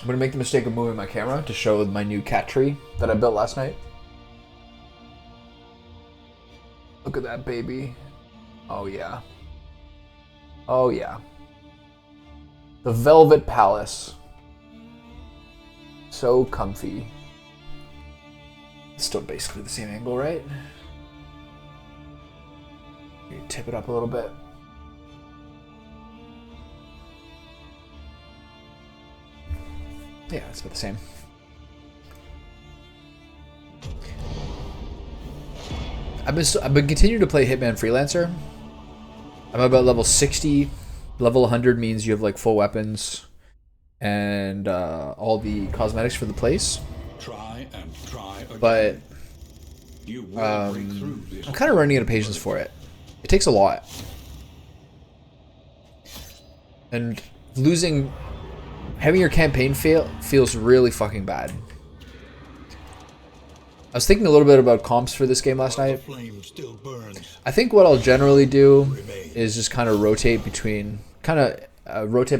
I'm gonna make the mistake of moving my camera to show my new cat tree that I built last night. Look at that baby. Oh yeah. Oh yeah. The Velvet Palace. So comfy. It's still basically the same angle, right? You tip it up a little bit. Yeah, it's about the same. I've been continuing to play Hitman Freelancer. I'm about level 60. Level 100 means you have like full weapons and all the cosmetics for the place. Try and try again. But You will break through this. I'm kind of running out of patience for it. It takes a lot. And having your campaign fail feels really fucking bad. I was thinking a little bit about comps for this game last night. Flame still burns. I think what I'll generally do is just kind of rotate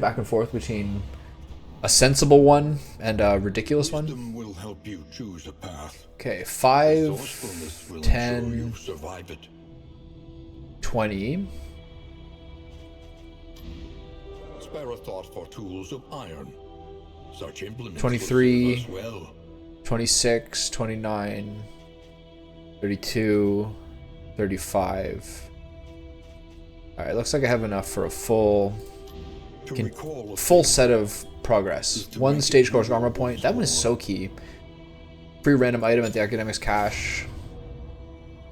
back and forth between a sensible one and a ridiculous one. Wisdom will help you choose a path. Okay, 5, Resourcefulness will 10, ensure you survive it. 20. Spare a thought for tools of iron. Such implements 23. will serve us well. 26, 29, 32, 35. Alright, looks like I have enough for a full set of progress. One Stagecoach armor point. That one is so key. Free random item at the Academic's Cache.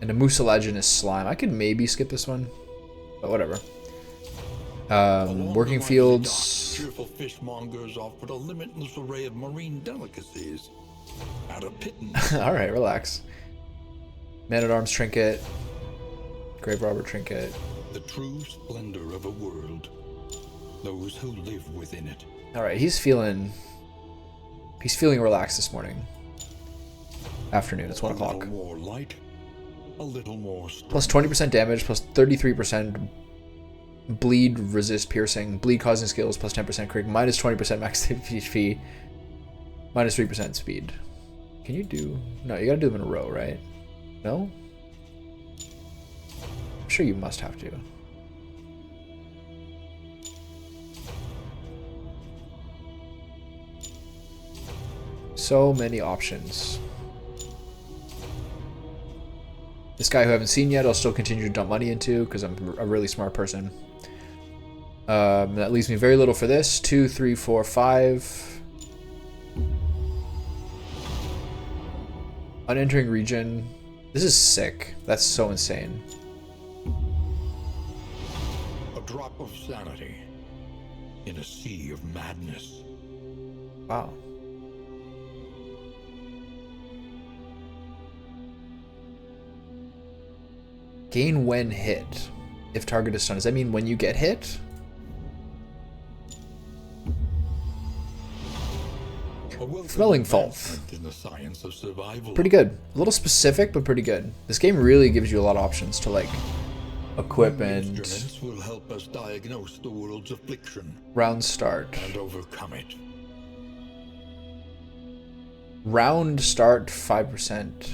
And a mucilaginous slime. I could maybe skip this one, but whatever. Working fields. Cheerful fishmongers offered a limitless array of marine delicacies. At a pittance. Alright, relax. Man-at-Arms trinket. Grave robber trinket. The true splendor of a world. Those who live within it. Alright, he's feeling relaxed this morning. Afternoon, it's 1 o'clock. A little more light, a little more strength. Plus 20% damage, plus 33% bleed resist piercing, bleed causing skills, plus 10% crit, minus 20% max HP, minus 3% speed. Can you do... No, you gotta do them in a row, right? No? I'm sure you must have to. So many options. This guy who I haven't seen yet, I'll still continue to dump money into because I'm a really smart person. That leaves me very little for this. 2, 3, 4, 5. Unentering region. This is sick. That's so insane. A drop of sanity in a sea of madness. Wow. Gain when hit. If target is stunned. Does that mean when you get hit? Smelling Falth. In the science of survival. Pretty good. A little specific, but pretty good. This game really gives you a lot of options to like equip and Instruments will help us diagnose the world's affliction round start. and overcome it. Round start 5%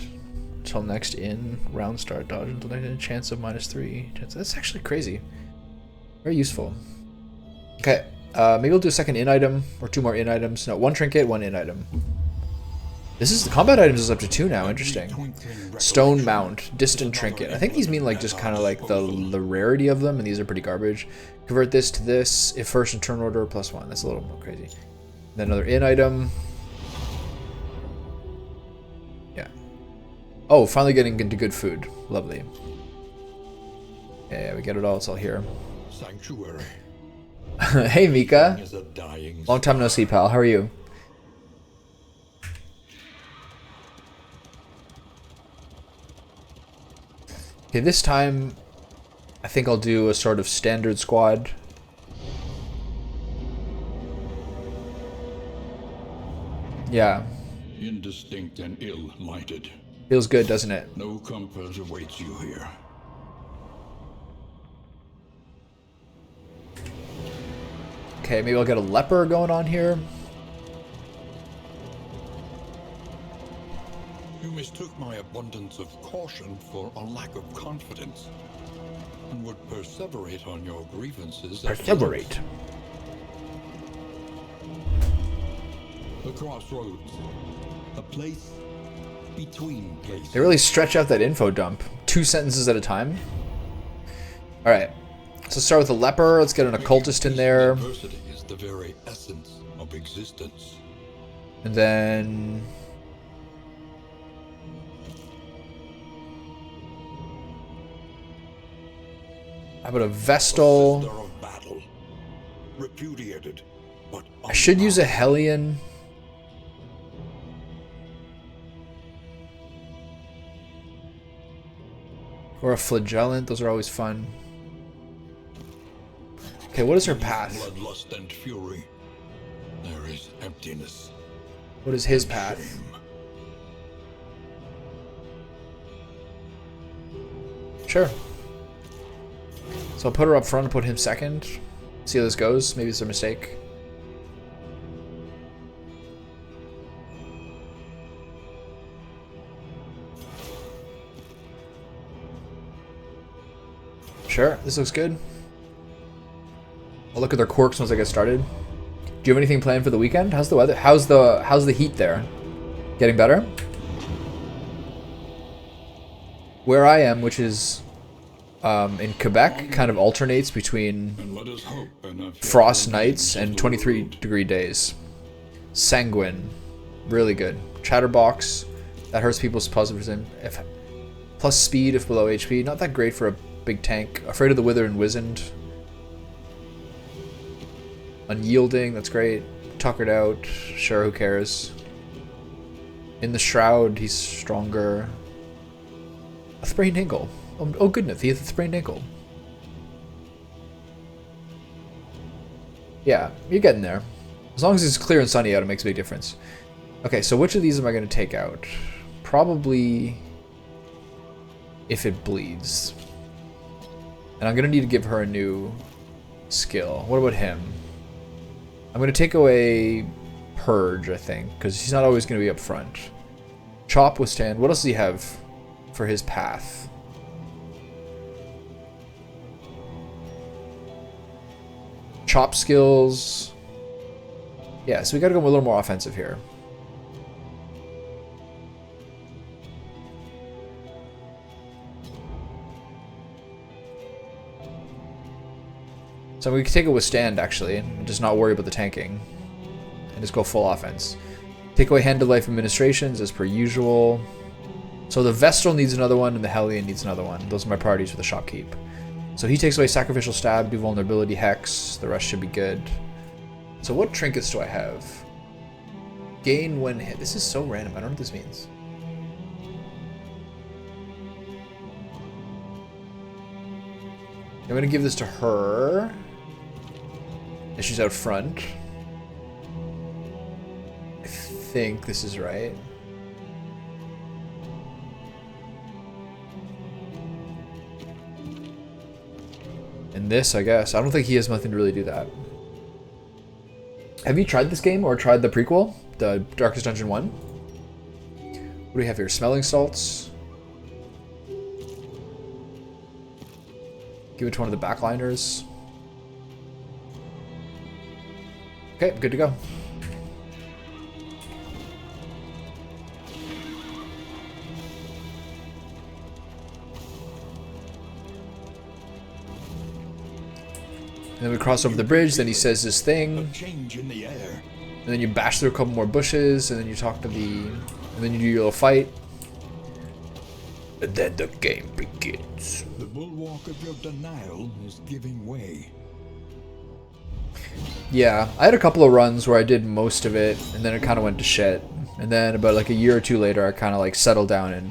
until next in. Round start dodge until next in. Chance of -3. That's actually crazy. Very useful. Okay. Maybe we'll do a second in item or 2 more in items. No, 1 trinket, 1 in item. This is the combat items is up to 2 now. Interesting. Stone mount, distant trinket. I think these mean like just kind of like the rarity of them, and these are pretty garbage. Convert this to this if first in turn order +1. That's a little more crazy. Then another in item. Yeah. Oh, finally getting into good food. Lovely. Yeah, we get it all. It's all here. Sanctuary. Hey Mika. Is a dying Long time no see, pal. How are you? Okay, this time I think I'll do a sort of standard squad. Yeah. indistinct and ill-lighted. Feels good, doesn't it? No comfort awaits you here. Okay, maybe I'll get a leper going on here. mistook my abundance of caution for a lack of confidence, and would perseverate on your grievances. Perseverate. The crossroads. A place between places. They really stretch out that info dump. 2 sentences at a time. Alright. So start with the leper. Let's get an occultist in there. Adversity is the very essence of existence. And then... how about a Vestal? Sister of battle. Repudiated, but I should use a Hellion. Or a Flagellant. Those are always fun. Okay, what is her path? Bloodlust and fury. There is emptiness. What is his path? Shame. Sure. So I'll put her up front and put him second. See how this goes. Maybe it's a mistake. Sure, this looks good. I'll look at their quirks once I get started. Do you have anything planned for the weekend? How's the weather? How's the heat there? Getting better? Where I am, which is in Quebec, kind of alternates between frost nights and 23-degree days. Sanguine, really good. Chatterbox, that hurts people's positive plus speed if below HP. Not that great for a big tank. Afraid of the Wither and Wizened. Unyielding, that's great. Tuckered out, sure, who cares. In the Shroud, he's stronger. A sprained ankle. Oh goodness, he has a sprained ankle. Yeah, you're getting there. As long as it's clear and sunny out, it makes a big difference. Okay, so which of these am I going to take out? Probably if it bleeds. And I'm going to need to give her a new skill. What about him? I'm going to take away Purge, I think, because he's not always going to be up front. Chop, Withstand. What else does he have for his path? Chop skills. Yeah, so we got to go a little more offensive here. So we can take a Withstand, actually, and just not worry about the tanking. And just go full offense. Take away Hand of Life Administrations, as per usual. So the Vestal needs another one, and the Hellion needs another one. Those are my priorities for the Shopkeep. So he takes away Sacrificial Stab, do Vulnerability Hex. The rest should be good. So what trinkets do I have? Gain when hit. This is so random. I don't know what this means. I'm going to give this to her. And she's out front. I think this is right. And this, I guess. I don't think he has nothing to really do that. Have you tried this game or tried the prequel? The Darkest Dungeon 1? What do we have here? Smelling Salts. Give it to one of the backliners. Okay, good to go. And then we cross over the bridge, then he says this thing. Change in the air. And then you bash through a couple more bushes, and then you talk to the... and then you do your little fight. And then the game begins. The bulwark of your denial is giving way. Yeah, I had a couple of runs where I did most of it, and then it kind of went to shit. And then about like a year or two later, I kind of like settled down and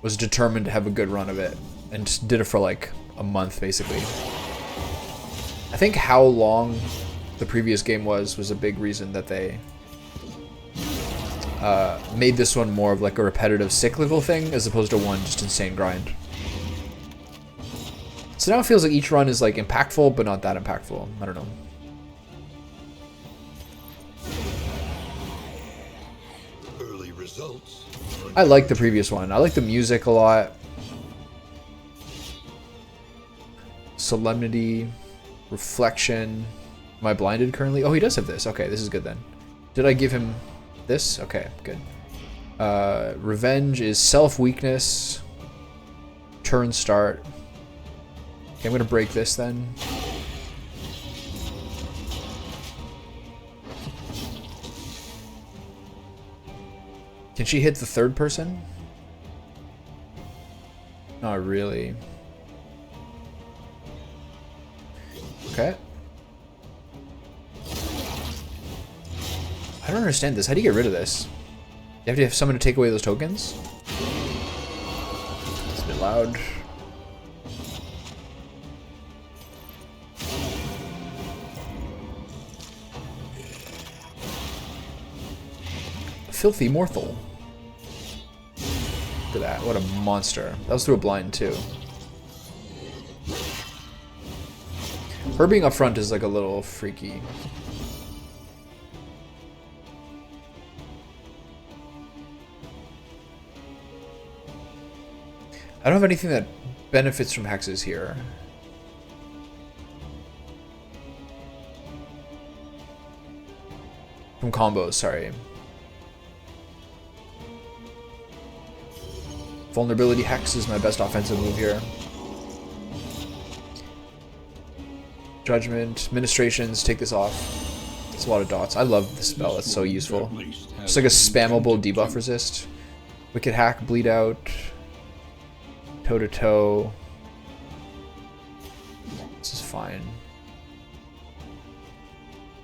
was determined to have a good run of it. And just did it for like a month, basically. I think how long the previous game was a big reason that they made this one more of like a repetitive cyclical thing as opposed to one just insane grind. So now it feels like each run is like impactful, but not that impactful. I don't know. Early results I like the previous one. I like the music a lot. Solemnity, reflection. Am I blinded currently? Oh, he does have this. Okay, this is good then. Did I give him this? Okay, good. Revenge is self-weakness. Turn start. Okay, I'm gonna break this then. Can she hit the third person? Not really. Okay. I don't understand this. How do you get rid of this? You have to have someone to take away those tokens? It's a bit loud. Filthy mortal. Look at that. What a monster. That was through a blind too. Her being up front is like a little freaky. I don't have anything that benefits from hexes here. From combos, sorry. Vulnerability hex is my best offensive move here. Judgment, ministrations, take this off. It's a lot of dots. I love this spell, it's so useful. Just like a spammable debuff resist. Wicked hack, bleed out. Toe to toe. This is fine.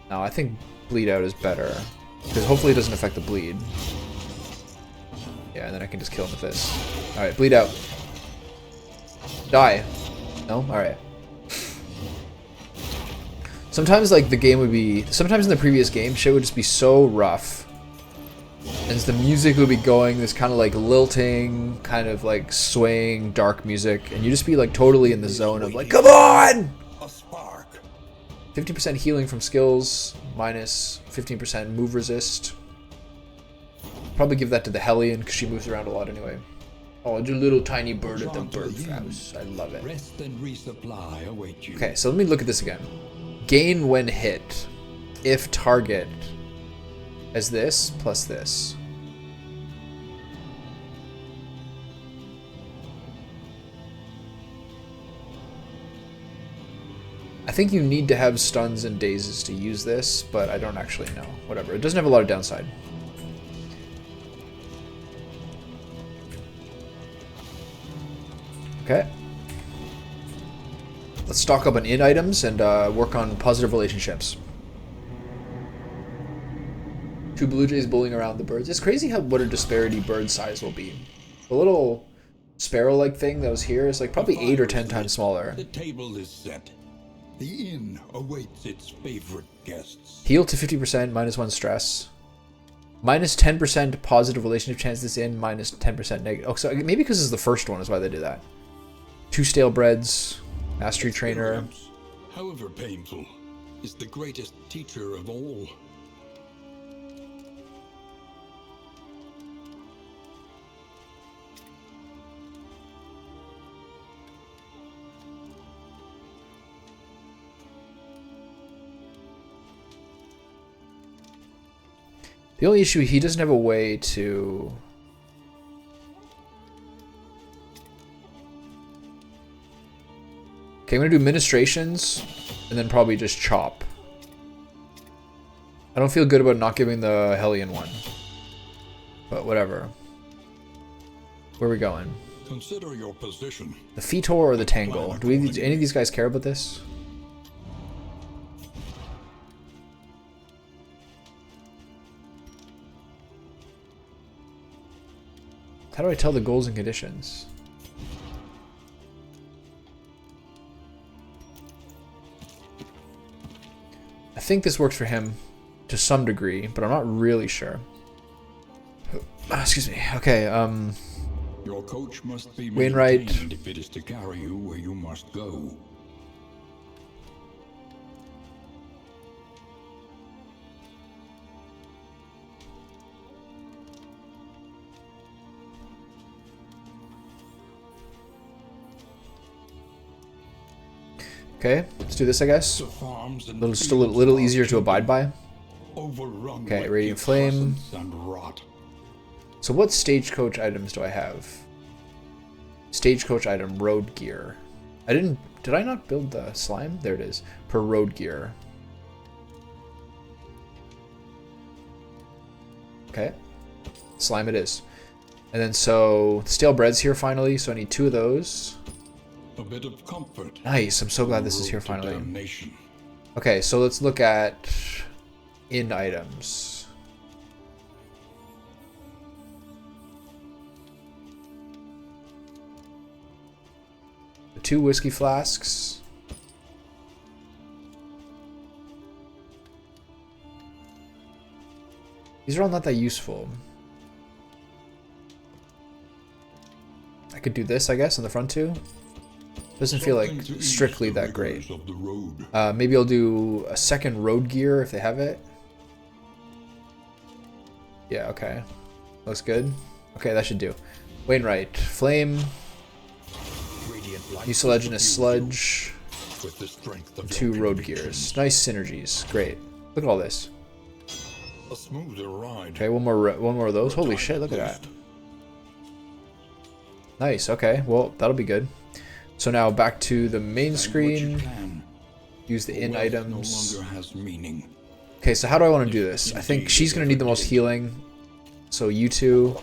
No, I think bleed out is better. Because hopefully it doesn't affect the bleed. Yeah, and then I can just kill him with this. Alright, bleed out. Die. No? Alright. Sometimes, like, the game would be... Sometimes in the previous game, shit would just be so rough. And the music would be going, this kind of, like, lilting, kind of, like, swaying, dark music. And you just be, like, totally in the zone of, like, come on! 50% healing from skills, minus 15% move resist. Probably give that to the Hellion, because she moves around a lot anyway. Oh, the little tiny bird at the birdhouse. I love it. Rest and resupply await you. Okay, so let me look at this again. Gain when hit, if target, as this, plus this. I think you need to have stuns and dazes to use this, but I don't actually know. Whatever, it doesn't have a lot of downside. Okay. Let's stock up on in items and work on positive relationships. 2 blue jays bullying around the birds. It's crazy how what a disparity bird size will be. The little sparrow-like thing that was here is like probably 8 or 10 times smaller. The table is set. The inn awaits its favorite guests. Heal to 50%, minus 1 stress. Minus 10% positive relationship chance this in, minus 10% negative. Oh, so maybe because this is the first one is why they did that. 2 stale breads. Mastery trainer. However painful, is the greatest teacher of all. The only issue, he doesn't have a way to... Okay, I'm gonna do ministrations, and then probably just chop. I don't feel good about not giving the Hellion one. But whatever. Where are we going? Consider your position. The Fetor or the Tangle? Do any of these guys care about this? How do I tell the goals and conditions? I think this works for him to some degree, but I'm not really sure. Excuse me. Okay, Your coach must be Wainwright. maintained if it is to carry you where you must go. Okay, let's do this, I guess. The farms and Just a little easier to abide by. Okay, radiant flame. And rot. So what stagecoach items do I have? Stagecoach item, road gear. Did I not build the slime? There it is. Per road gear. Okay. Slime it is. And then so stale bread's here finally, so I need 2 of those. A bit of comfort. Nice, I'm so glad this is here finally. Damnation. Okay, so let's look at in items. The 2 whiskey flasks. These are all not that useful. I could do this, I guess, in the front too. Doesn't feel like strictly that great. Maybe I'll do a second road gear if they have it. Yeah, okay. Looks good. Okay, that should do. Wainwright. Flame. Mucilaginous sludge. And 2 road gears. Nice synergies. Great. Look at all this. A smoother ride. Okay, one more of those. Holy shit, look at that. Nice, okay. Well, that'll be good. So now back to the main screen. Use the in items. No longer has meaning. Okay, so how do I want to do this? I think she's going to need the most healing. So you 2.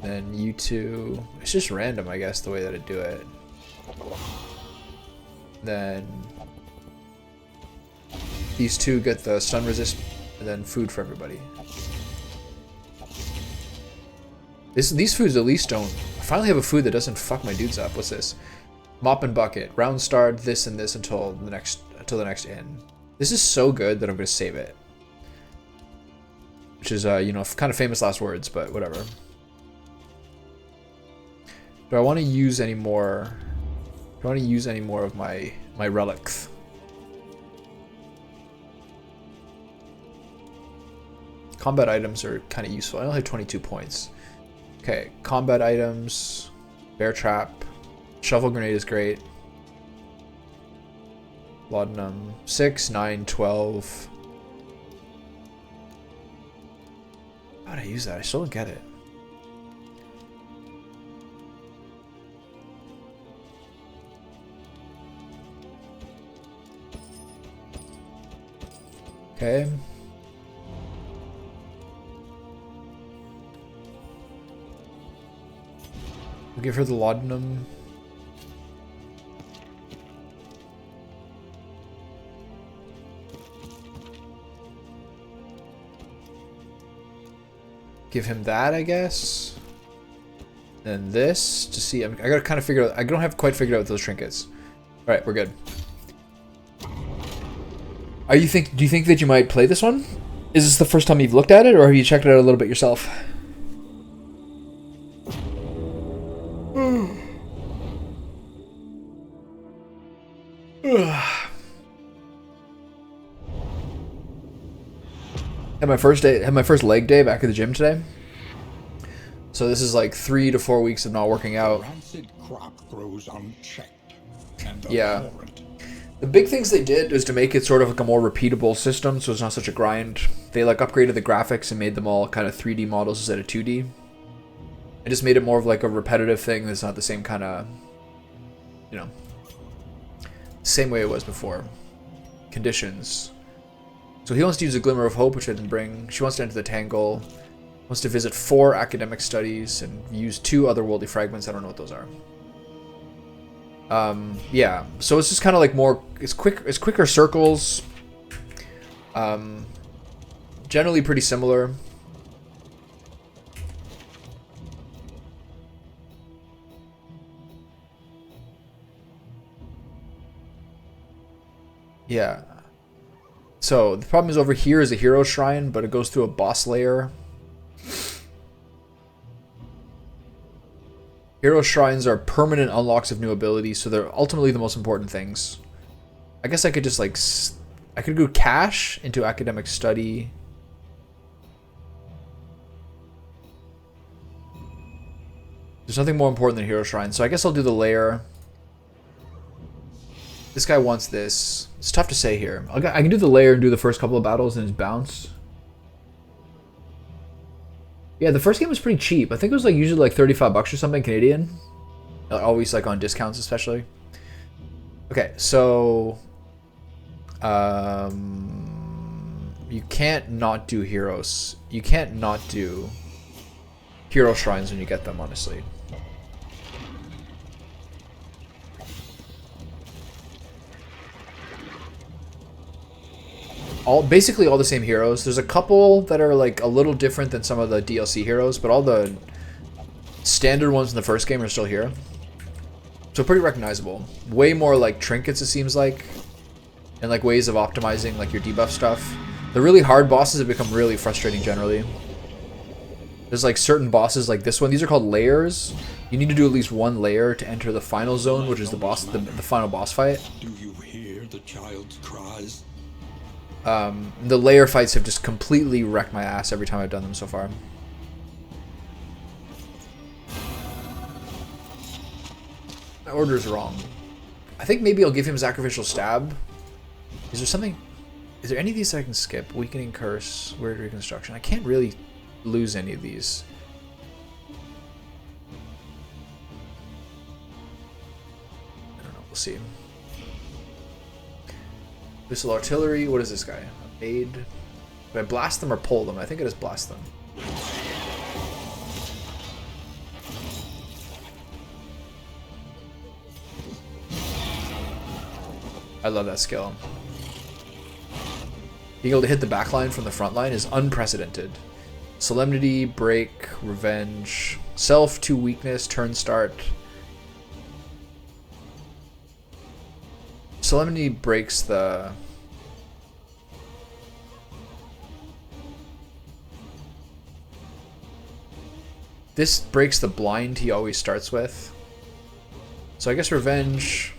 Then you 2. It's just random, I guess, the way that I do it. Then these 2 get the stun resist, and then food for everybody. These foods at least don't... I finally have a food that doesn't fuck my dudes up. What's this? Mop and bucket. Round start, this and this until the next inn. This is so good that I'm going to save it. Which is, you know, kind of famous last words, but whatever. Do I want to use any more... Do I want to use any more of my relics? Combat items are kind of useful. I only have 22 points. Okay, combat items, bear trap, shovel grenade is great. Laudanum, 6, 9, 12. How would I use that? I still don't get it. Okay. We'll give her the laudanum. Give him that, I guess. And this to see. I gotta kind of figure out. I don't have quite figured out those trinkets. All right, we're good. Do you think that you might play this one? Is this the first time you've looked at it, or have you checked it out a little bit yourself? Had my first leg day back at the gym today. So this is like 3 to 4 weeks of not working out. Rancid crop grows unchecked and Yeah. abhorrent. The big things they did was to make it sort of like a more repeatable system, so it's not such a grind. They like upgraded the graphics and made them all kind of 3D models instead of 2D. It just made it more of like a repetitive thing that's not the same kind of, you know, same way it was before. Conditions. So he wants to use a Glimmer of Hope, which I didn't bring. She wants to enter the Tangle. Wants to visit 4 academic studies and use 2 otherworldly fragments. I don't know what those are. Yeah. So it's just kind of like more. It's quicker circles. Generally pretty similar. Yeah. So the problem is over here is a hero shrine, but it goes through a boss layer. Hero shrines are permanent unlocks of new abilities, so they're ultimately the most important things. I guess I could just like... I could go cash into academic study. There's nothing more important than hero shrine, so I guess I'll do the layer. This guy wants this. It's tough to say here. I can do the layer and do the first couple of battles and his bounce. Yeah, the first game was pretty cheap. I think it was like usually like 35 bucks or something Canadian. Always like on discounts especially. Okay, so you can't not do heroes. You can't not do hero shrines when you get them, honestly. Basically all the same heroes. There's a couple that are like a little different than some of the DLC heroes, but all the standard ones in the first game are still here. So pretty recognizable. Way more like trinkets, it seems like, and like ways of optimizing like your debuff stuff. The really hard bosses have become really frustrating generally. There's like certain bosses like this one. These are called layers. You need to do at least one layer to enter the final zone, which is the boss, the final boss fight. Do you hear the child's cries? The layer fights have just completely wrecked my ass every time I've done them so far. My order is wrong. I think maybe I'll give him Sacrificial Stab. Is there something... Is there any of these I can skip? Weakening Curse, Weird Reconstruction. I can't really lose any of these. I don't know. We'll see. Missile Artillery. What is this guy? Aid. Do I blast them or pull them? I think I just blast them. I love that skill. Being able to hit the back line from the front line is unprecedented. Solemnity, Break, Revenge, Self, 2 Weakness, Turn Start. Solemnity breaks the... This breaks the blind he always starts with. So I guess Revenge...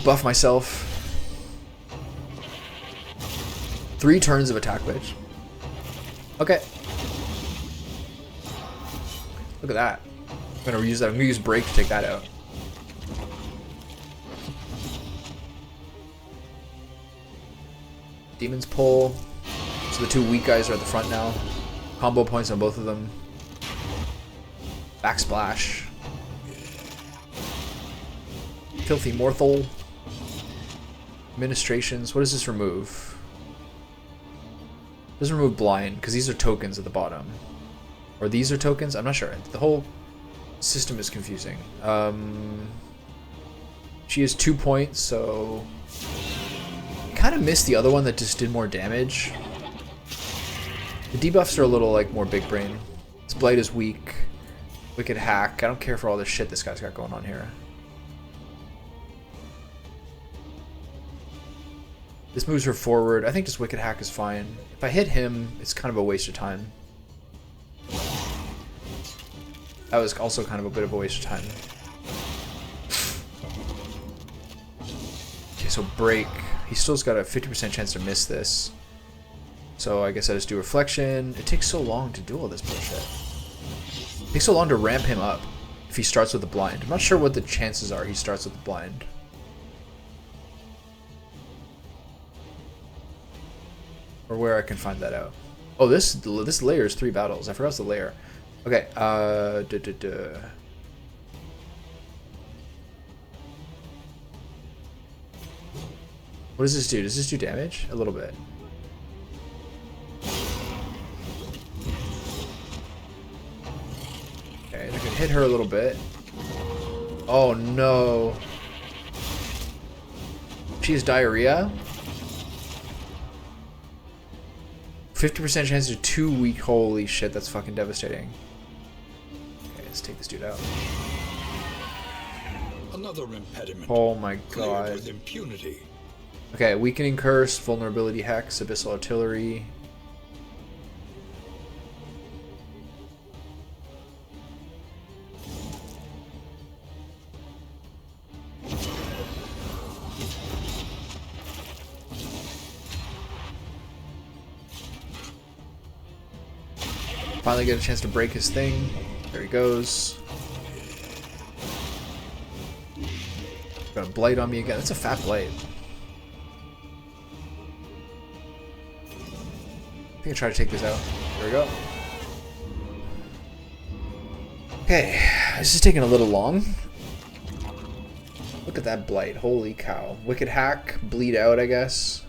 Buff myself. 3 turns of attack pitch. Okay. Look at that. I'm gonna use that. I'm gonna use Break to take that out. Demon's Pull. So the 2 weak guys are at the front now. Combo points on both of them. Backsplash. Filthy Mortal. Administrations. What does this remove? It doesn't remove Blind, because these are tokens at the bottom. Or these are tokens? I'm not sure. The whole system is confusing. She has 2 points, so... Kind of missed the other one that just did more damage. The debuffs are a little like more big brain. This Blade is weak. Wicked Hack. I don't care for all this shit this guy's got going on here. This moves her forward. I think just Wicked Hack is fine. If I hit him, it's kind of a waste of time. That was also kind of a bit of a waste of time. Okay, so Break. He still's got a 50% chance to miss this. So I guess I just do Reflection. It takes so long to do all this bullshit. It takes so long to ramp him up if he starts with the blind. I'm not sure what the chances are he starts with the blind. Or where I can find that out. Oh, this layer is 3 battles. I forgot it's the layer. Okay, What does this do? Does this do damage? A little bit. Okay, I can hit her a little bit. Oh no. She has diarrhea? 50% chance to 2 weak. Holy shit, that's fucking devastating. Okay, let's take this dude out. Another impediment. Oh my Cleared god. with impunity. Okay, Weakening Curse, Vulnerability Hex, Abyssal Artillery. Finally get a chance to break his thing. There he goes. Got a blight on me again. That's a fat blight. I think I try to take this out. There we go. Okay, this is taking a little long. Look at that blight. Holy cow. Wicked hack, bleed out, I guess.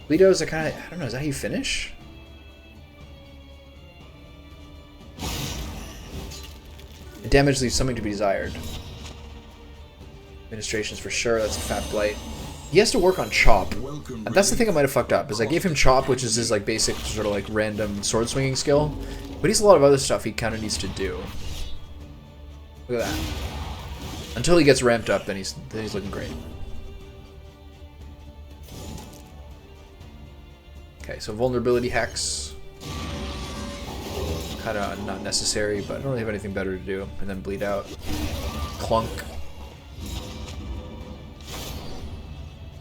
Bleed out is a kind of, I don't know, is that how you finish? The damage leaves something to be desired. Administrations for sure, that's a fat blight. He has to work on chop. And that's the thing I might have fucked up, is I gave him chop, which is his like basic sort of like random sword swinging skill. But he's a lot of other stuff he kind of needs to do. Look at that. Until he gets ramped up, then he's looking great. Okay, so vulnerability hex. Kind of not necessary, but I don't really have anything better to do. And then bleed out. Clunk.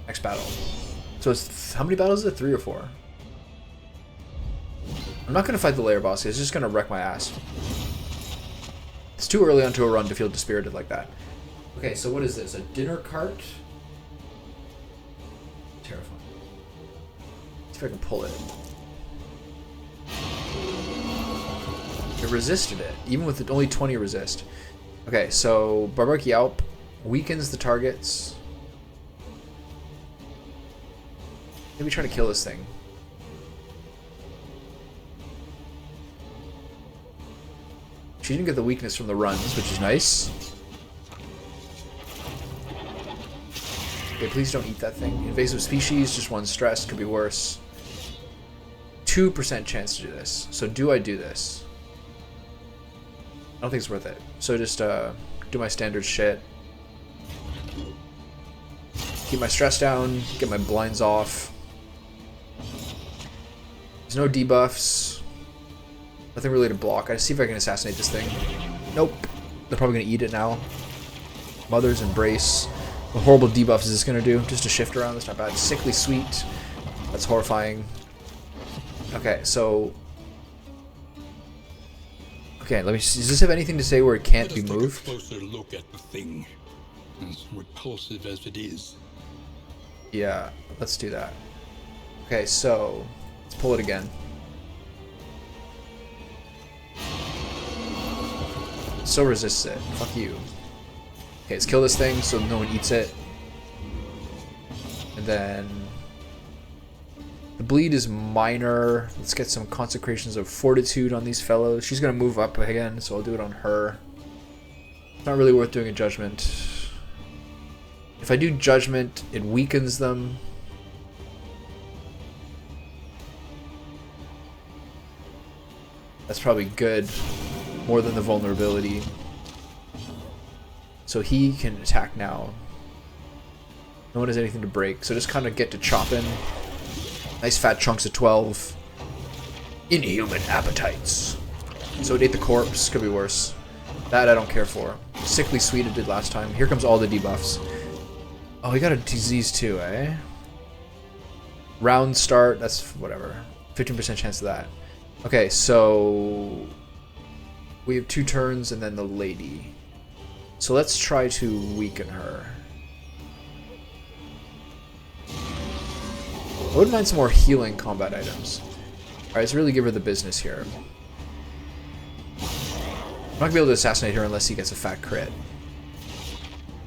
Next battle. So it's how many battles is it? 3 or 4? I'm not gonna fight the lair boss. It's just gonna wreck my ass. It's too early onto a run to feel dispirited like that. Okay, so what is this? A dinner cart? Terrifying. Let's see if I can pull it. It resisted it, even with only 20 resist. Okay, so Barbaric Yelp weakens the targets. Maybe try to kill this thing. She didn't get the weakness from the runs, which is nice. Okay, please don't eat that thing. Invasive species, just 1 stress, could be worse. 2% chance to do this. So do I do this? I don't think it's worth it. So just do my standard shit. Keep my stress down, get my blinds off. There's no debuffs. Nothing really to block. I see if I can assassinate this thing. Nope. They're probably going to eat it now. Mother's Embrace. What horrible debuffs is this going to do? Just a shift around. That's not bad. Sickly Sweet. That's horrifying. Okay, so... Okay, let me... Does this have anything to say where it can't be moved? Let us take a closer look at the thing, as repulsive as it is. Yeah, let's do that. Okay, so... Let's pull it again. Still resists it. Fuck you. Okay, let's kill this thing so no one eats it. And then... The bleed is minor. Let's get some consecrations of fortitude on these fellows. She's gonna move up again, so I'll do it on her. It's not really worth doing a judgment. If I do judgment, it weakens them. That's probably good. More than the vulnerability. So he can attack now. No one has anything to break, so just kind of get to chopping. Nice fat chunks of 12. Inhuman appetites. So it ate the corpse, could be worse. That I don't care for. Sickly Sweet it did last time. Here comes all the debuffs. Oh, he got a disease too, eh? Round start, that's whatever. 15% chance of that. Okay, so... We have 2 turns and then the lady. So let's try to weaken her. I wouldn't mind some more healing combat items. Alright, let's really give her the business here. I'm not gonna be able to assassinate her unless he gets a fat crit.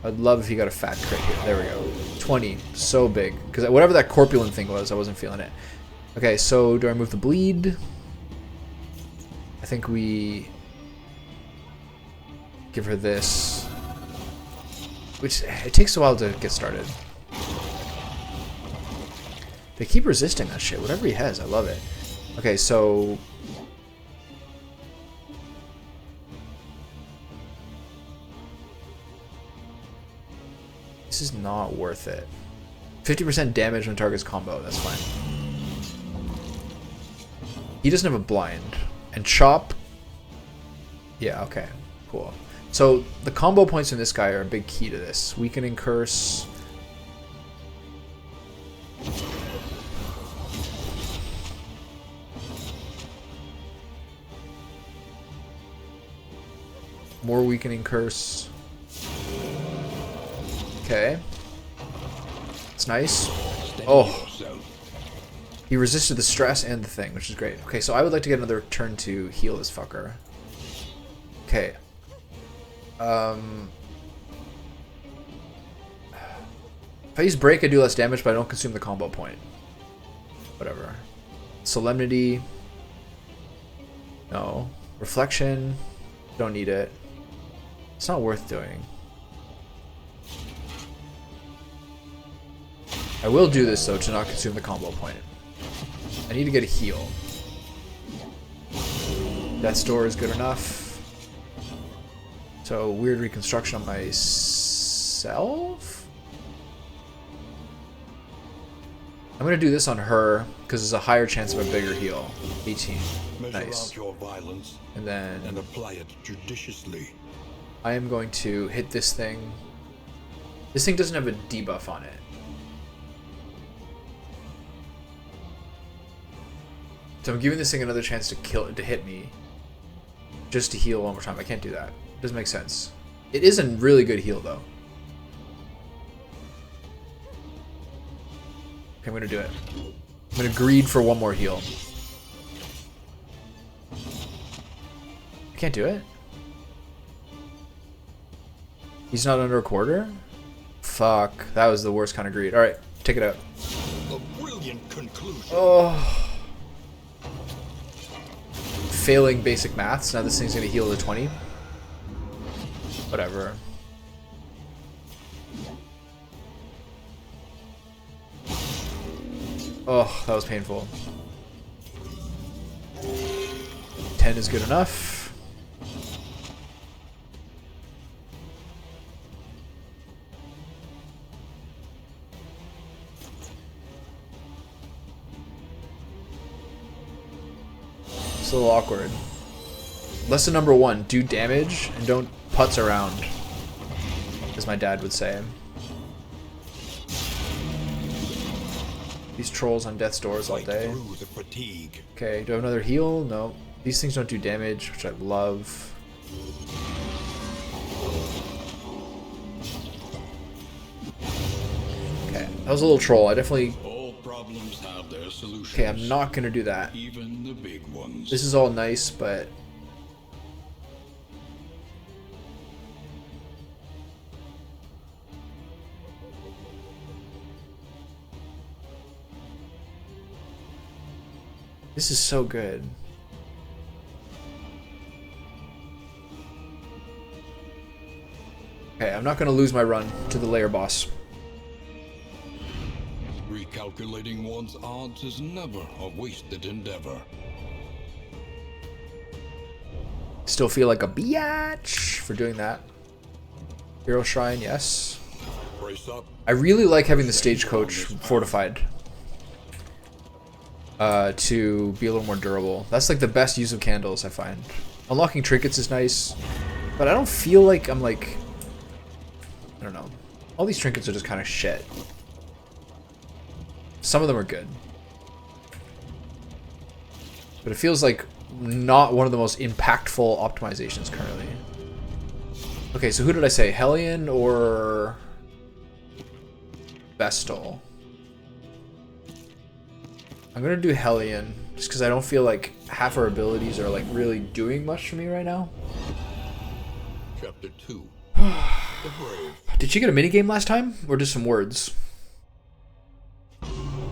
I'd love if he got a fat crit here. There we go. 20. So big. Because whatever that corpulent thing was, I wasn't feeling it. Okay, so do I move the bleed? I think we... give her this. Which, it takes a while to get started. They keep resisting that shit. Whatever he has, I love it. Okay, so... This is not worth it. 50% damage when target's combo, that's fine. He doesn't have a blind. And chop... Yeah, okay. Cool. So, the combo points in this guy are a big key to this. Weakening Curse... More Weakening Curse. Okay. It's nice. Oh. He resisted the stress and the thing, which is great. Okay, so I would like to get another turn to heal this fucker. Okay. If I use break, I do less damage, but I don't consume the combo point. Whatever. Solemnity. No. Reflection. Don't need it. It's not worth doing. I will do this, though, to not consume the combo point. I need to get a heal. Death's Door is good enough. So, weird reconstruction on myself? I'm going to do this on her, because there's a higher chance of a bigger heal. 18. Nice. Out your violence and then apply it judiciously. I am going to hit this thing. This thing doesn't have a debuff on it. So I'm giving this thing another chance to hit me. Just to heal one more time. I can't do that. It doesn't make sense. It is a really good heal, though. Okay, I'm going to do it. I'm going to greed for one more heal. I can't do it. He's not under a quarter? Fuck. That was the worst kind of greed. Alright, take it out. A brilliant conclusion. Oh. Failing basic maths. Now this thing's going to heal to 20. Whatever. Oh, that was painful. 10 is good enough. It's a little awkward. Lesson number 1, do damage and don't putz around, as my dad would say. These trolls on death's doors all day. Okay, do I have another heal? No. These things don't do damage, which I love. Okay, that was a little troll. I definitely... All problems have their solutions. Okay, I'm not gonna do that. Even the big ones. This is all nice, but... This is so good. Okay, I'm not going to lose my run to the layer boss. Recalculating one's odds is never a wasted endeavor. Still feel like a biatch for doing that. Hero Shrine, yes. Brace up. I really like having the stagecoach fortified. To be a little more durable. That's like the best use of candles, I find. Unlocking trinkets is nice, but I don't feel like I'm like... I don't know. All these trinkets are just kind of shit. Some of them are good. But it feels like not one of the most impactful optimizations currently. Okay, so who did I say? Hellion or... Vestal? I'm gonna do Hellion, just because I don't feel like half our abilities are like really doing much for me right now. Chapter 2. The Brave. Did she get a minigame last time? Or just some words?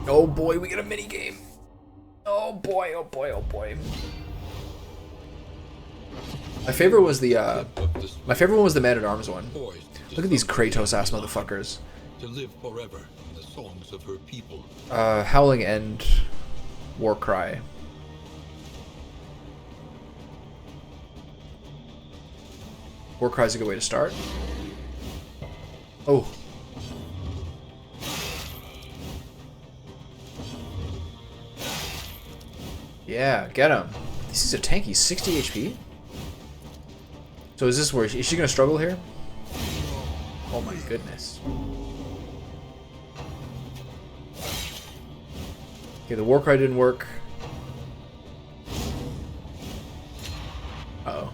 Oh boy, we get a minigame. Oh boy, oh boy, oh boy. My favorite was the my favorite one was the Man-at-Arms one. Look at these Kratos ass motherfuckers. To live forever in the songs of her people. Howling End, War Cry. War Cry is a good way to start. Oh. Yeah, get him. This is a tanky, 60 HP. So is this where, is she gonna struggle here? Oh my goodness. Okay, the Warcry didn't work. Uh-oh.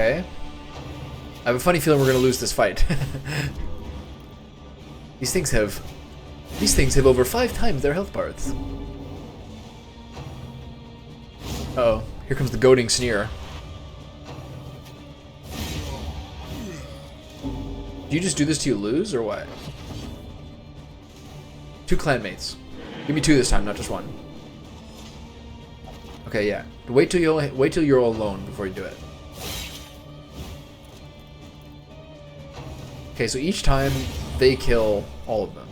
Okay. I have a funny feeling we're gonna lose this fight. These things have over 5 times their health bars. Uh oh, here comes the goading sneer. Do you just do this till you lose, or what? 2 clanmates. Give me 2 this time, not just 1. Okay, yeah. Wait till you're alone before you do it. Okay, so each time they kill all of them.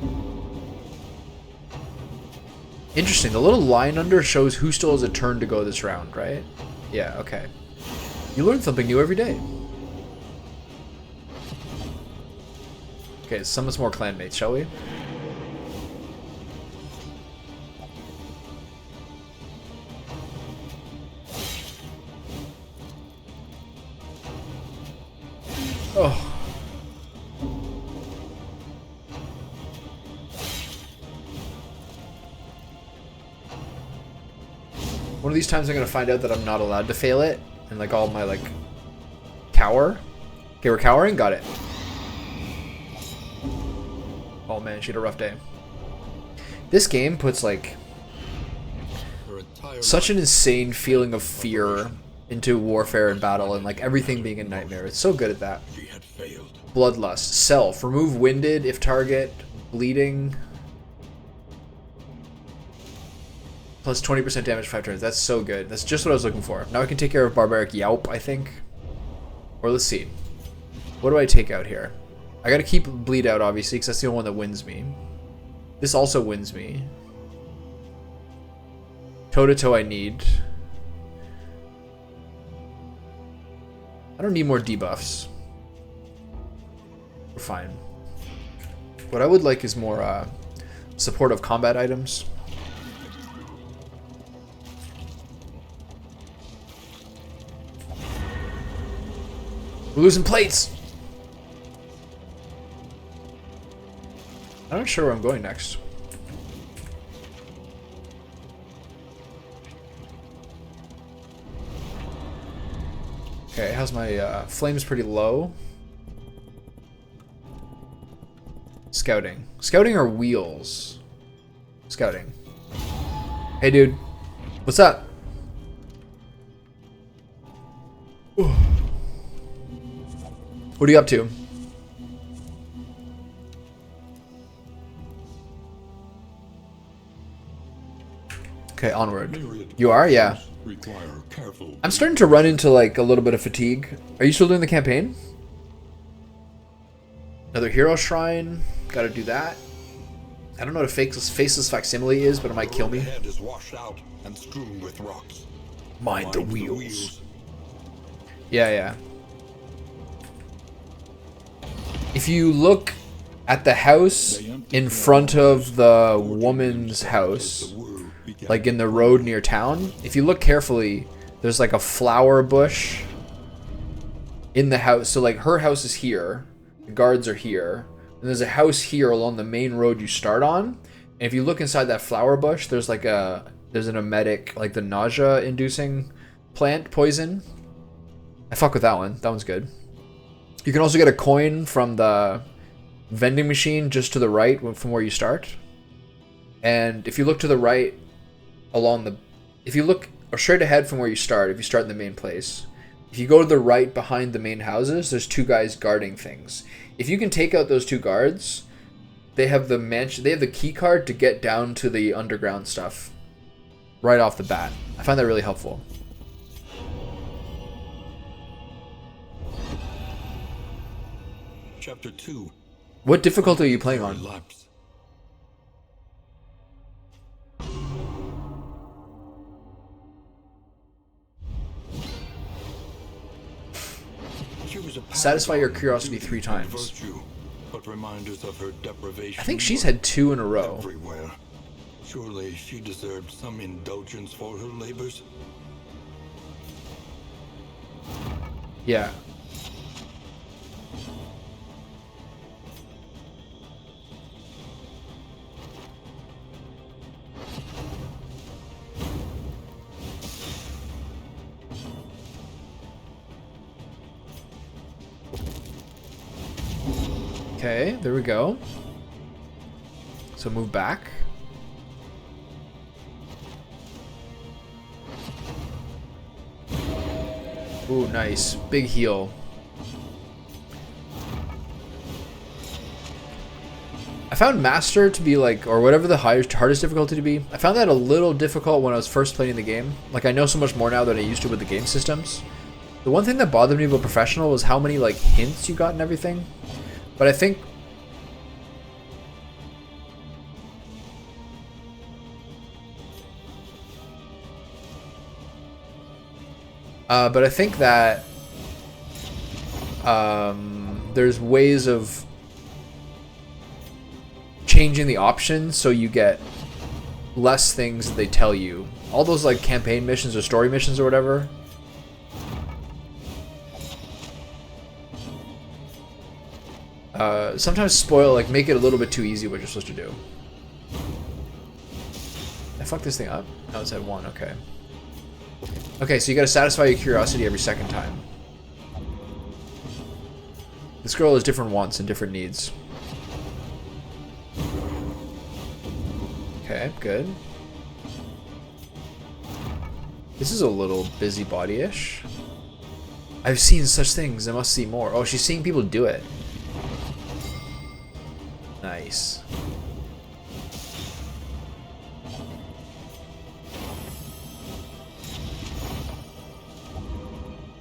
Interesting. The little line under shows who still has a turn to go this round, right? Yeah. Okay. You learn something new every day. Okay, summon some more clanmates, shall we? Oh. One of these times I'm gonna find out that I'm not allowed to fail it, and like all my like cower. Okay, we're cowering. Got it. Oh man, she had a rough day. This game puts like such an insane feeling of fear into warfare and battle, and like everything being a nightmare. It's so good at that. Bloodlust. Self. Remove winded if target. Bleeding. Plus 20% damage 5 turns. That's so good. That's just what I was looking for. Now I can take care of Barbaric Yaup, I think. Or let's see. What do I take out here? I gotta keep Bleed out, obviously, because that's the only one that wins me. This also wins me. Toe-to-toe I need. I don't need more debuffs. We're fine. What I would like is more supportive combat items. We're losing plates! I'm not sure where I'm going next. Okay, how's my flames pretty low? Scouting. Scouting or wheels? Scouting. Hey dude. What's up? What are you up to? Okay, onward. You are? Yeah. I'm starting to run into like a little bit of fatigue. Are you still doing the campaign? Another hero shrine. Gotta do that. I don't know what a faceless facsimile is, but it might kill me. Mind the wheels. Yeah, yeah. If you look at the house in front of the woman's house, like in the road near town, if you look carefully, there's like a flower bush in the house. So like her house is here, the guards are here, and there's a house here along the main road you start on. And if you look inside that flower bush, there's like there's an emetic, like the nausea inducing plant poison. I fuck with that one. That one's good. You can also get a coin from the vending machine just to the right from where you start. And if you look to the right if you look straight ahead from where you start, if you start in the main place, if you go to the right behind the main houses, there's 2 guys guarding things. If you can take out those 2 guards, they have the key card to get down to the underground stuff right off the bat. I find that really helpful. Chapter 2. What difficulty are you playing on? Satisfy your curiosity 3 times. I think she's had 2 in a row. Everywhere. Surely she deserved some indulgence for her labors. Yeah. Okay, there we go. So move back. Ooh, nice. Big heal. I found Master to be like, or whatever the hardest difficulty to be. I found that a little difficult when I was first playing the game. Like, I know so much more now than I used to with the game systems. The one thing that bothered me about Professional was how many, like, hints you got and everything. But I think... that there's ways of changing the options so you get less things that they tell you. All those like campaign missions or story missions or whatever. Sometimes spoil, like make it a little bit too easy what you're supposed to do. I fucked this thing up? No, it's at 1, okay. Okay, so you gotta satisfy your curiosity every second time. This girl has different wants and different needs. Okay, good. This is a little busybody-ish. I've seen such things, I must see more. Oh, she's seeing people do it. Nice.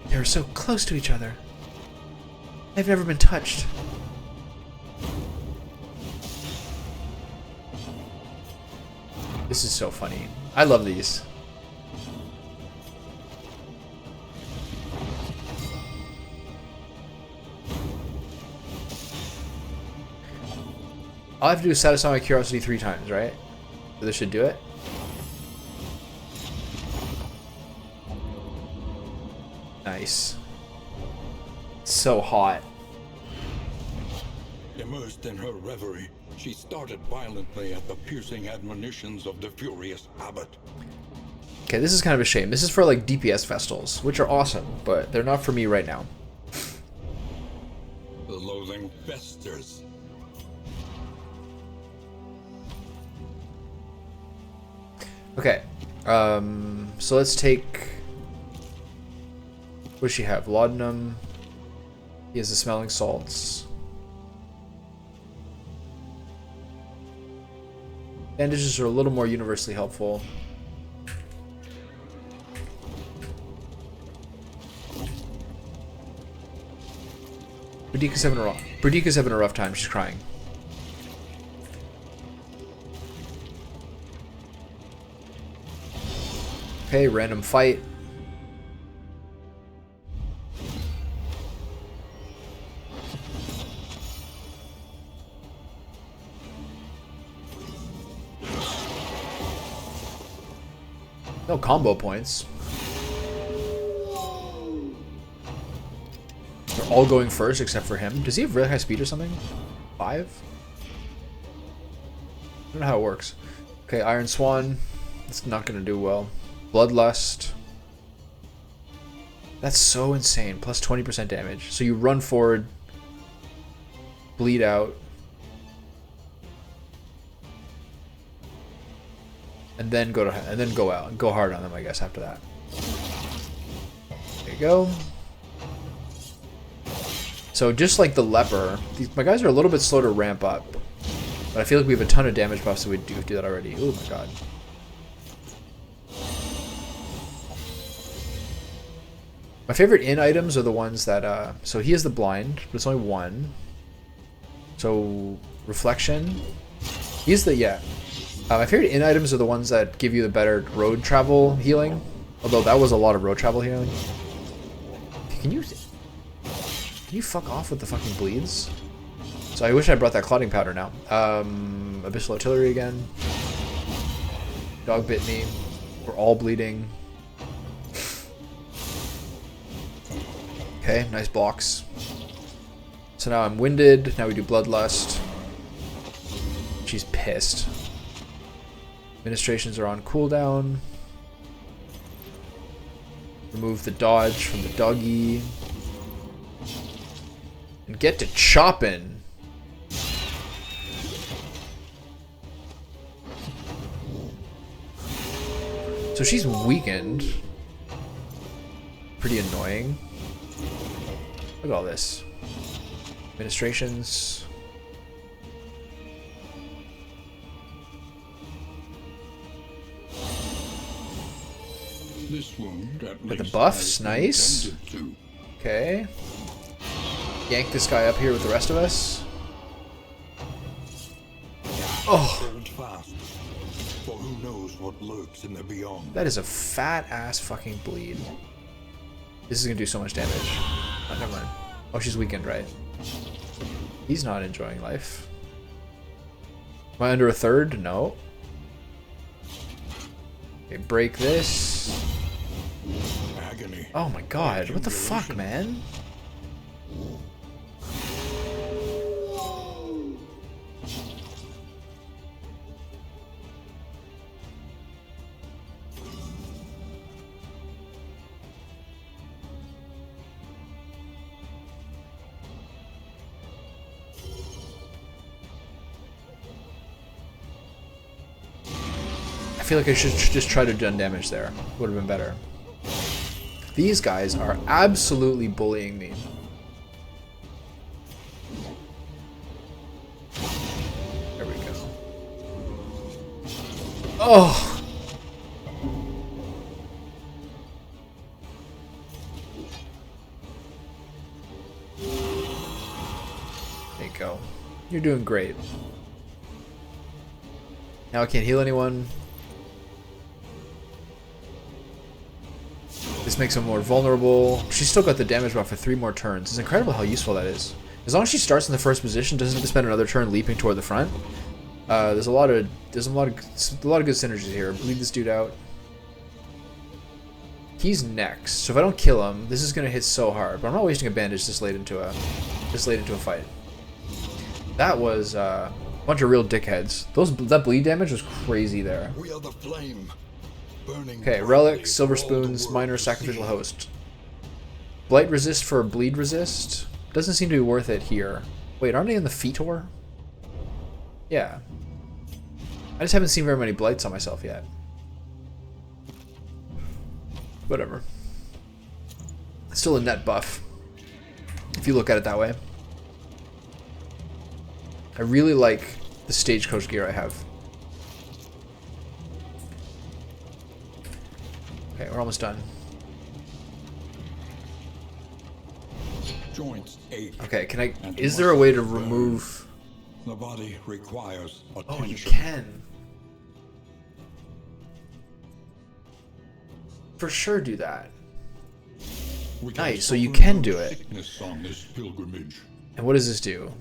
They're so close to each other. They've never been touched. This is so funny. I love these. All I have to do is satisfy my curiosity 3 times, right? So this should do it. Nice. So hot. Immersed in her reverie, she started violently at the piercing admonitions of the furious abbot. Okay, this is kind of a shame. This is for like DPS Vestals, which are awesome, but they're not for me right now. The loathing festers. Okay, so let's take... What does she have? Laudanum. He has the smelling salts. Bandages are a little more universally helpful. Boudica's having a rough time. She's crying. Okay, random fight. No combo points. They're all going first except for him. Does he have really high speed or something? 5? I don't know how it works. Okay, Iron Swan. It's not going to do well. Bloodlust. That's so insane. Plus 20% damage. So you run forward, bleed out, and then go out and go hard on them, I guess, after that. There you go. So just like the leper, my guys are a little bit slow to ramp up, but I feel like we have a ton of damage buffs, so we do that already. Oh my god. My favorite in items are the ones that, so he has the blind, but it's only 1. So, reflection. He's the, yeah. My favorite in items are the ones that give you the better road travel healing. Although that was a lot of road travel healing. Can you fuck off with the fucking bleeds? So I wish I brought that clotting powder now. Abyssal Artillery again. Dog bit me. We're all bleeding. Okay, nice blocks. So now I'm winded. Now we do Bloodlust. She's pissed. Administrations are on cooldown. Remove the dodge from the doggy. And get to chopping. So she's weakened. Pretty annoying. Look at all this. Administrations. This wound at With the least buffs, has been nice. tended to. Okay. Yank this guy up here with the rest of us. Oh, Hold fast, for who knows what lurks in the beyond. that is a fat ass fucking bleed. This is gonna do so much damage. Oh, never mind. Oh, she's weakened, right? He's not enjoying life. Am I under a third? No. Okay, break this. Agony. Oh my god, what the fuck, man? I feel like I should just try to done damage there. Would have been better. These guys are absolutely bullying me. There we go. Oh! There you go. You're doing great. Now I can't heal anyone. This makes him more vulnerable. She's still got the damage buff for 3 more turns. It's incredible how useful that is. As long as she starts in the first position, doesn't have to spend another turn leaping toward the front. There's a lot of good synergies here. Bleed this dude out. He's next, so if I don't kill him, this is gonna hit so hard. But I'm not wasting a bandage this late into a fight. That was a bunch of real dickheads. That bleed damage was crazy there. We are the flame. Okay, relic, silver spoons, minor sacrificial host. Blight resist for bleed resist. Doesn't seem to be worth it here. Wait, aren't they in the Fetor? Yeah. I just haven't seen very many blights on myself yet. Whatever. It's still a net buff, if you look at it that way. I really like the stagecoach gear I have. Okay, we're almost done. Joints ache. Okay, can I... Is there a way to remove... The body requires attention. Oh, you can. For sure do that. We Nice, so you suffer can no do it. sickness on this pilgrimage. And what does this do?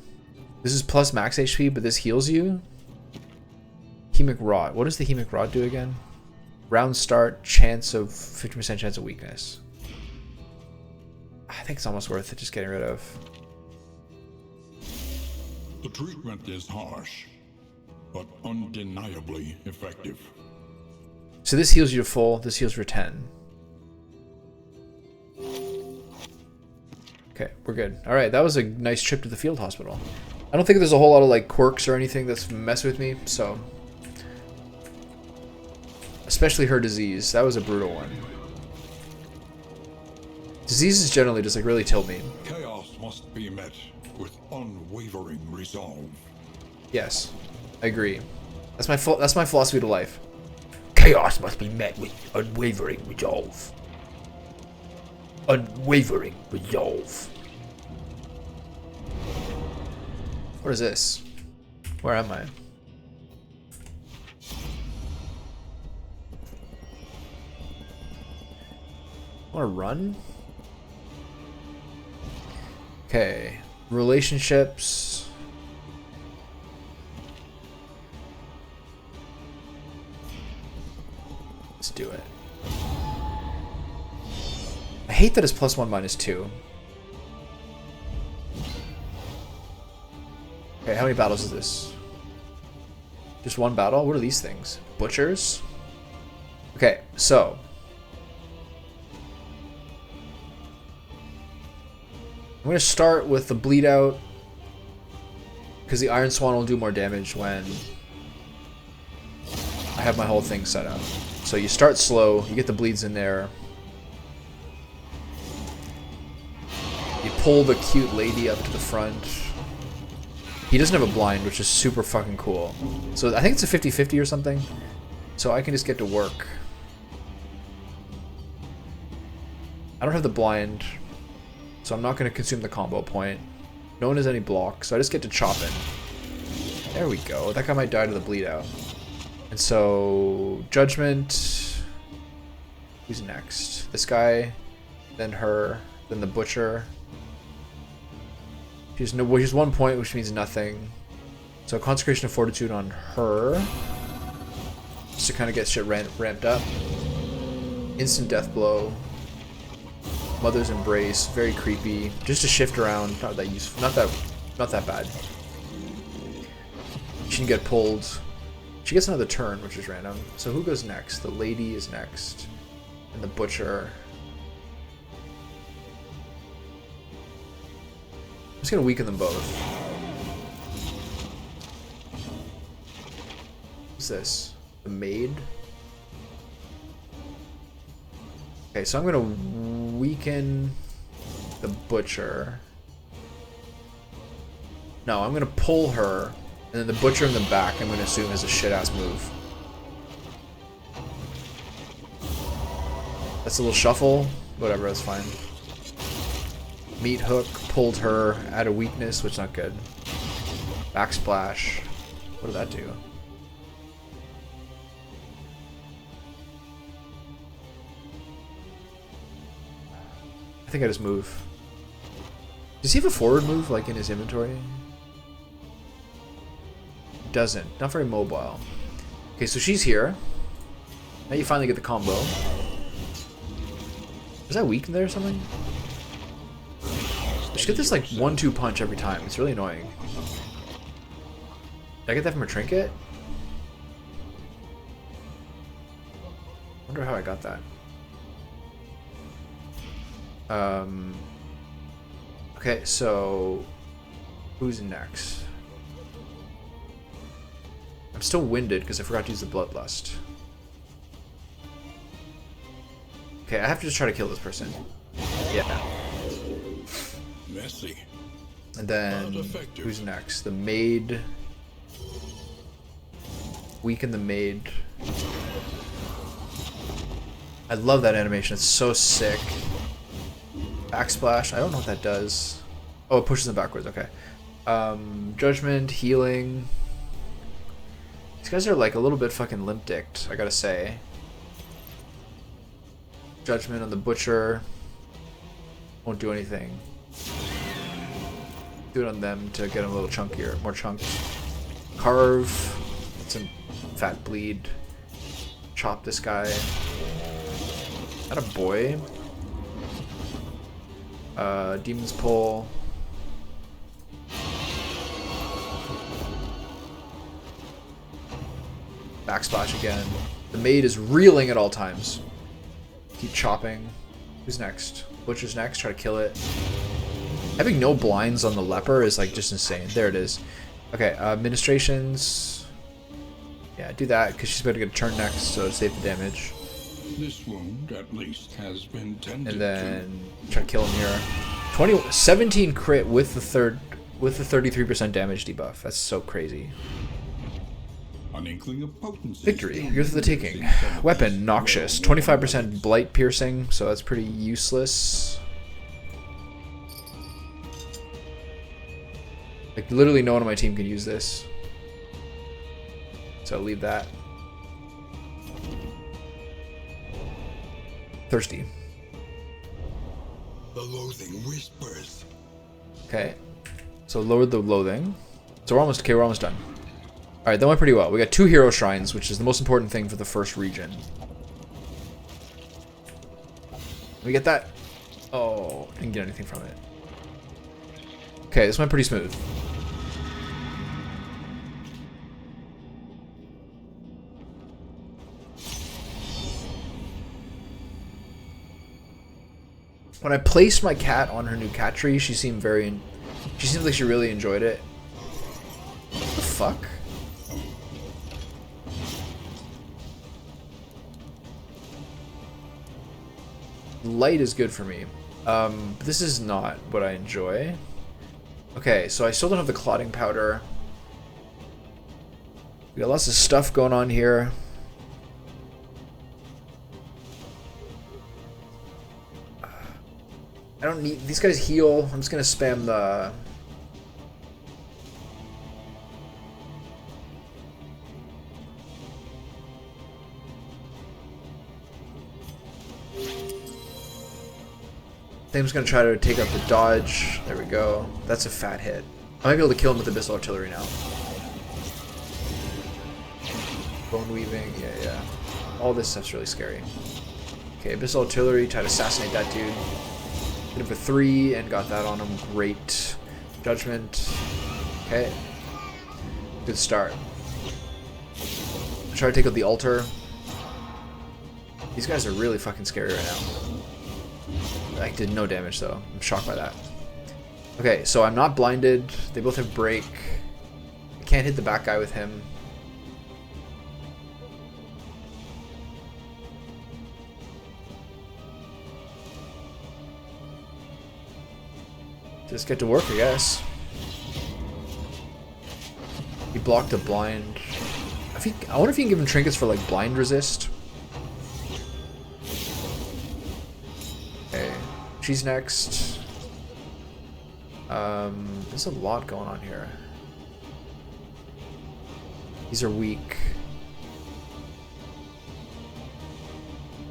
This is plus max HP, but this heals you? Hemic Rod. What does the Hemic Rod do again? Round start, chance of 50% chance of weakness. I think it's almost worth it just getting rid of. The treatment is harsh, but undeniably effective. So this heals you to full, this heals for 10. Okay, we're good. Alright, that was a nice trip to the field hospital. I don't think there's a whole lot of like quirks or anything that's messed with me, so... Especially her disease. That was a brutal one. Diseases generally just like really tilt me. Chaos must be met with unwavering resolve. Yes, I agree. That's my philosophy to life. Chaos must be met with unwavering resolve. Unwavering resolve. What is this? Where am I? Want to run? Okay, relationships. Let's do it. I hate that it's +1 -2. Okay, how many battles is this? Just one battle? What are these things? Butchers? Okay, so I'm going to start with the bleed out because the Iron Swan will do more damage when I have my whole thing set up. So you start slow, you get the bleeds in there. You pull the cute lady up to the front. He doesn't have a blind, which is super fucking cool. So I think it's a 50-50 or something. So I can just get to work. I don't have the blind, so I'm not going to consume the combo point. No one has any block, so I just get to chop in. There we go. That guy might die to the bleed out. And so, Judgment. Who's next? This guy, then her, then the Butcher. She's 1 point, which means nothing. So Consecration of Fortitude on her. Just to kind of get shit ramped up. Instant Death Blow. Mother's Embrace, very creepy. Just to shift around, not that useful, not that bad. She can get pulled. She gets another turn, which is random. So who goes next? The lady is next, and the Butcher. I'm just gonna weaken them both. What's this? The maid? Okay, so I'm gonna weaken the Butcher. No, I'm gonna pull her, and then the Butcher in the back I'm gonna assume is a shit-ass move. That's a little shuffle. Whatever, that's fine. Meat hook, pulled her, add a weakness, which is not good. Backsplash. What did that do? I think I just move. Does he have a forward move, like in his inventory? Doesn't. Not very mobile. Okay, so she's here. Now you finally get the combo. Is that weakened there or something? She get this like 1-2 punch every time. It's really annoying. Did I get that from a trinket? I wonder how I got that. Okay, so who's next? I'm still winded because I forgot to use the Bloodlust. Okay, I have to just try to kill this person. Yeah. Messy. And then who's next? The maid. Weaken the maid. I love that animation. It's so sick. Backsplash. I don't know what that does. Oh, it pushes them backwards. Okay. Judgment, healing. These guys are like a little bit fucking limp-dicked, I gotta say. Judgment on the Butcher. Won't do anything. Do it on them to get them a little chunkier, more chunks. Carve. It's a fat bleed. Chop this guy. Is that a boy? Demon's Pull. Backsplash again. The maid is reeling at all times. Keep chopping. Who's next? Butcher's next. Try to kill it. Having no blinds on the leper is like just insane. There it is. Okay, administrations. Yeah, do that because she's about to get a turn next, so save the damage. This wound at least has been tended and then try to kill him here. 17 crit with the 33% damage debuff. That's so crazy. An inkling of potency. Victory. You're the taking. Weapon noxious. 25% blight piercing, so that's pretty useless. Like literally no one on my team can use this. So I'll leave that. Thirsty. The loathing whispers. Okay. So lowered the loathing. So we're almost done. Alright, that went pretty well. We got 2 hero shrines, which is the most important thing for the first region. We get that? Oh, didn't get anything from it. Okay, this went pretty smooth. When I placed my cat on her new cat tree, she seemed like she really enjoyed it. What the fuck? Light is good for me. But this is not what I enjoy. Okay, so I still don't have the clotting powder. We got lots of stuff going on here. I don't need... These guys heal. I'm just gonna spam the... I think I'm just gonna try to take out the dodge. There we go. That's a fat hit. I might be able to kill him with the Abyssal Artillery now. Bone weaving, yeah. All this stuff's really scary. Okay, Abyssal Artillery, try to assassinate that dude. Hit him for 3 and got that on him. Great. Judgment. Okay. Good start. Try to take out the altar. These guys are really fucking scary right now. I did no damage though. I'm shocked by that. Okay, so I'm not blinded. They both have break. I can't hit the back guy with him. Just get to work, I guess. He blocked a blind. I wonder if you can give him trinkets for like blind resist. Okay, she's next. There's a lot going on here. These are weak.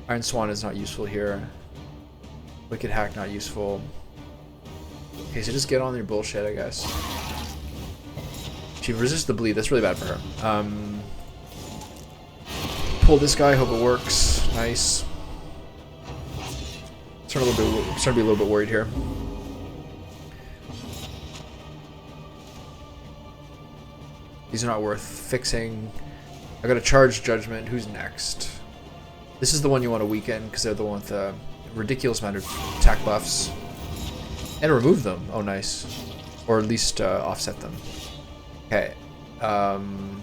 Iron Swan is not useful here. Wicked Hack not useful. Okay, so just get on your bullshit, I guess. She resists the bleed. That's really bad for her. Pull this guy. Hope it works. Nice. Starting to be a little bit worried here. These are not worth fixing. I got to charge Judgment. Who's next? This is the one you want to weaken because they're the one with a ridiculous amount of attack buffs. And remove them. Oh, nice. Or at least offset them. Okay. I'm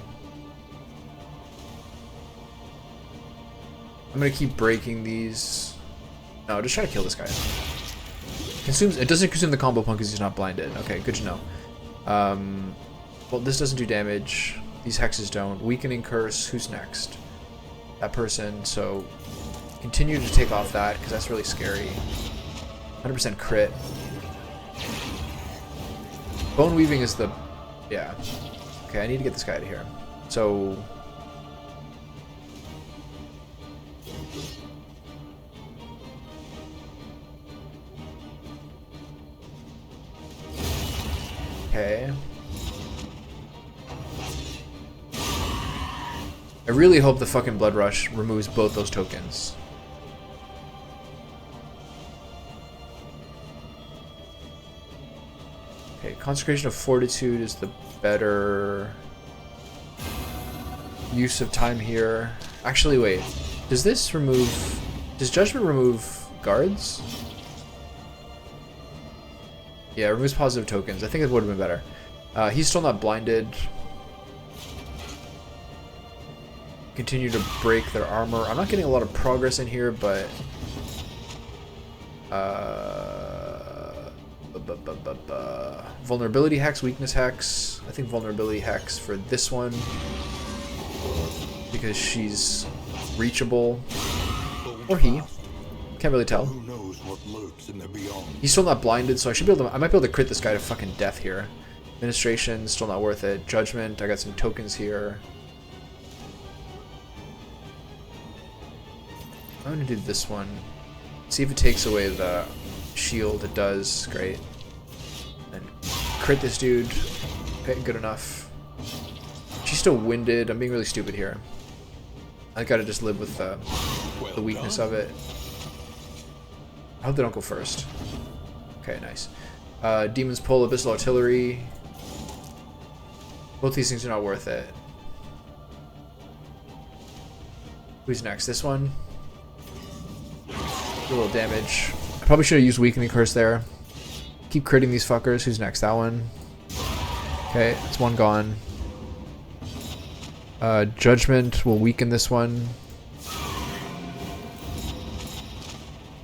gonna keep breaking these. No, just try to kill this guy. Consumes. It doesn't consume the combo point because he's not blinded. Okay, good to know. Well, this doesn't do damage. These hexes don't. Weakening curse. Who's next? That person. So continue to take off that because that's really scary. 100% crit. Bone weaving is the... Yeah. Okay, I need to get this guy out of here. So... Okay. I really hope the fucking Blood Rush removes both those tokens. Okay, Consecration of Fortitude is the better use of time here. Actually, wait. Does this remove... Does Judgment remove guards? Yeah, it removes positive tokens. I think it would have been better. He's still not blinded. Continue to break their armor. I'm not getting a lot of progress in here, but... Vulnerability hex, weakness hex. I think vulnerability hex for this one. Because she's reachable. Or he. Can't really tell. Who knows what lurks in the beyond? He's still not blinded, so I should be able to... I might be able to crit this guy to fucking death here. Administration, still not worth it. Judgment, I got some tokens here. I'm gonna do this one. See if it takes away the shield. It does. Great. And crit this dude. Okay, good enough. She's still winded. I'm being really stupid here. I gotta just live with the weakness of it. I hope they don't go first. Okay, nice. Demon's Pull, Abyssal Artillery. Both these things are not worth it. Who's next? This one? A little damage. I probably should have used Weakening Curse there. Keep critting these fuckers. Who's next? That one. Okay, it's one gone. Judgment will weaken this one.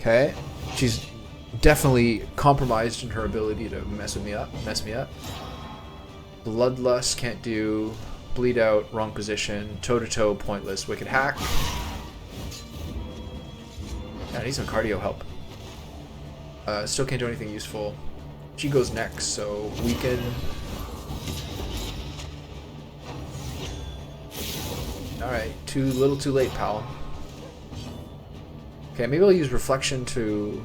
Okay. She's definitely compromised in her ability to mess me up. Bloodlust can't do. Bleed out, wrong position. Toe to toe, pointless. Wicked hack. Yeah, I need some cardio help. Still can't do anything useful. She goes next, so weaken. Alright, too little too late, pal. Okay, maybe I'll use reflection to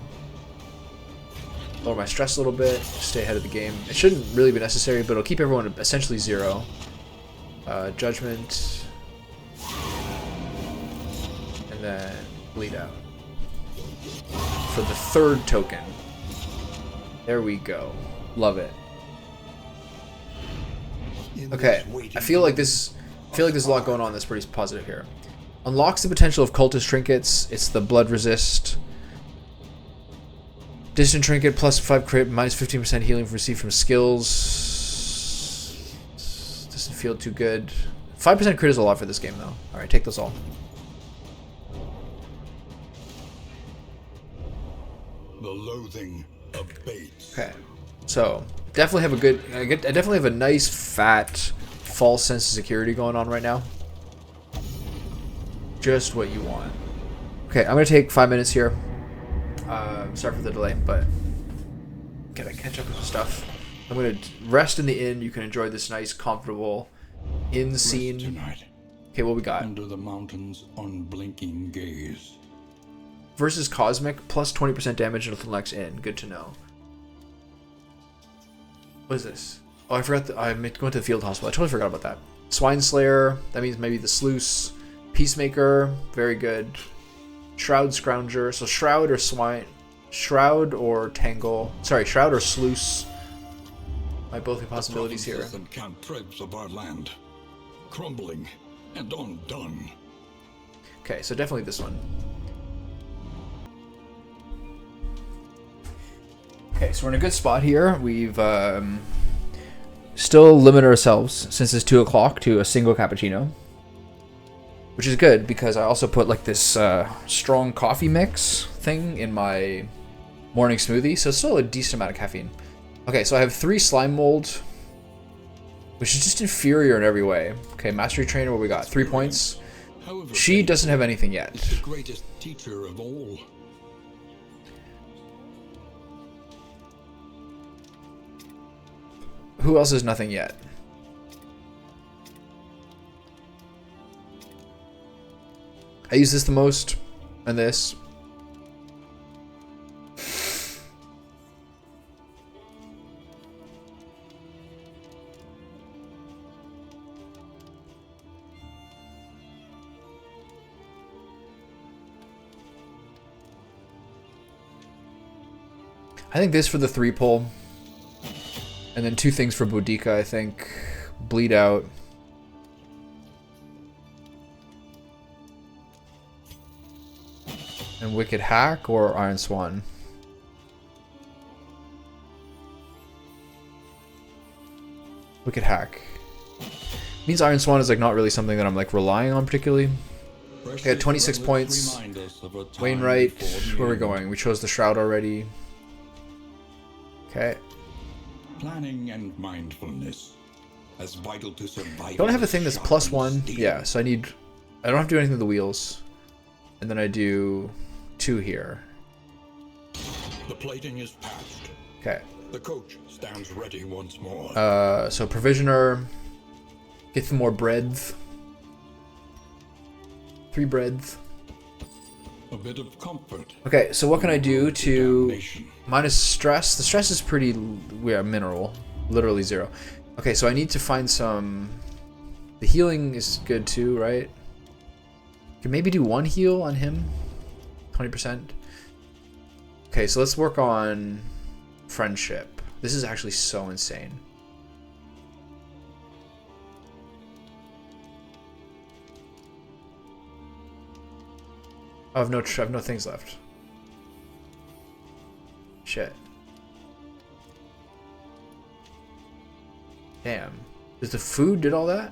lower my stress a little bit, stay ahead of the game. It shouldn't really be necessary, but it'll keep everyone essentially 0. Judgment. And then bleed out. For the 3rd token. There we go. Love it. Okay, I feel like there's a lot going on that's pretty positive here. Unlocks the potential of cultist trinkets. It's the blood resist. Distant trinket plus 5 crit, minus 15% healing received from skills. Doesn't feel too good. 5% crit is a lot for this game though. Alright, take those all. The loathing abates. Okay, so definitely have a good. I definitely have a nice fat false sense of security going on right now. Just what you want. Okay, I'm gonna take 5 minutes here. Sorry for the delay, but gotta catch up with stuff. I'm gonna rest in the inn. You can enjoy this nice, comfortable inn scene. Tonight, okay, what we got? under the mountain's unblinking gaze. Versus Cosmic, plus 20% damage until next inn. Good to know. What is this? Oh, I forgot. I'm going to the field hospital. I totally forgot about that. Swine Slayer. That means maybe the Sluice. Peacemaker. Very good. Shroud Scrounger. So Shroud or Swine. Shroud or Tangle. Sorry, Shroud or Sluice. Might both be possibilities here. And cantrips of our land, crumbling and undone. Okay, so definitely this one. Okay, so we're in a good spot here. We've still limited ourselves since it's 2 o'clock to a single cappuccino, which is good because I also put like this strong coffee mix thing in my morning smoothie, so it's still a decent amount of caffeine. Okay, so I have 3 slime mold, which is just inferior in every way. Okay, mastery trainer, what we got? 3 points. However, She doesn't have anything yet. it's the greatest teacher of all. Who else has nothing yet? I use this the most, and this. I think this for the 3 pull. And then 2 things for Boudica, I think. Bleed out. And Wicked Hack or Iron Swan? Wicked Hack. Means Iron Swan is like not really something that I'm like relying on particularly. Okay, 26 points. Wainwright, where are we going? We chose the Shroud already. Okay. Planning and mindfulness, as vital to survival. Don't I have a thing that's plus 1? steel. Yeah, so I don't have to do anything with the wheels. And then I do 2 here. The plating is passed. Okay. The coach stands ready once more. So Provisioner. Get some more breadth. 3 breadth. A bit of comfort. Okay, so what can I do to Damnation. minus stress? The stress is pretty mineral, literally 0. Okay, so I need to find some. The healing is good too, right? Can maybe do 1 heal on him, 20%. Okay, so let's work on friendship. This is actually so insane. I have no things left. Shit. Damn. Does the food did all that?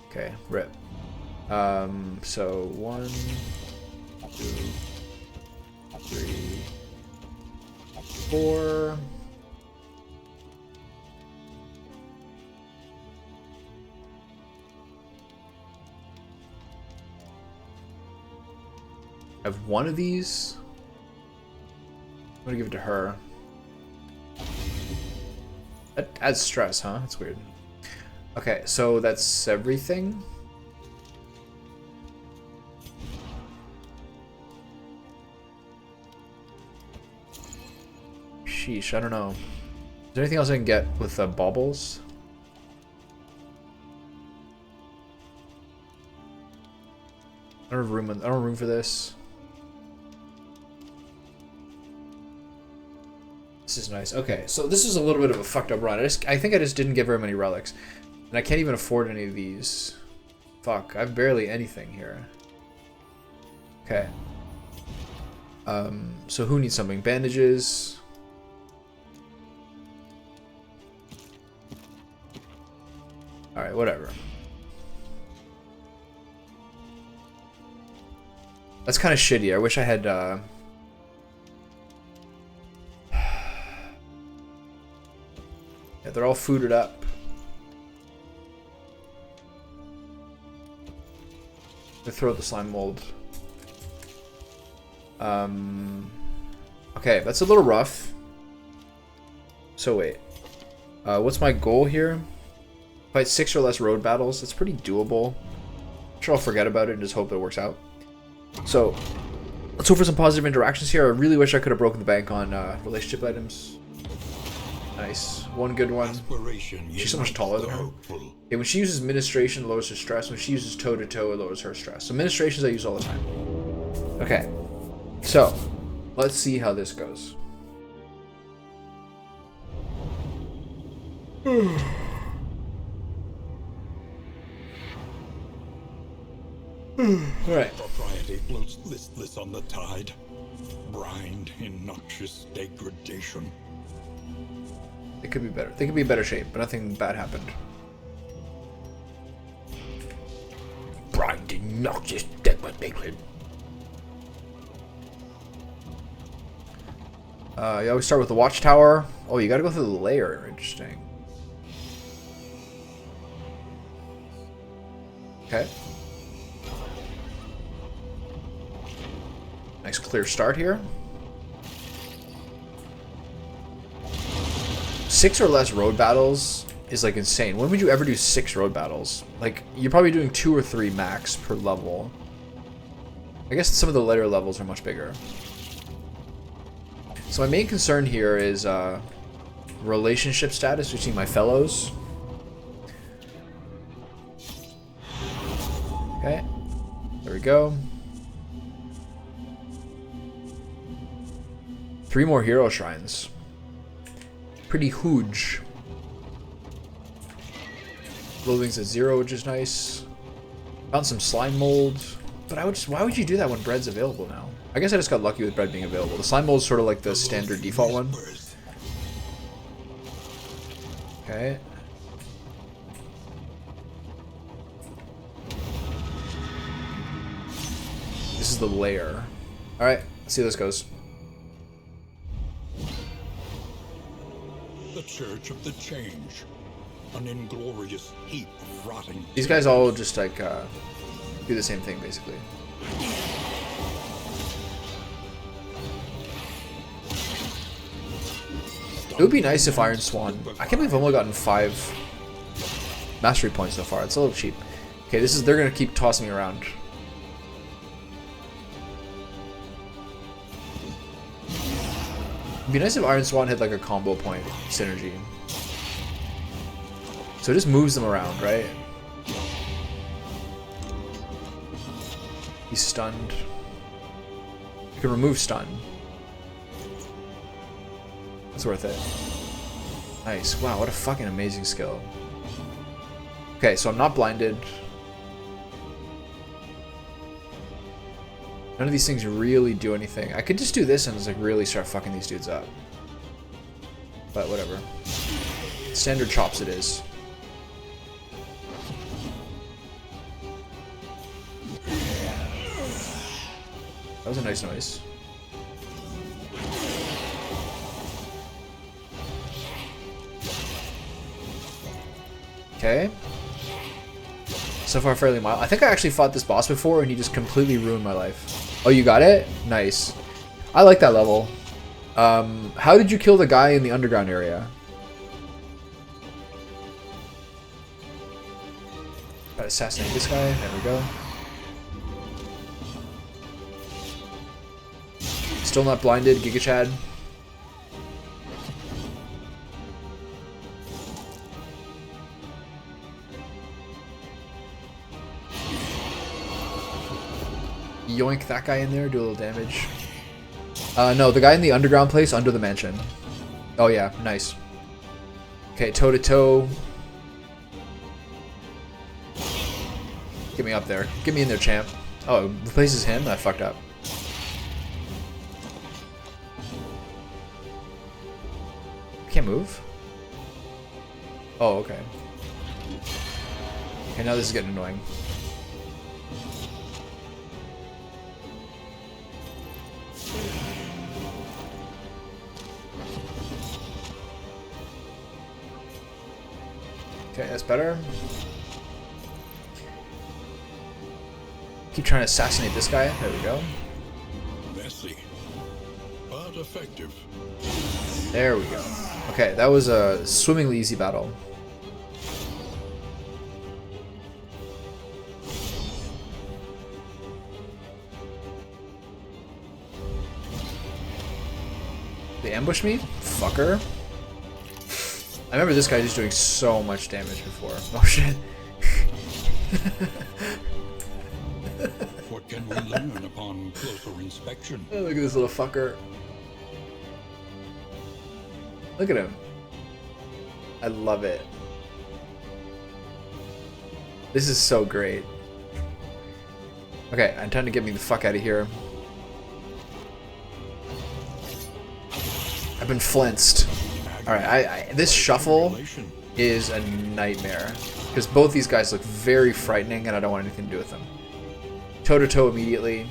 Okay, rip. So 1, 2, 3, 4. I have one of these. I'm gonna give it to her. That adds stress, huh? That's weird. Okay, so that's everything. Sheesh, I don't know. Is there anything else I can get with baubles? I don't have room. I don't have room for this. This is nice. Okay, so this is a little bit of a fucked up run. I think I just didn't get very many relics. And I can't even afford any of these. Fuck, I have barely anything here. Okay. So who needs something? Bandages. Alright, whatever. That's kind of shitty. I wish I had, yeah, they're all fooded up. They throw out the slime mold. Okay, that's a little rough. So wait. What's my goal here? Fight 6 or less road battles. It's pretty doable. I'm sure I'll forget about it and just hope it works out. So, let's hope for some positive interactions here. I really wish I could have broken the bank on relationship items. Nice. One good one. She's so much taller than her. Okay, when she uses ministration, it lowers her stress. When she uses toe-to-toe, it lowers her stress. So ministrations I use all the time. Okay. So, let's see how this goes. Alright. Propriety floats listless on the tide, brined in noxious degradation. It could be better. They could be in better shape, but nothing bad happened. Brined in noxious degradation. You always start with the watchtower. Oh, you gotta go through the layer. Interesting. Okay. Nice clear start here. 6 or less road battles is like insane. When would you ever do 6 road battles? Like, you're probably doing 2 or 3 max per level. I guess some of the later levels are much bigger. So my main concern here is relationship status between my fellows. Okay, there we go. 3 more hero shrines. Pretty huge. Loathing's at 0, which is nice. Found some slime mold. But why would you do that when bread's available now? I guess I just got lucky with bread being available. The slime mold is sort of like the standard default one. Okay. This is the lair. Alright, let's see how this goes. The Church of the Change. An inglorious heap of rotting. These guys all just like do the same thing basically. It would be nice if Iron Swan. I can't believe I've only gotten 5 mastery points so far. It's a little cheap. Okay, this is they're gonna keep tossing me around. It'd be nice if Iron Swan had like a combo point synergy. So it just moves them around, right? He's stunned. You can remove stun. That's worth it. Nice. Wow, what a fucking amazing skill. Okay, so I'm not blinded. None of these things really do anything. I could just do this and just like really start fucking these dudes up. But whatever. Standard chops it is. That was a nice noise. Okay. So far, fairly mild. I think I actually fought this boss before, and he just completely ruined my life. Oh, you got it? Nice. I like that level. How did you kill the guy in the underground area? Gotta assassinate this guy. There we go. Still not blinded, Giga Chad. Yoink that guy in there, do a little damage. No, the guy in the underground place under the mansion. Oh yeah, nice. Okay, toe to toe. Get me up there. Get me in there, champ. Oh, it replaces him? I fucked up. Can't move? Oh, okay. Okay, now this is getting annoying. Okay, that's better. Keep trying to assassinate this guy. There we go. Messy, but effective. There we go. Okay, that was a swimmingly easy battle. They ambush me? Fucker. I remember this guy just doing so much damage before. Oh shit. What can we learn upon closer inspection? Oh, look at this little fucker. Look at him. I love it. This is so great. Okay, I'm trying to get me the fuck out of here. I've been flinched. Alright, this shuffle is a nightmare. Because both these guys look very frightening and I don't want anything to do with them. Toe to toe immediately.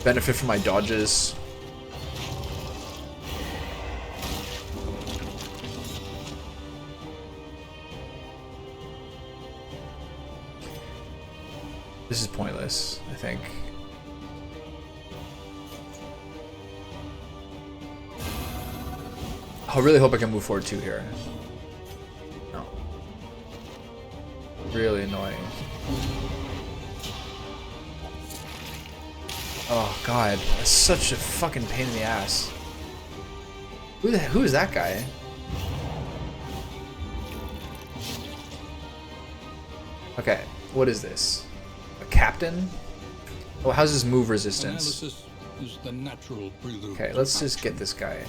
Benefit from my dodges. This is pointless, I think. I really hope I can move forward too here. No. Really annoying. Oh god, that's such a fucking pain in the ass. Who is that guy? Okay, what is this? A captain? Oh, how's his move resistance? Analysis is the natural prelude. Okay, let's just get this guy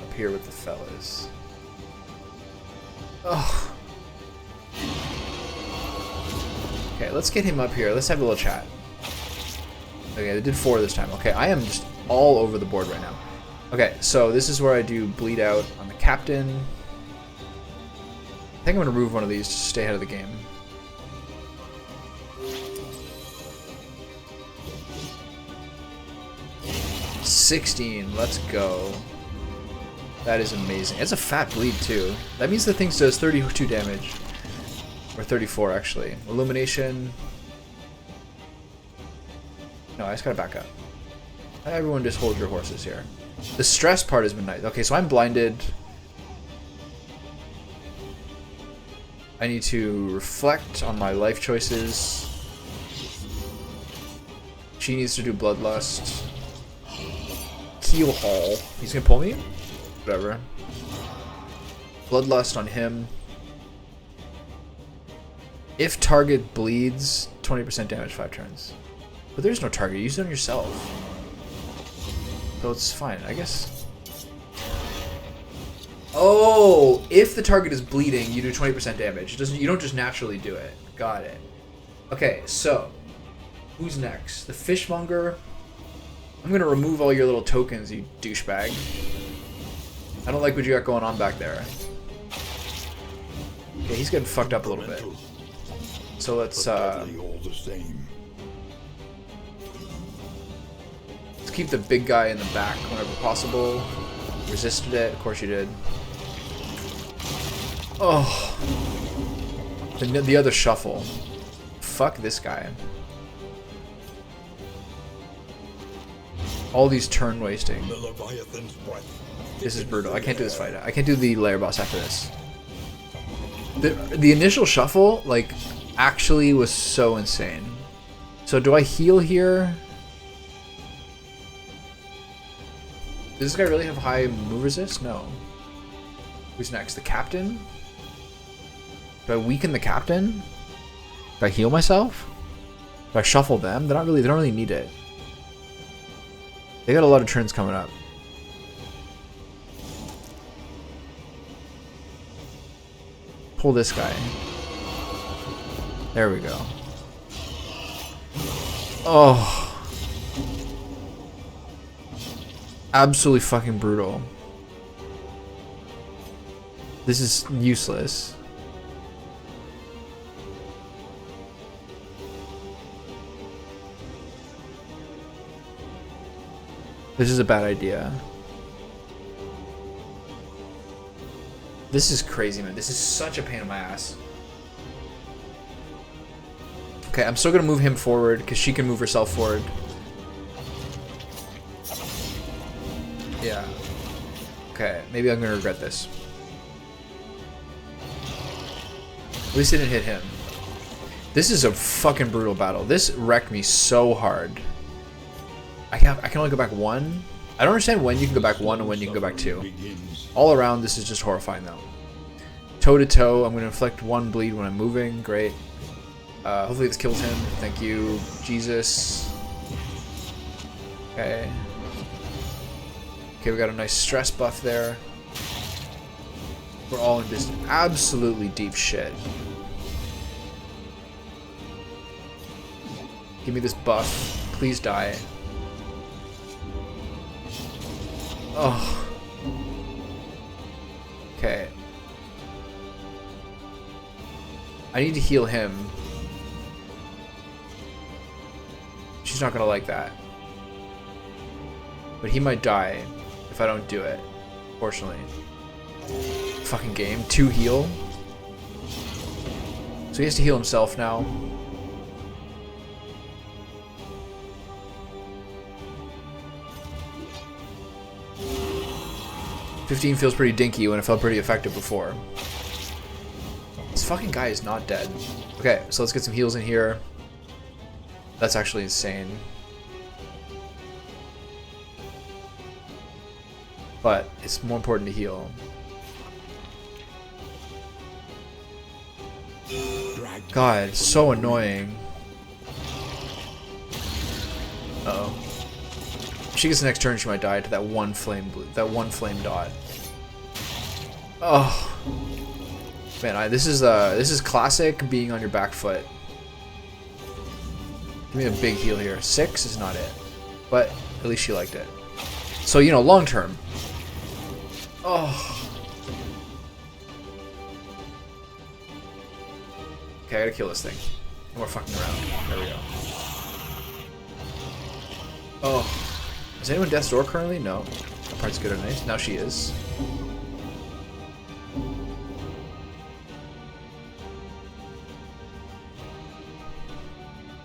up here with the fellas. Oh. Okay, let's get him up here. Let's have a little chat. Okay, they did 4 this time. Okay, I am just all over the board right now. Okay, so this is where I do bleed out on the captain. I think I'm gonna remove one of these to stay ahead of the game. $16, let's go. That is amazing. It's a fat bleed too. That means the thing does 32 damage. Or 34 actually. Illumination. No, I just gotta back up. Everyone just hold your horses here. The stress part has been nice. Okay, so I'm blinded. I need to reflect on my life choices. She needs to do bloodlust. Keel haul. He's gonna pull me? Whatever. Bloodlust on him. If target bleeds, 20% damage 5 turns. But there's no target, use it on yourself. So it's fine, I guess. Oh, if the target is bleeding, you do 20% damage. It doesn't. You don't just naturally do it. Got it. Okay, so who's next? The fishmonger. I'm gonna remove all your little tokens, you douchebag. I don't like what you got going on back there. Okay, he's getting fucked up a little bit. So let's keep the big guy in the back whenever possible. Resisted it, of course you did. Oh. The other shuffle. Fuck this guy. All these turn wasting. This is brutal. I can't do this fight. I can't do the lair boss after this. The initial shuffle, like, actually was so insane. So do I heal here? Does this guy really have high move resist? No. Who's next? The captain? Do I weaken the captain? Do I heal myself? Do I shuffle them? They don't really need it. They got a lot of turns coming up. Pull this guy. There we go. Oh. Absolutely fucking brutal. This is useless. This is a bad idea. This is crazy, man. This is such a pain in my ass. Okay, I'm still gonna move him forward because she can move herself forward. Yeah. Okay, maybe I'm gonna regret this. At least it didn't hit him. This is a fucking brutal battle. This wrecked me so hard. I can only go back one. I don't understand when you can go back one and when you can go back two. All around, this is just horrifying though. Toe to toe, I'm going to inflict one bleed when I'm moving. Great. Hopefully this kills him. Thank you, Jesus. Okay. Okay, we got a nice stress buff there. We're all in this absolutely deep shit. Give me this buff. Please die. Oh. Okay. I need to heal him. She's not gonna like that. But he might die if I don't do it. Fortunately. Fucking game. 2 heal. So he has to heal himself now. $15 feels pretty dinky when it felt pretty effective before. This fucking guy is not dead. Okay, so let's get some heals in here. That's actually insane. But it's more important to heal. God, it's so annoying. Uh-oh. If she gets the next turn, she might die to that one flame dot. Oh man, this is classic being on your back foot. Give me a big heal here. 6 is not it, but at least she liked it. So you know, long term. Oh. Okay, I gotta kill this thing. No more fucking around. There we go. Oh. Is anyone death's door currently? No. That part's good or nice. Now she is.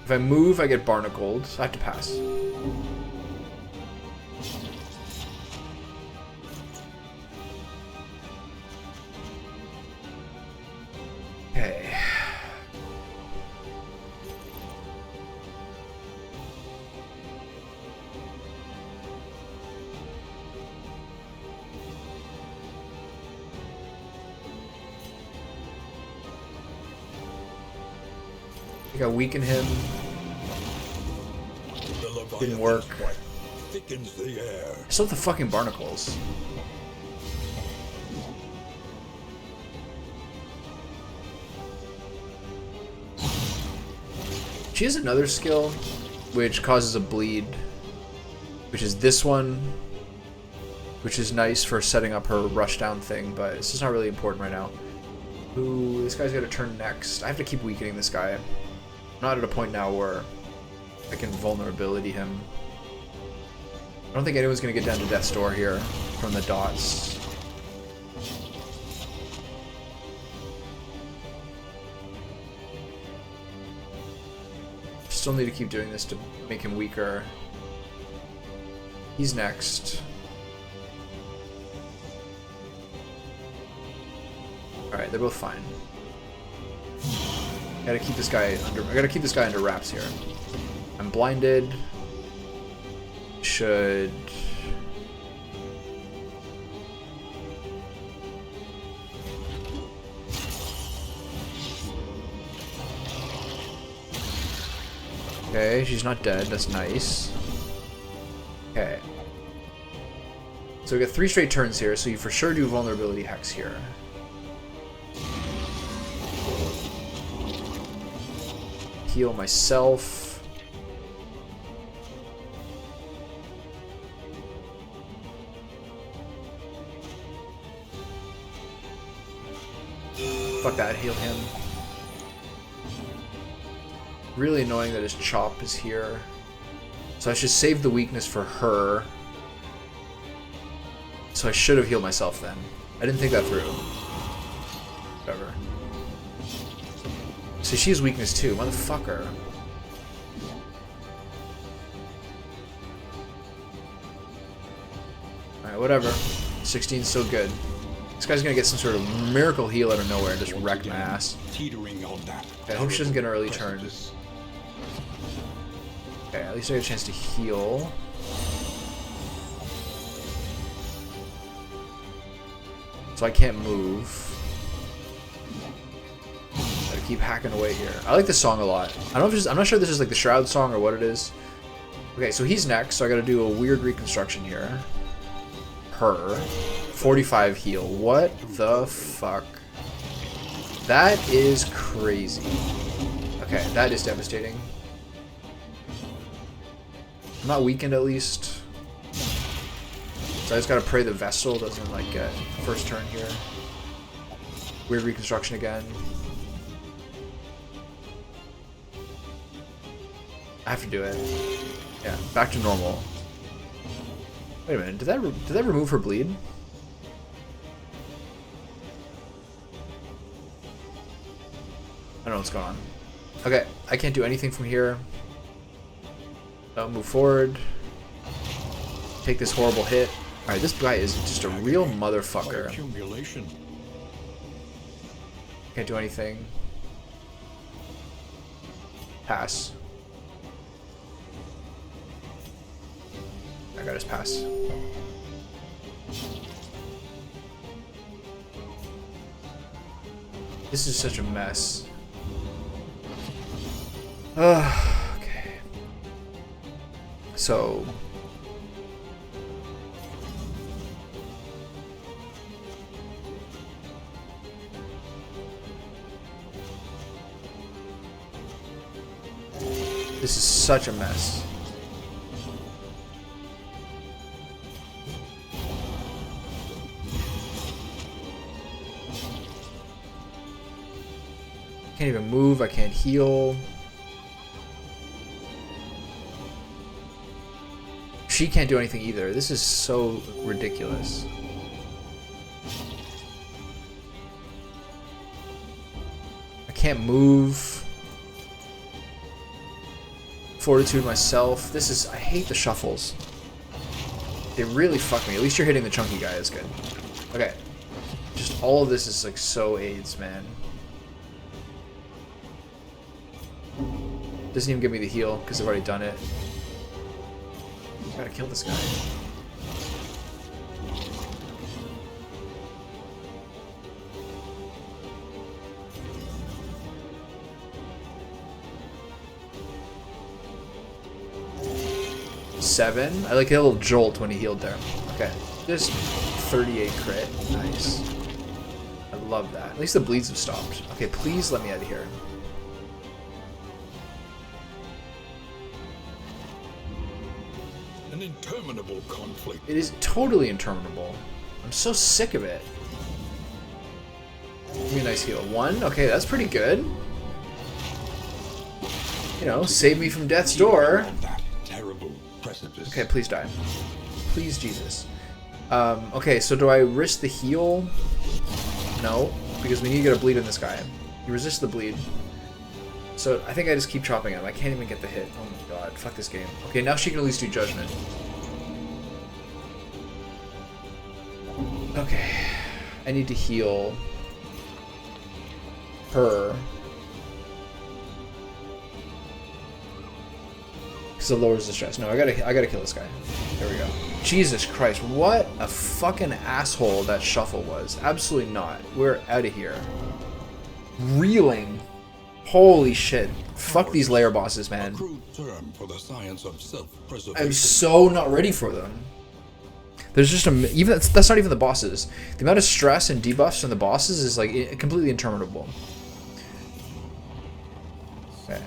If I move, I get barnacled. So I have to pass. Okay. I think I weaken him. Didn't work. Thickens the air. I still have the fucking barnacles. She has another skill which causes a bleed, which is this one, which is nice for setting up her rushdown thing, but it's just not really important right now. Ooh, this guy's got to turn next. I have to keep weakening this guy. I'm not at a point now where I can vulnerability him. I don't think anyone's going to get down to death's door here from the dots. still need to keep doing this to make him weaker. He's next. Alright, they're both fine. I gotta keep this guy under wraps here. I'm blinded. Should... Okay, she's not dead. That's nice. Okay. So we got 3 straight turns here, so you for sure do vulnerability hex here. Heal myself. Fuck that, heal him. Really annoying that his chop is here. So I should save the weakness for her. So I should have healed myself then. I didn't think that through. Whatever. So she has weakness too, motherfucker. Alright, whatever. 16's still good. This guy's gonna get some sort of miracle heal out of nowhere and just wreck my ass. Okay, I hope she doesn't get an early turn. Okay, at least I get a chance to heal. So I can't move. Gotta keep hacking away here. I like this song a lot. I'm not sure if this is like the Shroud song or what it is. Okay, so he's next, so I gotta do a weird reconstruction here. Her. 45 heal. What the fuck? That is crazy. Okay, that is devastating. I'm not weakened at least. So I just gotta pray the Vessel doesn't like get first turn here. Weird reconstruction again. I have to do it. Yeah, back to normal. Wait a minute, did that remove her bleed? I don't know what's going on. Okay, I can't do anything from here. I'll move forward. Take this horrible hit. Alright, this guy is just a real motherfucker. Can't do anything. Pass. I got his pass. This is such a mess. Okay. So... this is such a mess. Can't even move, I can't heal. She can't do anything either. This is so ridiculous. I can't move. Fortitude myself. This is... I hate the shuffles. They really fuck me. At least you're hitting the chunky guy. That's good. Okay. Just all of this is like so AIDS, man. Doesn't even give me the heal because I've already done it. Gotta kill this guy. Seven. I like a little jolt when he healed there. Okay. Just 38 crit. Nice. I love that. At least the bleeds have stopped. Okay, please let me out of here. An interminable conflict. It is totally interminable. I'm so sick of it. Give me a nice heal. 1? Okay, that's pretty good. You know, save me from death's door. Okay, please die. Please, Jesus. Okay, so do I risk the heal? No, because we need to get a bleed in this guy. You resist the bleed. So I think I just keep chopping him. I can't even get the hit. Oh my god, fuck this game. Okay, now she can at least do judgment. Okay. I need to heal her. Because it lowers the stress. No, I gotta kill this guy. There we go. Jesus Christ, what a fucking asshole that shuffle was. Absolutely not. We're out of here. Reeling. Holy shit. Fuck these layer bosses, man. A crude term for the science of self-preservation. I'm so not ready for them. There's just even that's not even the bosses. The amount of stress and debuffs from the bosses is like completely interminable. Okay.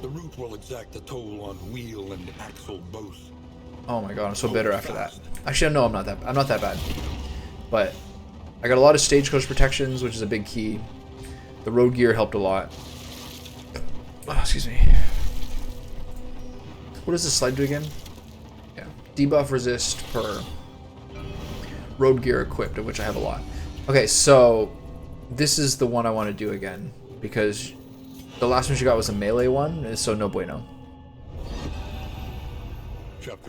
The root will exact a toll on wheel and axle both. Oh my god, I'm so bitter after that. Actually, no, I'm not that bad. But I got a lot of stagecoach protections, which is a big key. The road gear helped a lot. Oh, excuse me. What does this slide do again? Yeah. Debuff resist per road gear equipped, of which I have a lot. Okay, so this is the one I want to do again, because the last one she got was a melee one, so no bueno.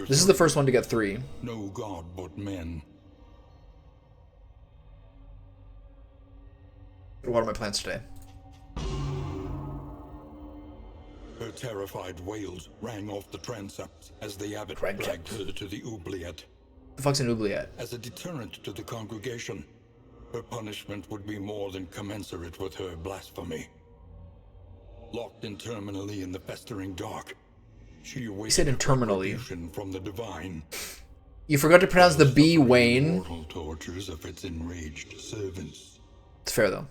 This is the first one to get 3. No god but men. What are my plans today? Her terrified wails rang off the transepts as the abbot Transept. dragged her to the oubliette. The fuck's an oubliette? As a deterrent to the congregation, her punishment would be more than commensurate with her blasphemy. Locked interminably in the festering dark, she awaited said interminably. retribution from the divine. You forgot to pronounce the B, Wayne. Mortal tortures of its enraged servants. It's fair though.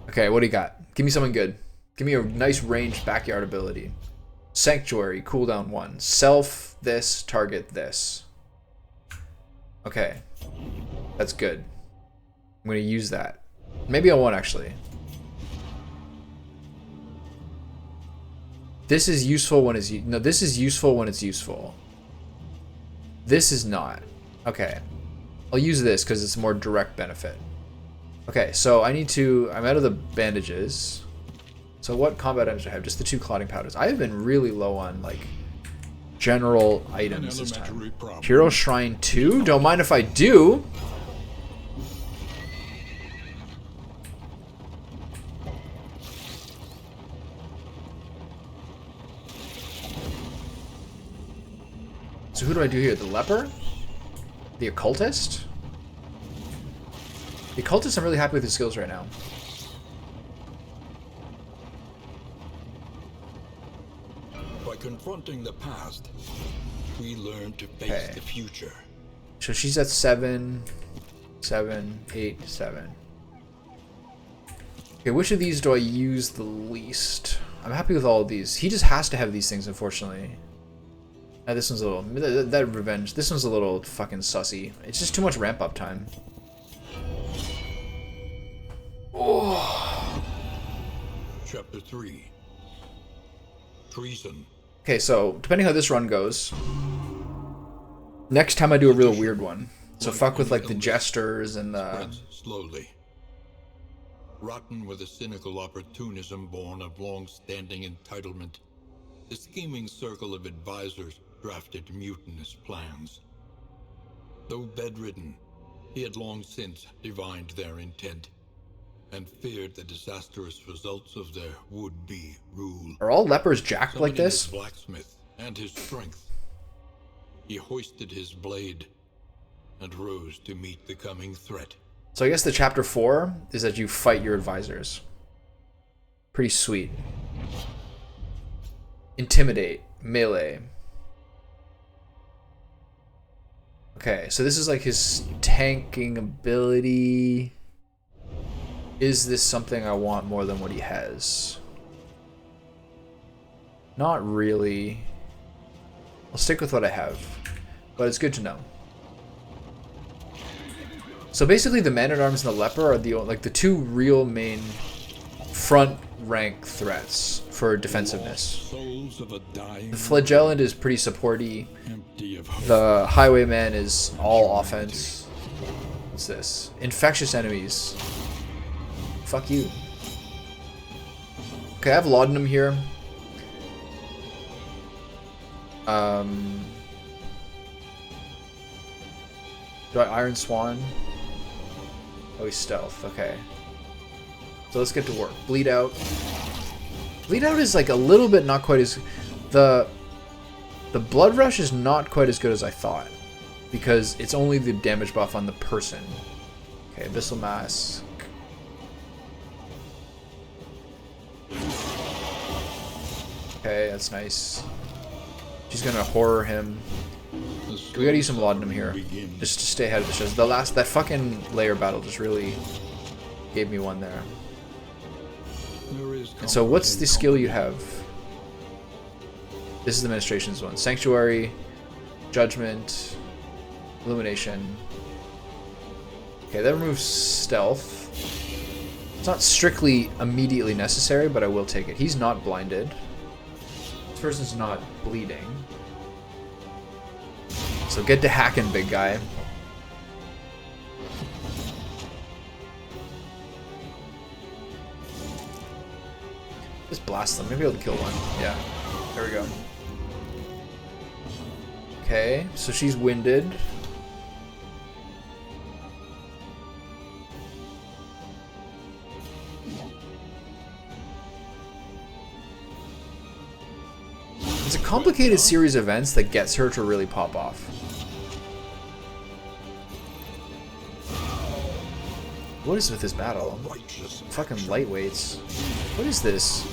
Okay, what do you got? Give me something good. Give me a nice ranged backyard ability. Sanctuary, cooldown 1. Self this, target this. Okay. That's good. I'm gonna use that. Maybe I won't actually. This is useful when it's no, this is useful when it's useful. This is not. Okay. I'll use this because it's a more direct benefit. Okay, so I'm out of the bandages. So what combat items do I have? Just the 2 clotting powders. I have been really low on, like, general items this time. Hero Shrine 2? Don't mind if I do. So who do I do here? The leper? The occultist? The occultist, I'm really happy with his skills right now. By confronting the past, we learn to face the future. So she's at 7, 7, 8, 7. Okay, which of these do I use the least? I'm happy with all of these. He just has to have these things, unfortunately. This one's a little... That revenge. This one's a little fucking sussy. It's just too much ramp up time. Oh. Chapter 3. Treason. Okay, so depending how this run goes, next time I do a real weird one. So fuck with like the jesters and the... Spreads slowly. Rotten with a cynical opportunism born of long-standing entitlement, the scheming circle of advisors drafted mutinous plans. Though bedridden, he had long since divined their intent and feared the disastrous results of their would-be rule. Are all lepers jacked like this? His blacksmith and his strength, he hoisted his blade and rose to meet the coming threat. So I guess the chapter 4 is that you fight your advisors. Pretty sweet. Intimidate. Melee. Okay, so this is like his tanking ability. Is this something I want more than what he has? Not really. I'll stick with what I have, but it's good to know. So basically the Man-at-Arms and the Leper are the 2 real main front rank threats for defensiveness. The Flagellant is pretty supporty. The Highwayman is all offense. What's this? Infectious enemies. Fuck you. Okay, I have laudanum here. Do I Iron Swan? Oh, he's stealth. Okay. So let's get to work. Bleed out. Bleed out is like a little bit not quite as... The Blood Rush is not quite as good as I thought. Because it's only the damage buff on the person. Okay, Abyssal Mask. Okay, that's nice. She's gonna horror him. We gotta use some laudanum here, just to stay ahead of the shows. That fucking layer battle just really gave me one there. And so what's the skill you have? This is the Administration's one. Sanctuary, Judgment, Illumination. Okay, that removes Stealth. It's not strictly immediately necessary, but I will take it. He's not blinded. This person's not bleeding. So get to hacking, big guy. Just blast them. Maybe I'll kill one. Yeah. There we go. Okay, so she's winded. It's a complicated series of events that gets her to really pop off. What is with this battle? Fucking lightweights. What is this?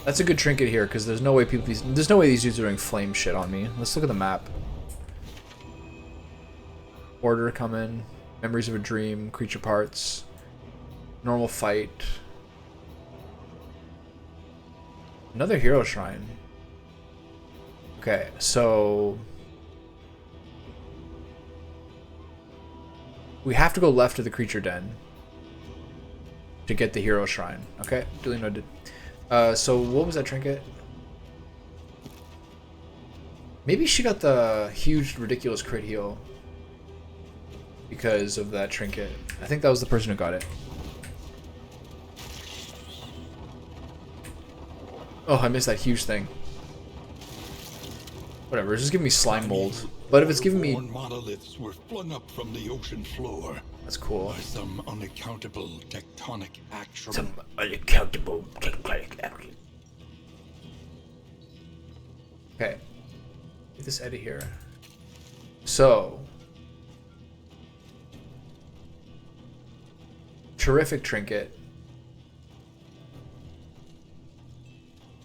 That's a good trinket here because there's no way there's no way these dudes are doing flame shit on me. Let's look at the map. Order coming. Memories of a Dream. Creature parts. Normal fight. Another hero shrine. Okay, so we have to go left to the creature den to get the hero shrine. Okay, duly noted. So what was that trinket? Maybe she got the huge, ridiculous crit heal because of that trinket. I think that was the person who got it. Oh, I missed that huge thing. Whatever, it's just giving me slime mold. But if it's giving me... monoliths were flung up from the ocean floor. That's cool. By some unaccountable tectonic action. Some unaccountable tectonic action. Okay. Get this out of here. So. Terrific trinket.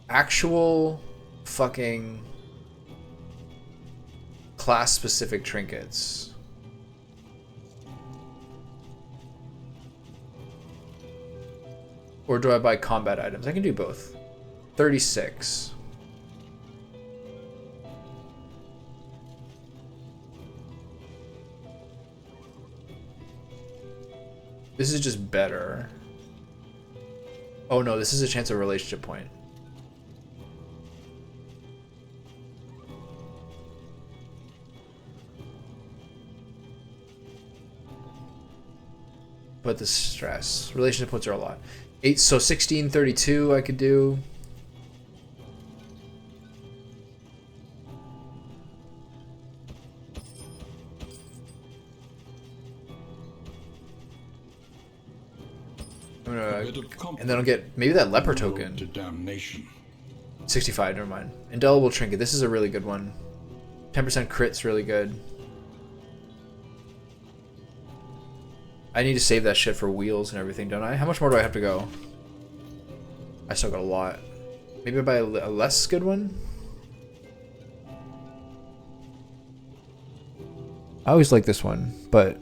Actual fucking class-specific trinkets. Or do I buy combat items? I can do both. 36. This is just better. Oh no, this is a chance of relationship point. But the stress. Relationship points are a lot. 8, so 1632 I could do. I'm gonna, and then I'll get maybe that leper token. To damnation. 65, never mind. Indelible trinket. This is a really good one. 10% crit's really good. I need to save that shit for wheels and everything, don't I? How much more do I have to go? I still got a lot. Maybe I buy a less good one? I always like this one, but...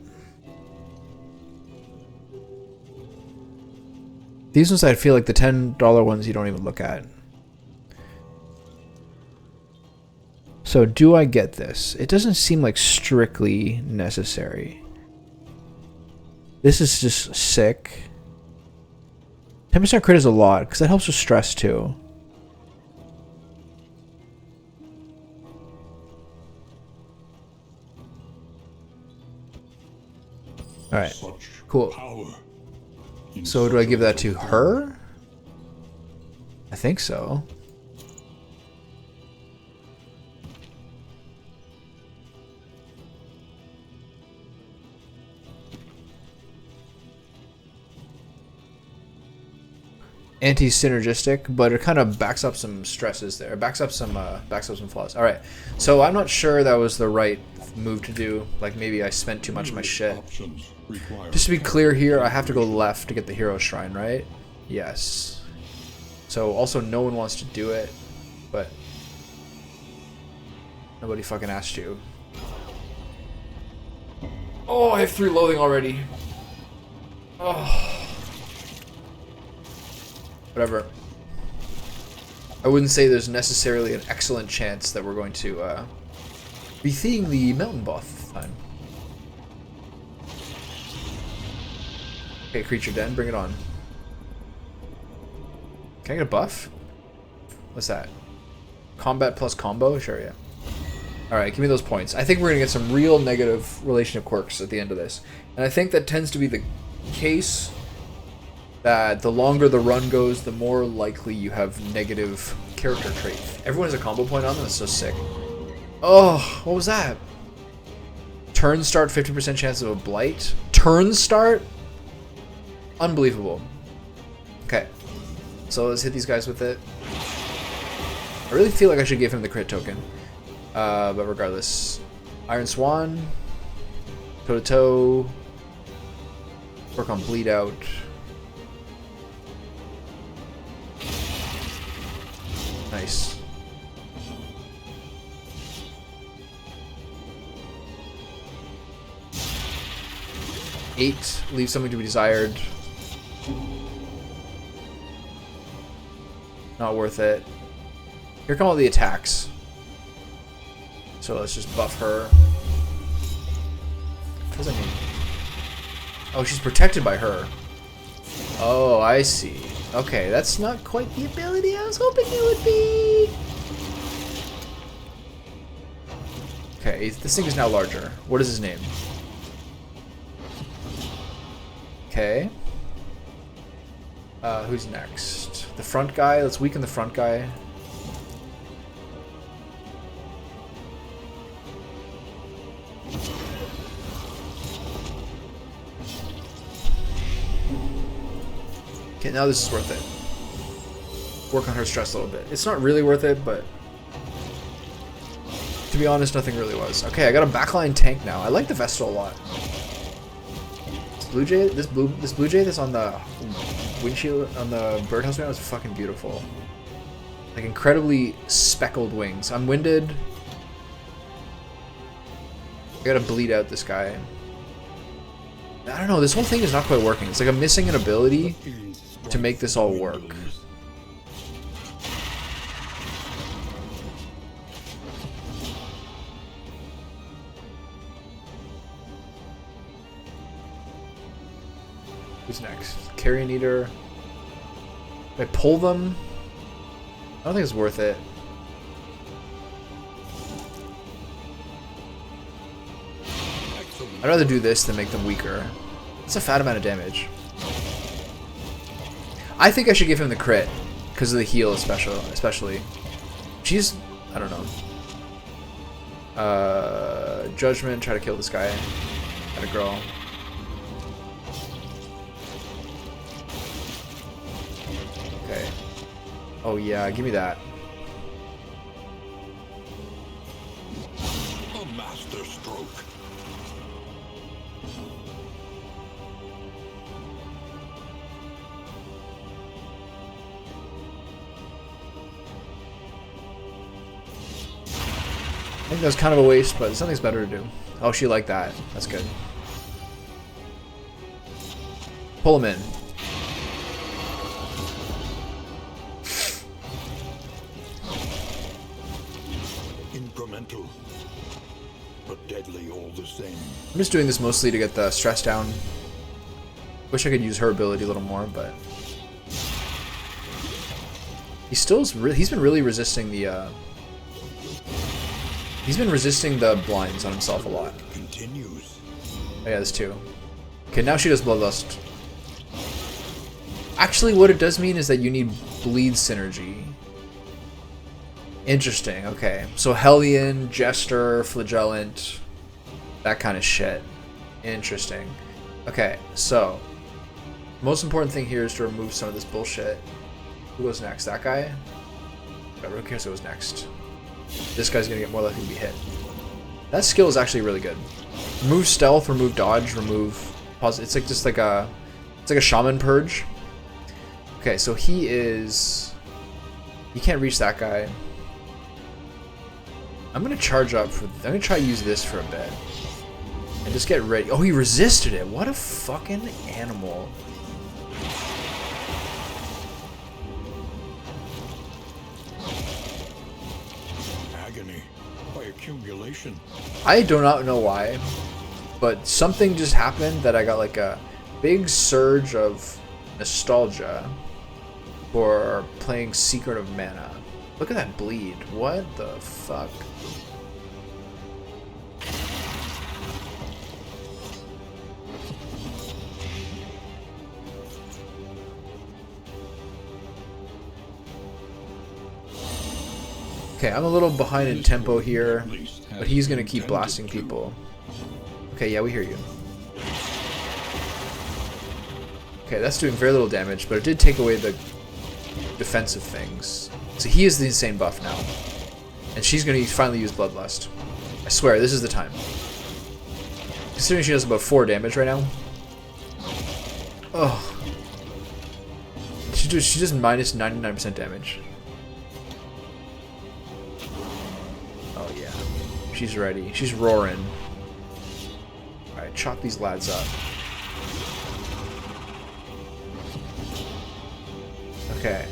these ones I feel like the $10 ones you don't even look at. So do I get this? It doesn't seem like strictly necessary. This is just sick. 10% crit is a lot, because that helps with stress too. All right, Such cool. power in So do I such give a that to little her? I think so. Anti-synergistic, but it kind of backs up some stresses there. Backs up some flaws. All right, so I'm not sure that was the right move to do. Like maybe I spent too much of my shit. Just to be clear here, I have to go left to get the hero shrine, right? Yes. So also no one wants to do it, but nobody fucking asked you. Oh, I have 3 loathing already. Oh. Whatever. I wouldn't say there's necessarily an excellent chance that we're going to be seeing the mountain boss this time. Okay, creature den, bring it on. Can I get a buff? What's that? Combat plus combo? Sure, yeah. Alright, give me those points. I think we're going to get some real negative relationship quirks at the end of this. And I think that tends to be the case that the longer the run goes, the more likely you have negative character traits. Everyone has a combo point on them, that's so sick. Oh, what was that? Turn start, 50% chance of a blight. Turn start? Unbelievable. Okay, so let's hit these guys with it. I really feel like I should give him the crit token. But regardless. Iron Swan. Toe to toe. Work on bleed out. Nice. Eight. Leave something to be desired. Not worth it. Here come all the attacks. So let's just buff her. What does that mean? Oh, she's protected by her. Oh, I see. Okay, that's not quite the ability I was hoping it would be. Okay, this thing is now larger. What is his name? Okay. Who's next? The front guy. Let's weaken the front guy. Okay, now this is worth it. Work on her stress a little bit. It's not really worth it, but to be honest, nothing really was. Okay, I got a backline tank now. I like the Vestal a lot. This blue jay that's on the windshield on the birdhouse right now is fucking beautiful. Like incredibly speckled wings. I'm winded. I gotta bleed out this guy. I don't know, this whole thing is not quite working. It's like I'm missing an ability to make this all work. Who's next? Carrion Eater. If I pull them, I don't think it's worth it. I'd rather do this than make them weaker. It's a fat amount of damage. I think I should give him the crit because of the heal, especially. She's, I don't know. Judgment. Try to kill this guy. Got a girl. Okay. Oh yeah, give me that. A master stroke. I think that was kind of a waste, but something's better to do. Oh, she liked that. That's good. Pull him in. Incremental, but deadly all the same. I'm just doing this mostly to get the stress down. Wish I could use her ability a little more, but he's been really resisting the he's been resisting the blinds on himself a lot. Continues. Oh yeah, there's two. Okay, now she does Bloodlust. Actually, what it does mean is that you need bleed synergy. Interesting, okay. So Hellion, Jester, Flagellant, that kind of shit. Interesting. Okay, so most important thing here is to remove some of this bullshit. Who goes next? That guy? Who cares who goes next? This guy's gonna get more likely to be hit. That skill is actually really good. Remove stealth, remove dodge, remove pause. It's like just like a, it's like a shaman purge. Okay, so he can't reach that guy. I'm gonna charge up for. I'm gonna try to use this for a bit and just get ready. Oh, he resisted it. What a fucking animal. Agony by accumulation. I do not know why, but something just happened that I got like a big surge of nostalgia for playing Secret of Mana. Look at that bleed. What the fuck? Okay, I'm a little behind in tempo here, but he's gonna keep blasting people. Okay, yeah, we hear you. Okay, that's doing very little damage, but it did take away the defensive things. So he is the insane buff now. And she's gonna finally use Bloodlust. I swear, this is the time. Considering she does about 4 damage right now. Oh. She does minus 99% damage. Oh yeah. She's ready. She's roaring. Alright, chop these lads up. Okay.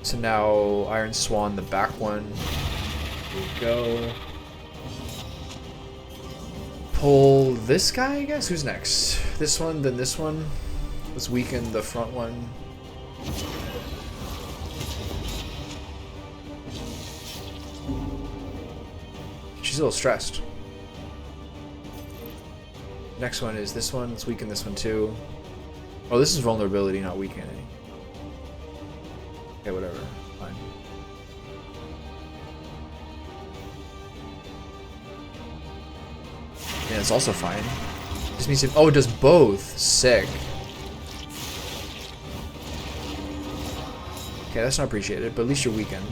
So now Iron Swan, the back one. Here we go. Pull this guy, I guess? Who's next? This one, then this one. Let's weaken the front one. She's a little stressed. Next one is this one. Let's weaken this one too. Oh, this is vulnerability, not weakening. Okay, whatever. Fine. Yeah, it's also fine. Just means it. Oh, it does both. Sick. Okay, that's not appreciated, but at least you're weakened.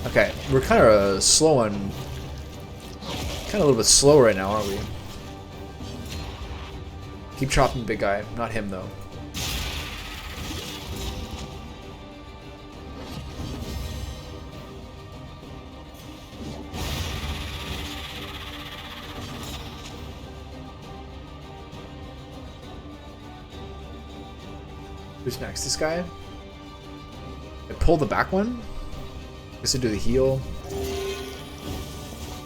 Okay, we're kind of slow on. Kind of a little bit slow right now, aren't we? Keep chopping, big guy. Not him, though. Who's next? This guy? I pull the back one? Guess I do the heal.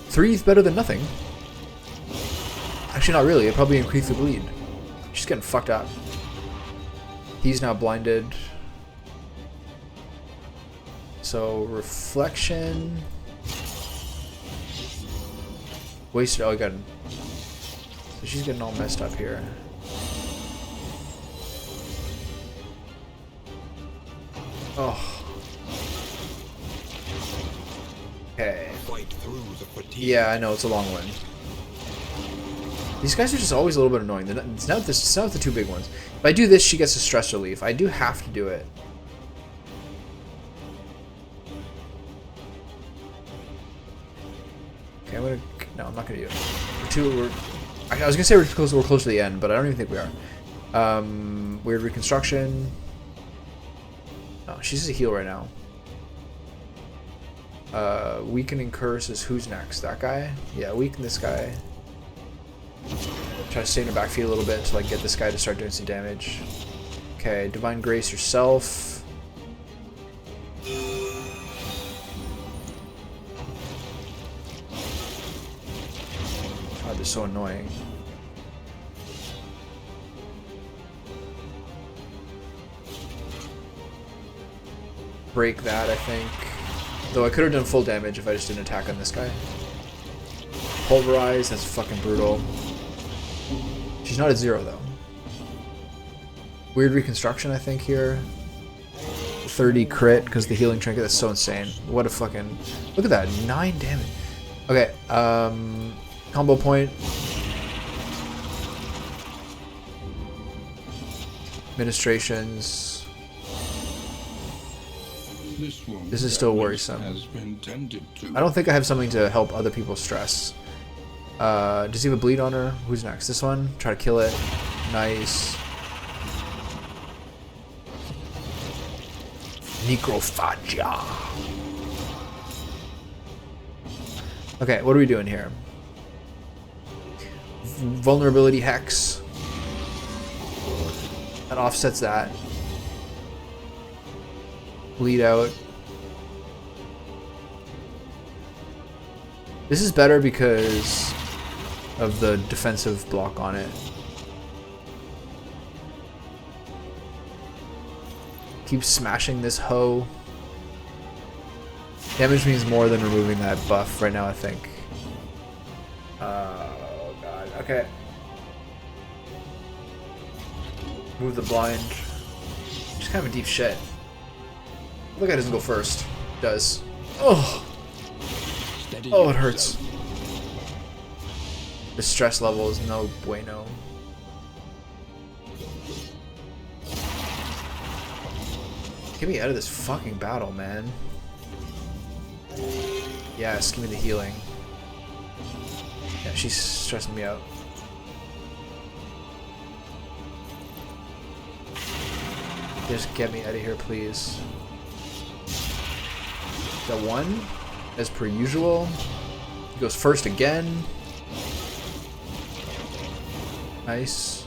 3 is better than nothing. Actually, not really. It probably increased the bleed. She's getting fucked up. He's now blinded. So, reflection. Wasted. Oh, I got him. So she's getting all messed up here. Oh. Okay. Yeah, I know, it's a long one. These guys are just always a little bit annoying. It's not the 2 big ones. If I do this, she gets a stress relief. I do have to do it. Okay, I'm gonna. No, I'm not gonna do it. I was gonna say we're close to the end, but I don't even think we are. Weird reconstruction. Oh, she's just a heal right now. Weakening curse is who's next? That guy? Yeah, weaken this guy. Try to stay in the backfield a little bit to like get this guy to start doing some damage. Okay, divine grace yourself. God, they're so annoying. Break that, I think. Though I could have done full damage if I just didn't attack on this guy. Pulverize, that's fucking brutal. She's not at 0 though. Weird reconstruction, I think, here. 30 crit because the healing trinket. That's so insane. What a fucking... Look at that. 9 damage. Okay. Combo point. Administrations. This is still worrisome. I don't think I have something to help other people stress. Does he have a bleed on her? Who's next? This one? Try to kill it. Nice. Necrophagia. Okay, what are we doing here? Vulnerability hex. That offsets that. Bleed out. This is better because of the defensive block on it. Keep smashing this hoe. Damage means more than removing that buff right now, I think. Oh god, okay. Move the blind. Just kind of a deep shit. Look, guy doesn't go first. It does. Oh! Oh, it hurts. The stress level is no bueno. Get me out of this fucking battle, man. Yes, give me the healing. Yeah, she's stressing me out. Just get me out of here, please. Got one, as per usual. He goes first again. Nice.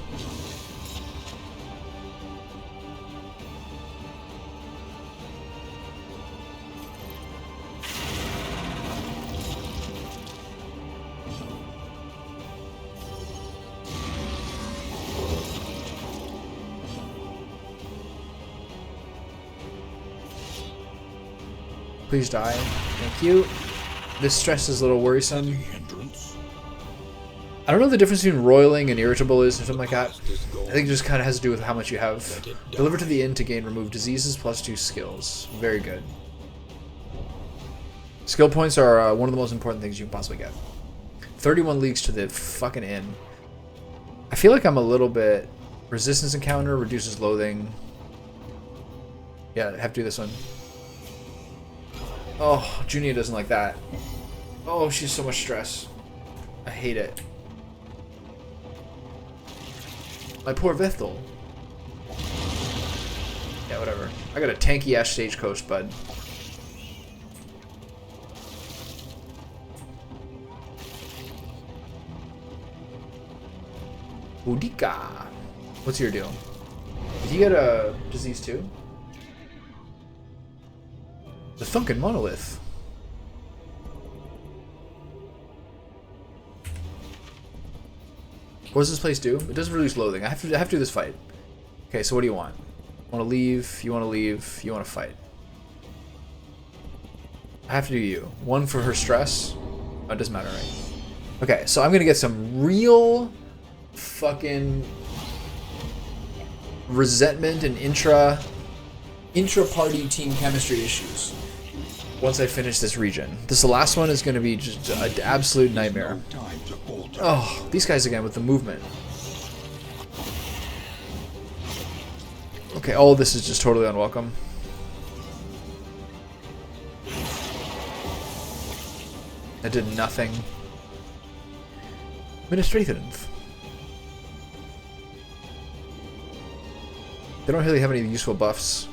Please die. Thank you. This stress is a little worrisome. I don't know what the difference between roiling and irritable is or something like that. I think it just kind of has to do with how much you have. Deliver to the inn to gain remove diseases +2 skills. Very good. Skill points are one of the most important things you can possibly get. 31 leagues to the fucking inn. I feel like I'm a little bit... Resistance encounter, reduces loathing. Yeah, I have to do this one. Oh, Junia doesn't like that. Oh, she's so much stress. I hate it. My poor Vithel. Yeah, whatever. I got a tanky ass stagecoach, bud. Boudica. What's your deal? Did you get a disease too? The Thunken Monolith. What does this place do? It doesn't reduce loathing. I have to do this fight. Okay, so what do you want? Want to leave? You want to leave? You want to fight? I have to do you. One for her stress. Oh, it doesn't matter, right? Okay, so I'm gonna get some real fucking resentment and intra-party team chemistry issues once I finish this region. This last one is going to be just an absolute nightmare. Oh, these guys again with the movement. Okay, all of this is just totally unwelcome. That did nothing. Administrative. They don't really have any useful buffs.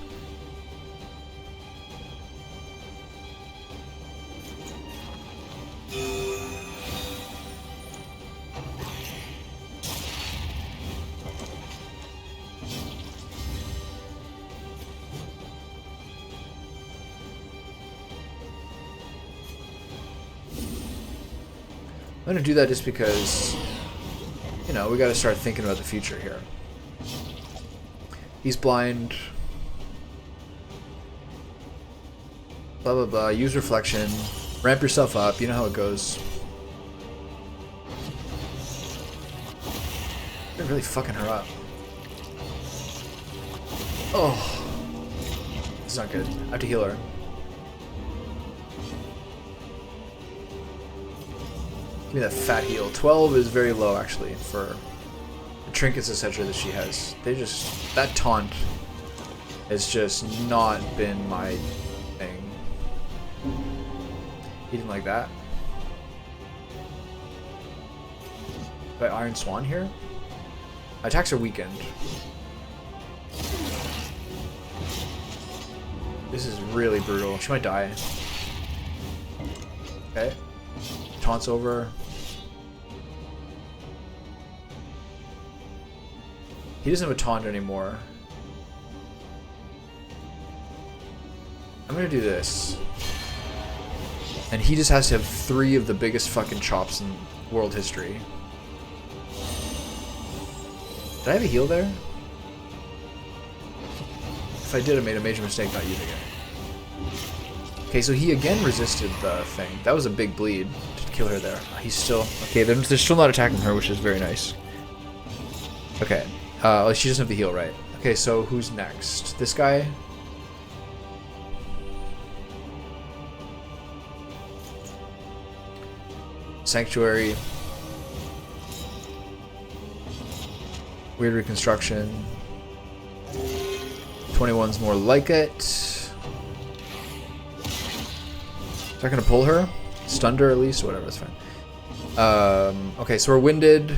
I'm gonna do that just because, you know, we gotta start thinking about the future here. He's blind. Blah, blah, blah. Use reflection. Ramp yourself up. You know how it goes. They're really fucking her up. Oh. This is not good. I have to heal her. Give me that fat heal. 12 is very low, actually, for the trinkets, etc. that she has. They just... That taunt has just not been my thing. He didn't like that. By Iron Swan here? My attacks are weakened. This is really brutal. She might die. Okay. Taunts over. He doesn't have a taunt anymore. I'm gonna do this. And he just has to have 3 of the biggest fucking chops in world history. Did I have a heal there? If I did, I made a major mistake not using it. Okay, so he again resisted the thing. That was a big bleed to kill her there. He's still... Okay, they're still not attacking her, which is very nice. Okay. She doesn't have the heal, right? Okay, so who's next? This guy? Sanctuary. Weird reconstruction. 21's more like it. Is that gonna pull her? Stunned her at least? Whatever, it's fine. Okay, so we're winded.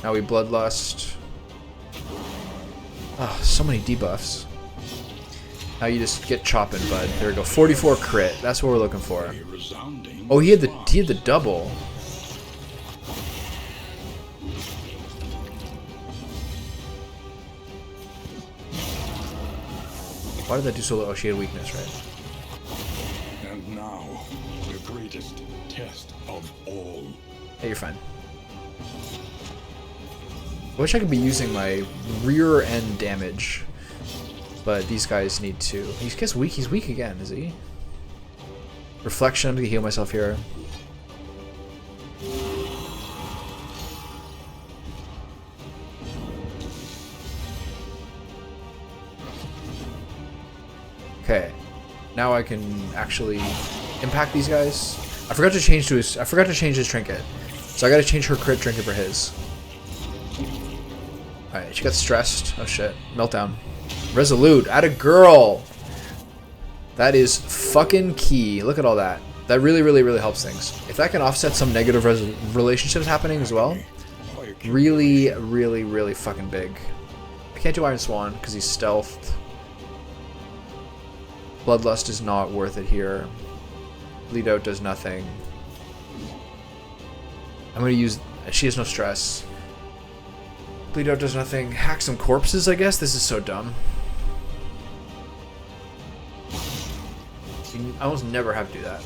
Now we bloodlust. Oh, so many debuffs. Now you just get chopping, bud. There we go. 44 crit. That's what we're looking for. Oh, he had the double. Why did that do so low? Oh, she had weakness, right? And now, the greatest test of all. Hey, you're fine. I wish I could be using my rear end damage, but these guys need to. He's weak. He's weak again, is he? Reflection. I'm gonna heal myself here. Okay, now I can actually impact these guys. I forgot to change his trinket, so I got to change her crit trinket for his. All right, she got stressed. Oh shit, meltdown. Resolute, atta girl. That is fucking key. Look at all that. That really, really, really helps things. If that can offset some negative relationships happening as well, really, really, really fucking big. I can't do Iron Swan because he's stealthed. Bloodlust is not worth it here. Bleed Out does nothing. I'm gonna use... She has no stress. Bleed Out does nothing. Hack some corpses, I guess? This is so dumb. I almost never have to do that.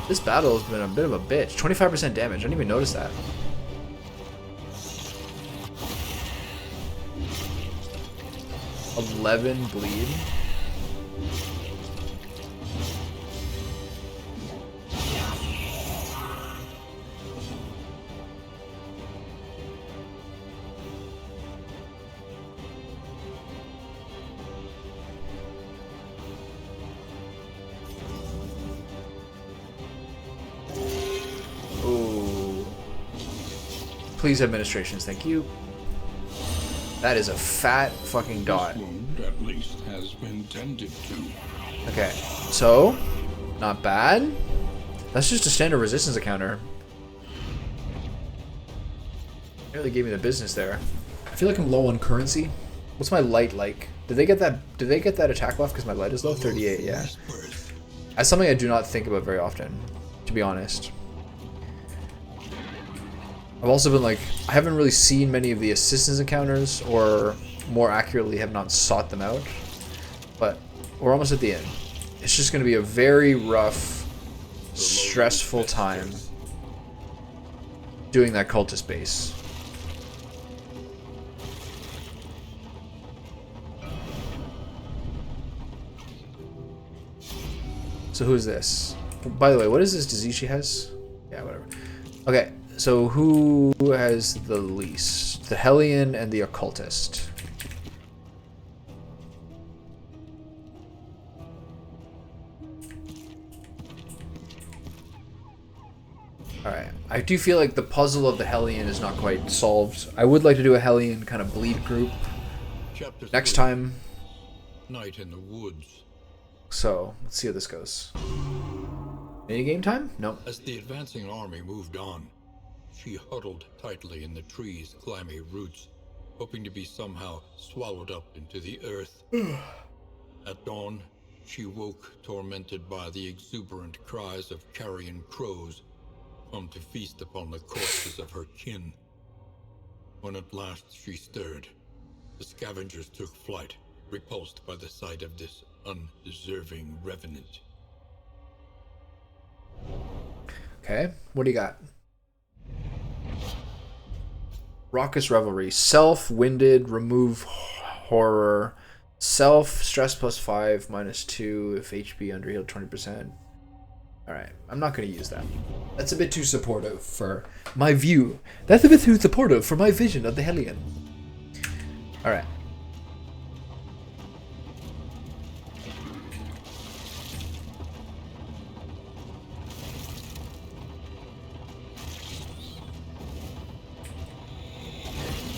This battle has been a bit of a bitch. 25% damage. I didn't even notice that. $11 bleed. Please, administrations, thank you. That is a fat fucking dot. This wound at least has been tended to. Okay, so not bad. That's just a standard resistance encounter. Nearly gave me the business there. I feel like I'm low on currency. What's my light like? Did they get that? Did they get that attack buff because my light is low? 38. Yeah. That's something I do not think about very often, to be honest. I've also been like, I haven't really seen many of the assistance encounters, or more accurately have not sought them out, but we're almost at the end. It's just going to be a very rough, stressful time. doing that cultist base. So who's this? By the way, what is this disease she has? Yeah, whatever. Okay, so who has the least? The Hellion and the Occultist. Alright, I do feel like the puzzle of the Hellion is not quite solved. I would like to do a Hellion kind of bleed group next time. Night in the woods. So, let's see how this goes. Any game time? Nope. As the advancing army moved on, she huddled tightly in the tree's clammy roots, hoping to be somehow swallowed up into the earth. At dawn, she woke tormented by the exuberant cries of carrion crows, come to feast upon the corpses of her kin. When at last she stirred, the scavengers took flight, repulsed by the sight of this undeserving revenant. Okay, what do you got? Raucous Revelry. Self, Winded, Remove Horror. Self, Stress +5, -2 if HP underhealed 20%. Alright, I'm not going to use that. That's a bit too supportive for my view. That's a bit too supportive for my vision of the Hellion. Alright.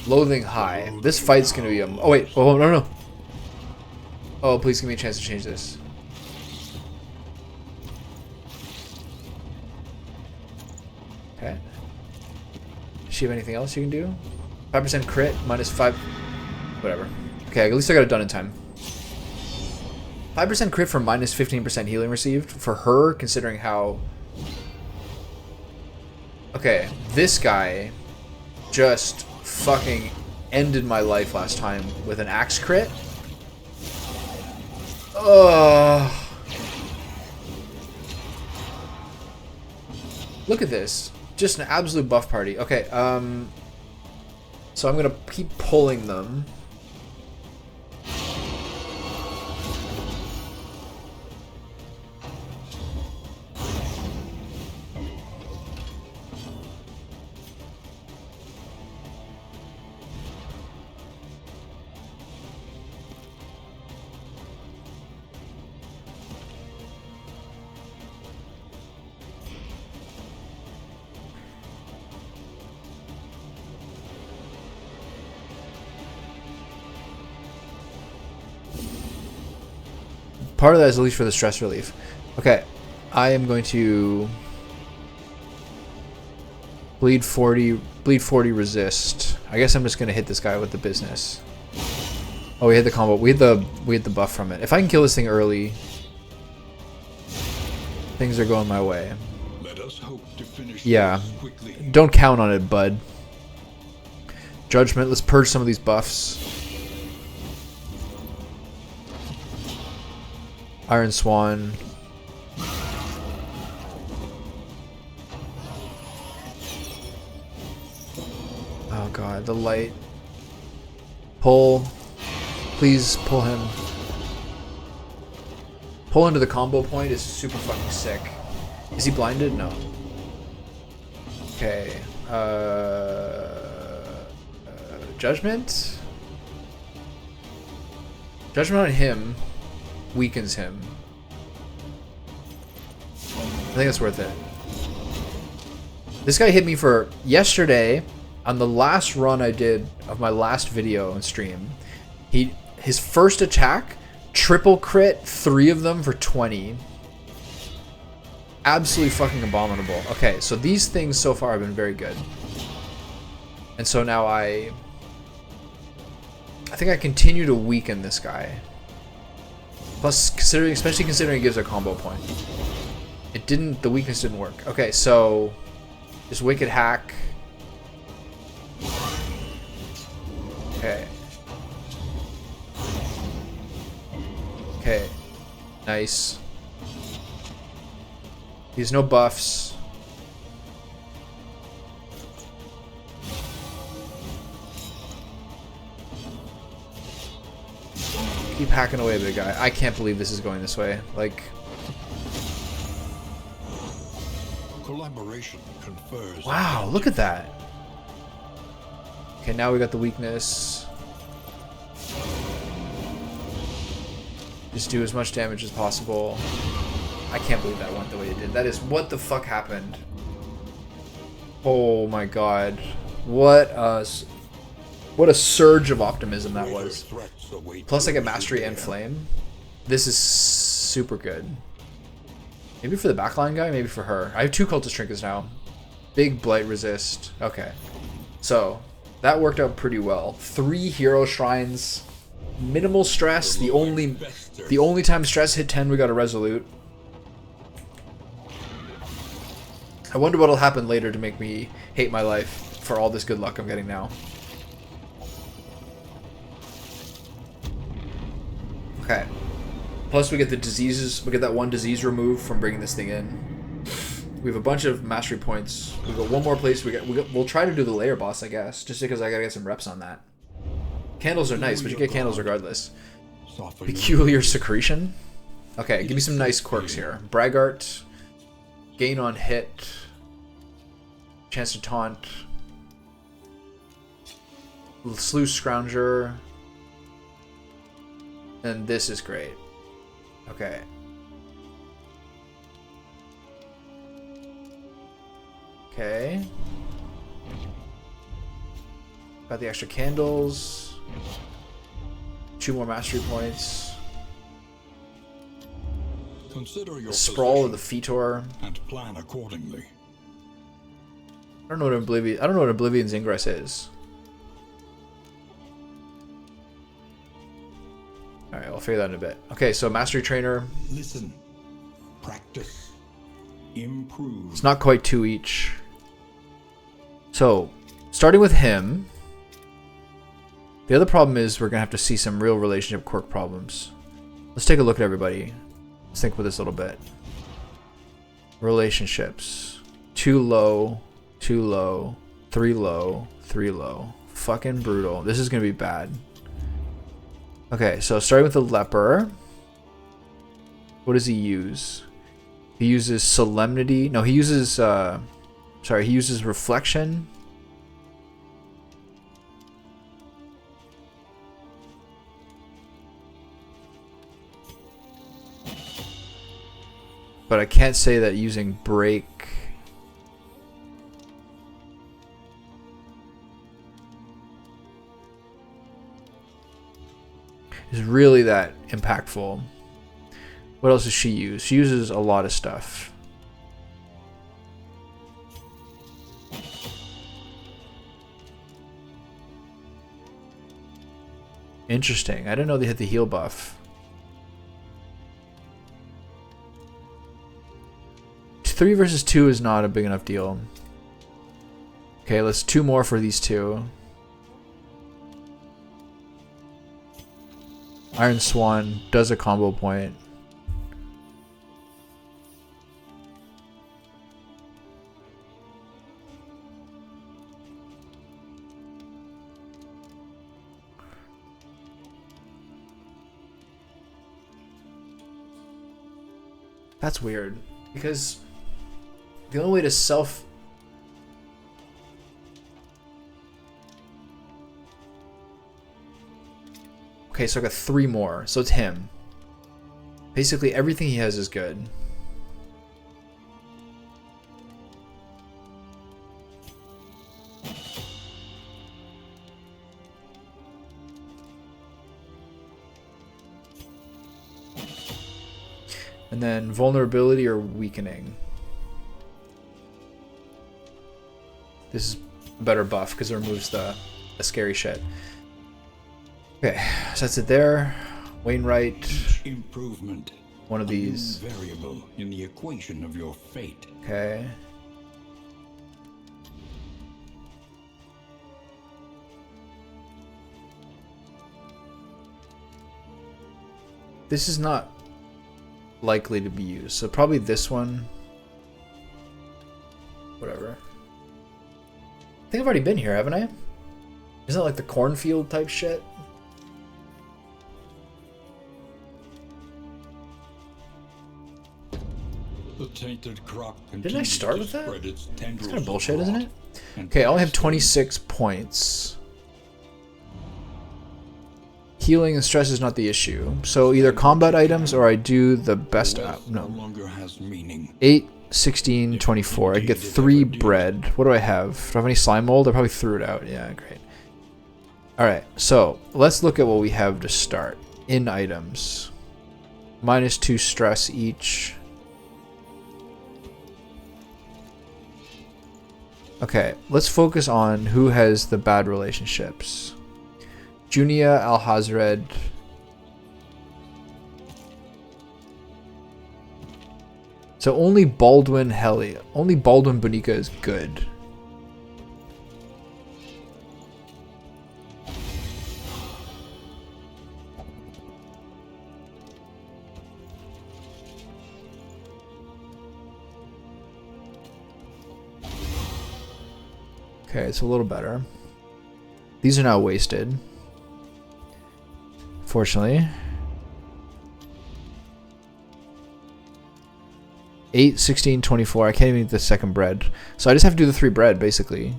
Loathing high. This fight's gonna be oh wait, oh no. Oh, please give me a chance to change this. Okay. Does she have anything else you can do? 5% crit, -5. Whatever. Okay, at least I got it done in time. 5% crit for -15% healing received. For her, considering how... Okay, this guy just fucking ended my life last time with an axe crit. Ugh. Look at this. Just an absolute buff party. Okay, so I'm gonna keep pulling them. Part of that is at least for the stress relief. Okay, I am going to bleed 40 resist. I guess I'm just gonna hit this guy with the business. Oh, we had the combo. We had the buff from it. If I can kill this thing early, things are going my way. Let us hope to finish yeah, quickly. Don't count on it, bud. Judgment. Let's purge some of these buffs. Iron Swan. Oh god, the light. Pull. Please pull him. Pull into the combo point is super fucking sick. Is he blinded? No. Okay. Judgment? Judgment on him weakens him. I think that's worth it. This guy hit me for yesterday on the last run I did of my last video and stream. His first attack, triple crit, 3 of them for 20. Absolutely fucking abominable. Okay, so these things so far have been very good. And so now I think I continue to weaken this guy. Plus, especially considering it gives a combo point. The weakness didn't work. Okay, so just Wicked Hack. Okay. Okay. Nice. He has no buffs. Keep hacking away, big guy. I can't believe this is going this way. Like, Collaboration confers. wow, look at that. Okay, now we got the weakness. Just do as much damage as possible. I can't believe that went the way it did. That is, what the fuck happened? Oh my god. What a surge of optimism that was. Plus I get Mastery and Flame. This is super good. Maybe for the backline guy, maybe for her. I have 2 Cultist Trinkets now. Big Blight Resist. Okay. So, that worked out pretty well. 3 Hero Shrines. Minimal stress. The only time stress hit 10 we got a Resolute. I wonder what'll happen later to make me hate my life for all this good luck I'm getting now. Okay. Plus we get the diseases, we get that 1 disease removed from bringing this thing in. We have a bunch of mastery points. We got 1 more place. We'll try to do the layer boss, I guess, just because I gotta get some reps on that. Candles are nice, but you get candles regardless. Peculiar Secretion. Okay, give me some nice quirks here. Braggart, gain on hit, chance to taunt, Slew Scrounger, and this is great. Okay. Okay. Got the extra candles. 2 more mastery points. Consider your Sprawl of the Fetor. And plan accordingly. I don't know what Oblivion's Ingress is. Alright, I'll figure that in a bit. Okay, so Mastery Trainer. Listen. Practice. Improve. It's not quite 2 each. So, starting with him. The other problem is we're going to have to see some real relationship quirk problems. Let's take a look at everybody. Let's think with this a little bit. Relationships. 2 low, 2 low, 3 low, 3 low. Fucking brutal. This is going to be bad. Okay, so starting with the leper. What does he use? He uses Solemnity. No, he uses... he uses Reflection. But I can't say that using Break is really that impactful. What else does she use? She uses a lot of stuff. Interesting. I didn't know they had the heal buff. 3 versus 2 is not a big enough deal. Okay, let's 2 more for these 2. Iron Swan does a combo point. That's weird, because the only way to self... Okay, so I got 3 more, so it's him. Basically everything he has is good. And then vulnerability or weakening. This is a better buff because it removes the scary shit. Okay, so that's it there. Wainwright. Each improvement. One of these. Variable in the equation of your fate. Okay. This is not likely to be used, so probably this one. Whatever. I think I've already been here, haven't I? Isn't it like the cornfield type shit? The tainted crop Didn't I start with that? It's kind of bullshit, isn't it? Okay, I only have 26 points. Healing and stress is not the issue. So either combat items or I do the best out. No. 8, 16, 24. I can get 3 bread. What do I have? Do I have any slime mold? I probably threw it out. Yeah, great. Alright, so let's look at what we have to start. In items. -2 stress each. Okay, let's focus on who has the bad relationships. Junia, Alhazred. So only Baldwin only Baldwin Bonica is good. Okay, it's a little better. These are now wasted. Fortunately. 8, 16, 24. I can't even get the second bread. So I just have to do the 3 bread, basically.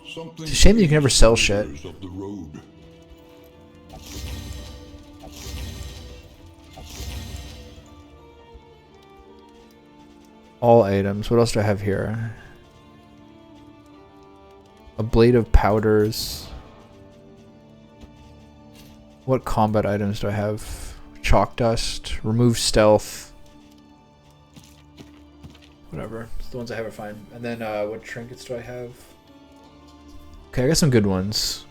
It's a shame that you can never sell shit. All items. What else do I have here? A blade of powders. What combat items do I have? Chalk dust. Remove stealth. Whatever. The ones I have are fine. And then what trinkets do I have? Okay, I got some good ones.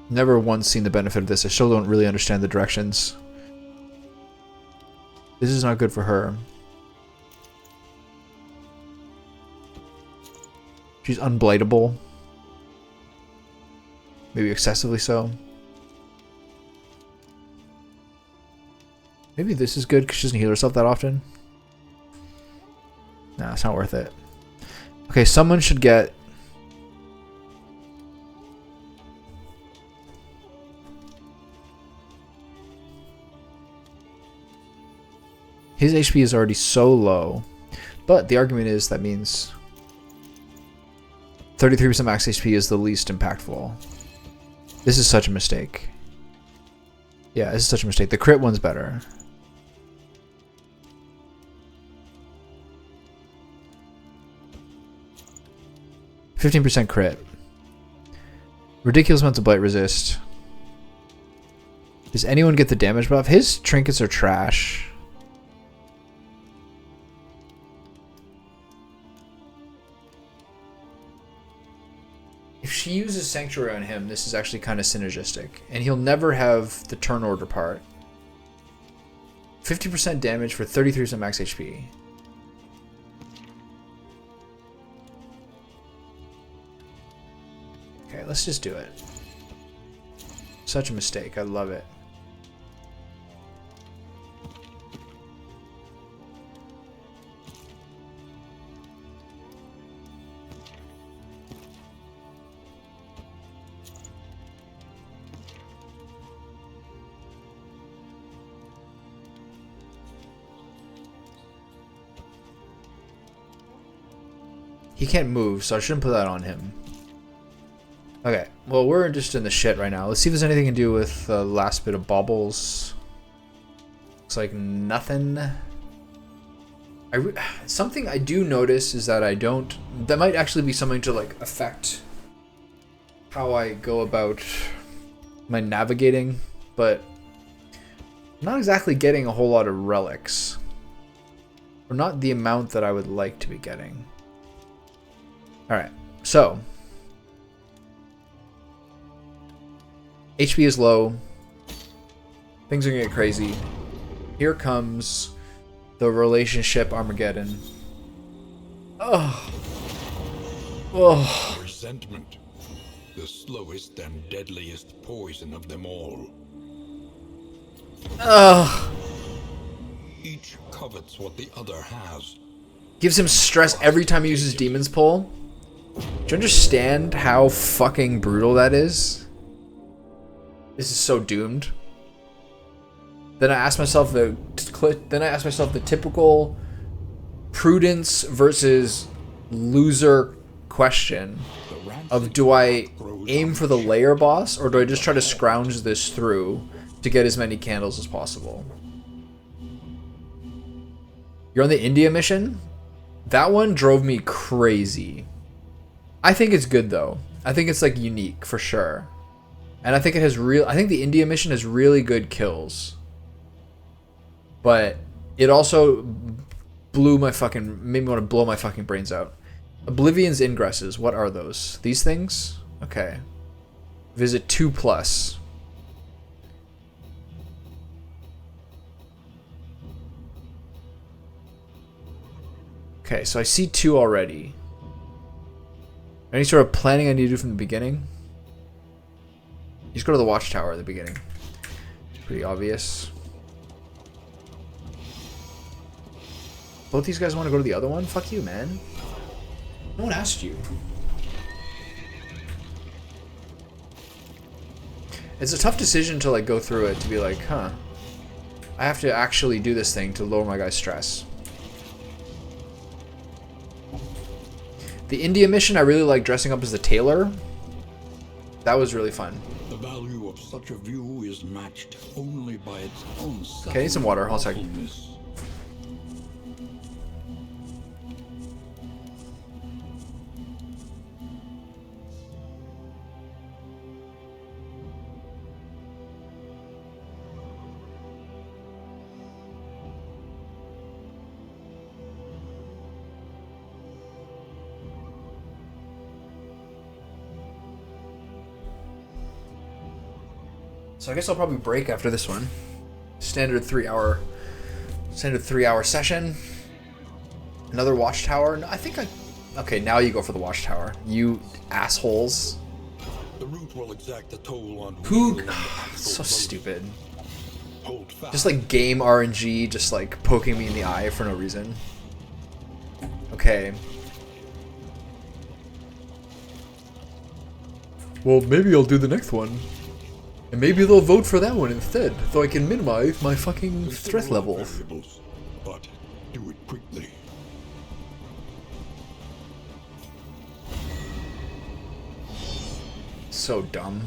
Never once seen the benefit of this. I still don't really understand the directions. This is not good for her. She's unblightable. Maybe excessively so. Maybe this is good because she doesn't heal herself that often. Nah, it's not worth it. Okay, someone should get... His HP is already so low. But the argument is that means 33% max HP is the least impactful. This is such a mistake. Yeah, this is such a mistake. The crit one's better. %15 crit. Ridiculous amounts of blight resist. Does anyone get the damage buff? His trinkets are trash. If she uses Sanctuary on him, this is actually kind of synergistic. And he'll never have the turn order part. 50% damage for 33% max HP. Okay, let's just do it. Such a mistake. I love it. He can't move, so I shouldn't put that on him. Okay, well, we're just in the shit right now. Let's see if there's anything to do with the last bit of baubles. Looks like nothing. Something I do notice is that I don't... That might actually be something to, like, affect how I go about my navigating, but I'm not exactly getting a whole lot of relics. Or not the amount that I would like to be getting. Alright, so... HP is low. Things are gonna get crazy. Here comes the relationship Armageddon. Oh. Oh. Resentment. The slowest and deadliest poison of them all. Ugh. Each covets what the other has. Gives him stress every time he uses Demon's Pull. Do you understand how fucking brutal that is? This is so doomed. Then I ask myself the typical prudence versus loser question of, do I aim for the layer boss or do I just try to scrounge this through to get as many candles as possible? You're on the India mission? That one drove me crazy. I think it's good though. I think it's like unique for sure. And I think it has I think the India mission has really good kills. But it also made me want to blow my fucking brains out. Oblivion's ingresses, what are those? These things? Okay. Visit 2+. Okay, so I see 2 already. Any sort of planning I need to do from the beginning? You just go to the watchtower at the beginning. Pretty obvious. Both these guys want to go to the other one? Fuck you, man. No one asked you. It's a tough decision to like go through it to be like, huh, I have to actually do this thing to lower my guy's stress. The India mission, I really like dressing up as the tailor. That was really fun. The value of such a view is matched only by its own. Okay, I need some water. Hold on a second. So I guess I'll probably break after this one. Standard 3-hour session. Another watchtower. No, I think okay, now you go for the watchtower. You assholes. The route will exact a toll on who. So stupid. Just like game RNG, just like poking me in the eye for no reason. Okay. Well, maybe I'll do the next one. And maybe they'll vote for that one instead, so I can minimize my fucking threat levels. But do it quickly. So dumb.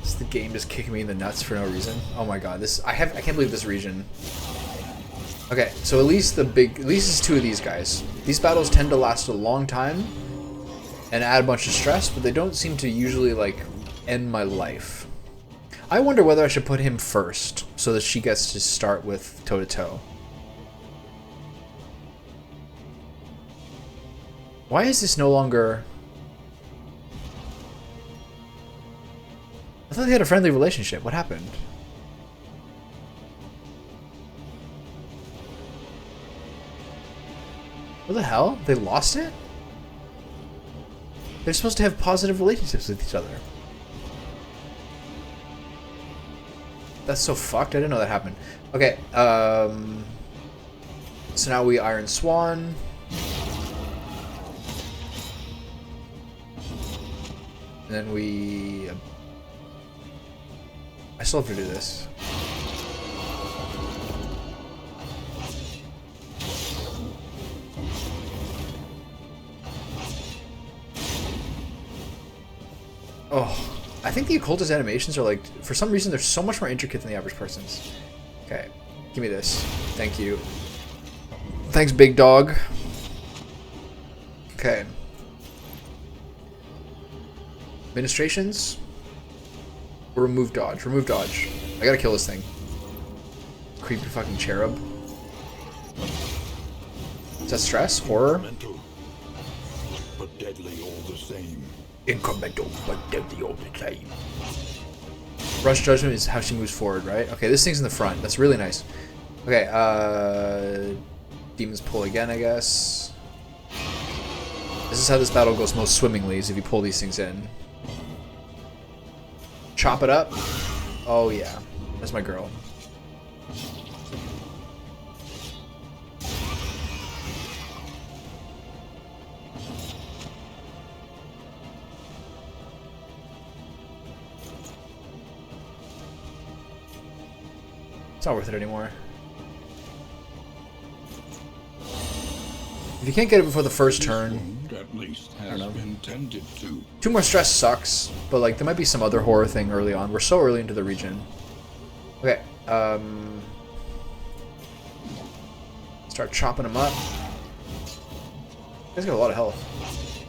Is the game just kicking me in the nuts for no reason? Oh my god, I can't believe this region. Okay, so at least it's 2 of these guys. These battles tend to last a long time and add a bunch of stress, but they don't seem to usually like end my life. I wonder whether I should put him first so that she gets to start with toe-to-toe. Why is this no longer... I thought they had a friendly relationship. What happened? What the hell? They lost it? They're supposed to have positive relationships with each other. That's so fucked. I didn't know that happened. Okay, so now we Iron Swan. And then we... I still have to do this. Oh, I think the occultist animations are like, for some reason, they're so much more intricate than the average person's. Okay, give me this. Thank you. Thanks, big dog. Okay. Administrations? Or remove dodge. Remove dodge. I gotta kill this thing. Creepy fucking cherub. Is that stress? Horror? Mental, but deadly all the same. Incremental, but deadly all the same. Rush Judgment is how she moves forward, right? Okay, this thing's in the front. That's really nice. Okay, Demon's Pull again, I guess. This is how this battle goes most swimmingly, is if you pull these things in. Chop it up. Oh yeah, that's my girl. It's not worth it anymore. If you can't get it before the first turn, At least I don't know. been tended to. 2 more stress sucks, but like there might be some other horror thing early on. We're so early into the region. Okay, start chopping them up. He's got a lot of health.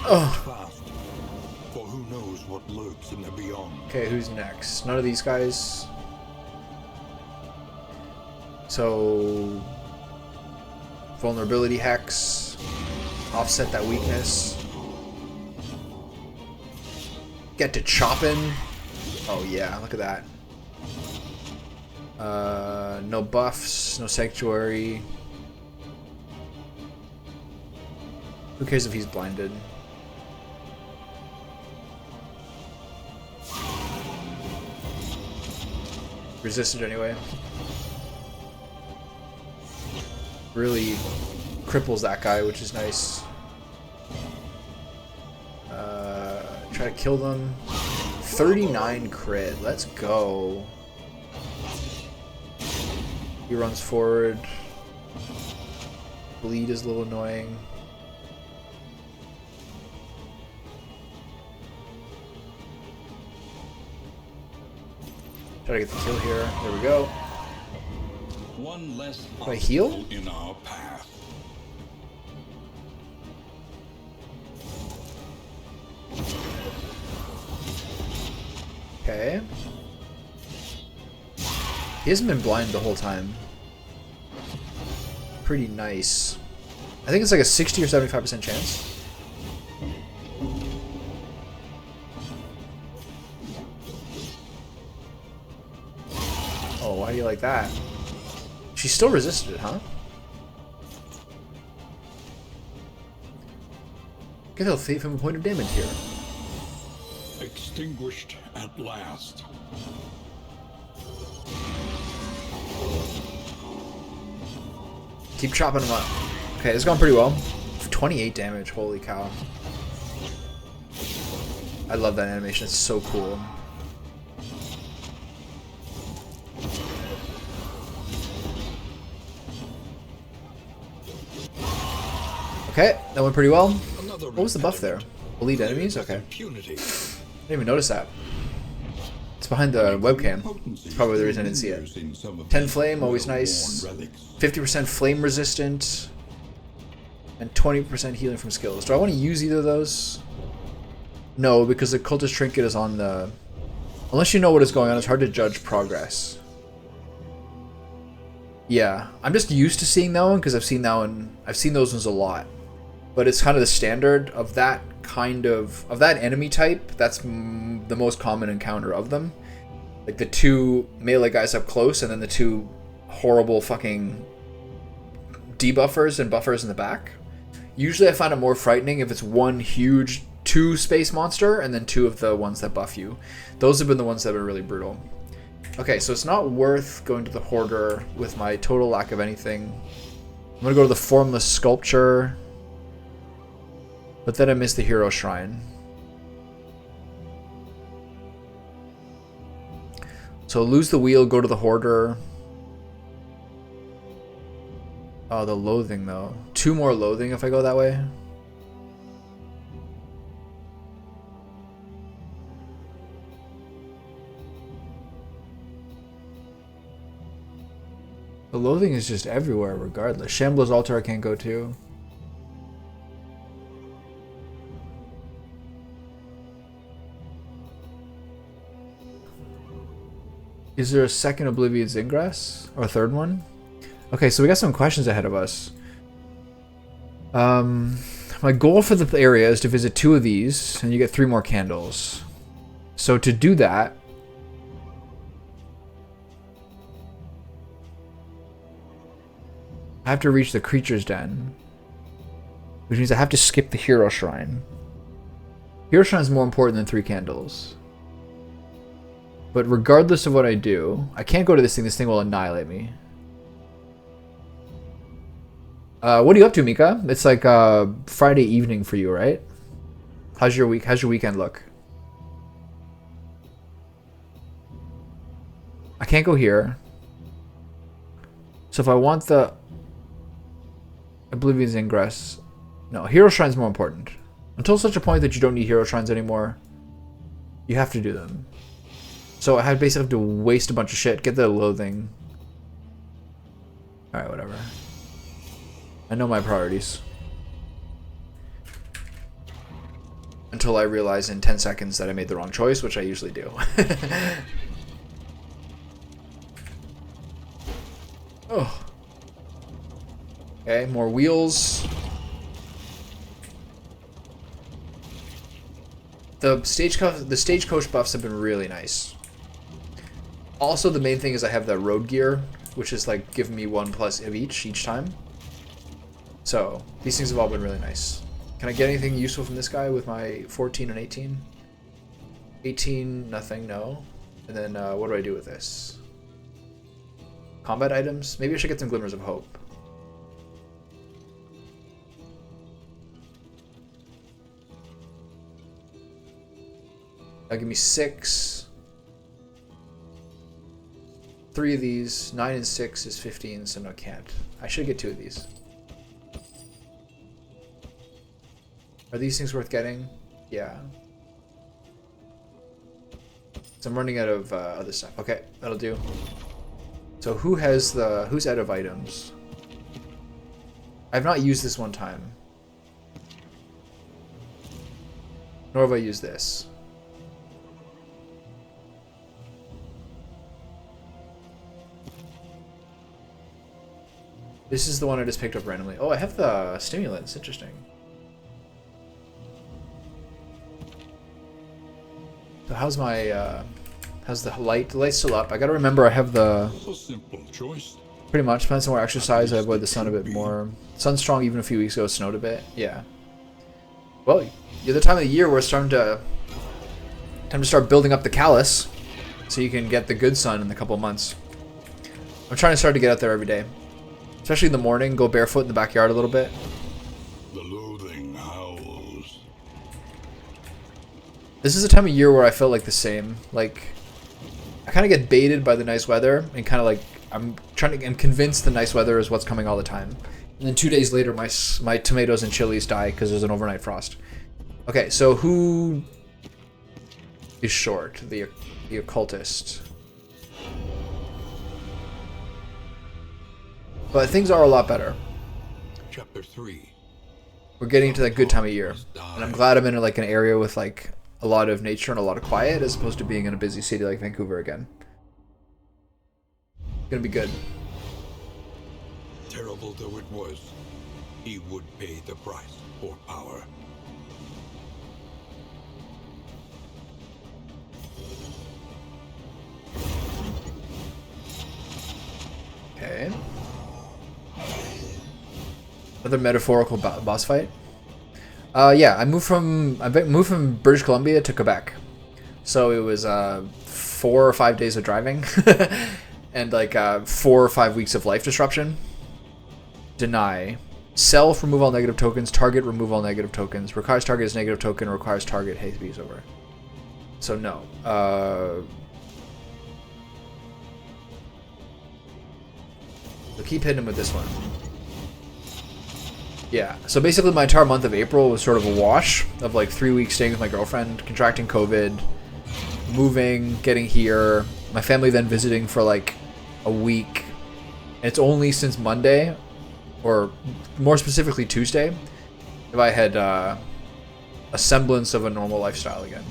Oh. Fast, for who knows what lurks in the beyond. Okay, who's next? None of these guys. So, vulnerability hex. Offset that weakness. Get to chopping. Oh yeah, look at that. No buffs, no sanctuary. Who cares if he's blinded? Resisted anyway. Really cripples that guy, which is nice. Try to kill them. 39 crit. Let's go. He runs forward. Bleed is a little annoying. Try to get the kill here. There we go. One less Do I heal? in our path. Okay. He hasn't been blind the whole time. Pretty nice. I think it's like a 60 or 75% chance. Oh, why do you like that? She still resisted it, huh? Guess I'll save him a point of damage here. Extinguished at last. Keep chopping them up. Okay, this is going pretty well. 28 damage, holy cow. I love that animation, it's so cool. Okay, that went pretty well. What was the buff there? Elite enemies? Okay. Didn't even notice that. It's behind the webcam. That's probably the reason I didn't see it. 10 flame, always nice. 50% flame resistant. And 20% healing from skills. Do I want to use either of those? No, because the cultist trinket is on the... Unless you know what is going on, it's hard to judge progress. Yeah, I'm just used to seeing that one because I've seen that one. I've seen those ones a lot. But it's kind of the standard of that kind of that enemy type. That's the most common encounter of them. Like the 2 melee guys up close, and then the 2 horrible fucking debuffers and buffers in the back. Usually I find it more frightening if it's one huge 2 space monster and then 2 of the ones that buff you. Those have been the ones that have been really brutal. Okay, so it's not worth going to the Hoarder with my total lack of anything. I'm gonna go to the Formless Sculpture. But then I missed the Hero Shrine. So lose the wheel, go to the Hoarder. Oh, the Loathing though. 2 more Loathing if I go that way. The Loathing is just everywhere regardless. Shambler's Altar I can't go to. Is there a second Oblivion's Ingress? Or a third one? Okay, so we got some questions ahead of us. My goal for the area is to visit 2 of these, and you get 3 more candles. So to do that... I have to reach the Creature's Den. Which means I have to skip the Hero Shrine. Hero Shrine is more important than 3 candles. But regardless of what I do, I can't go to this thing will annihilate me. What are you up to, Mika? It's like Friday evening for you, right? How's your weekend look? I can't go here. So if I want the Oblivion's Ingress, no, Hero Shrine's more important. Until such a point that you don't need Hero Shrines anymore, you have to do them. So I had basically have to waste a bunch of shit, get the Loathing. Alright, whatever. I know my priorities. Until I realize in 10 seconds that I made the wrong choice, which I usually do. Oh. Okay, more wheels. The stagecoach buffs have been really nice. Also, the main thing is I have the road gear, which is like giving me 1+ of each time. So these things have all been really nice. Can I get anything useful from this guy with my 14 and 18? 18, nothing, no. And then what do I do with this? Combat items? Maybe I should get some Glimmers of Hope. That'll give me 6. 3 of these. 9 and 6 is 15, so no, can't. I should get 2 of these. Are these things worth getting? Yeah. So I'm running out of other stuff. Okay, that'll do. So who's out of items? I've not used this one time. Nor have I used this. This is the one I just picked up randomly. Oh, I have the stimulants. Interesting. So how's my how's the light? The light's still up. I gotta remember I have the Simple choice. pretty much spend some more exercise. I avoid the sun a bit more. Sun's strong. Even a few weeks ago, it snowed a bit. Yeah. Well, you're the time of the year where it's time to start building up the callus, so you can get the good sun in a couple of months. I'm trying to start to get out there every day, especially in the morning. Go barefoot in the backyard a little bit. The loathing howls. This is a time of year where I feel like the same. Like, I kind of get baited by the nice weather, and kind of like I'm convinced the nice weather is what's coming all the time. And then 2 days later, my tomatoes and chilies die because there's an overnight frost. Okay, so who is short? The occultist. But things are a lot better. Chapter 3. We're getting to that good time of year, and I'm glad I'm in like an area with like a lot of nature and a lot of quiet, as opposed to being in a busy city like Vancouver again. It's gonna be good. Terrible though it was, he would pay the price for power. Okay. Another metaphorical boss fight. Yeah, I moved from British Columbia to Quebec, so it was 4 or 5 days of driving, and like 4 or 5 weeks of life disruption. Deny. Self, remove all negative tokens. Target, remove all negative tokens. Requires target as negative token. Requires target haste over. So no. So keep hitting him with this one. Yeah, so basically my entire month of April was sort of a wash of like 3 weeks staying with my girlfriend, contracting COVID, moving, getting here, my family then visiting for like a week. And it's only since Monday, or more specifically Tuesday, if I had a semblance of a normal lifestyle again.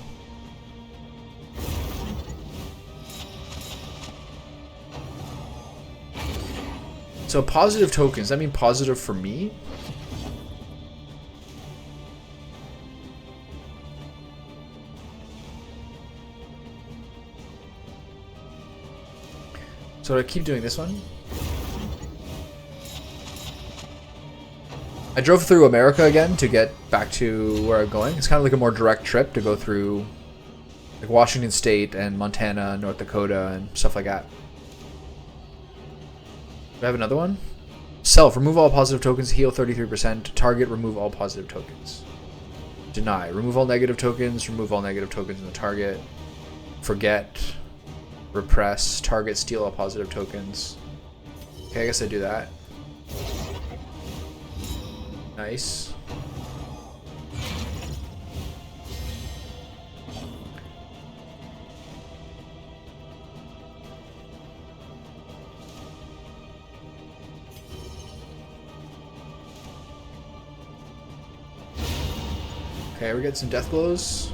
So positive tokens, that mean positive for me? So do I keep doing this one? I drove through America again to get back to where I'm going. It's kind of like a more direct trip to go through like Washington State and Montana, North Dakota, and stuff like that. Do I have another one? Self, remove all positive tokens, heal 33%. Target, remove all positive tokens. Deny, remove all negative tokens, remove all negative tokens in the target. Forget, Repress. Target, steal all positive tokens. Okay, I guess I do that. Nice. Okay, we get some death blows.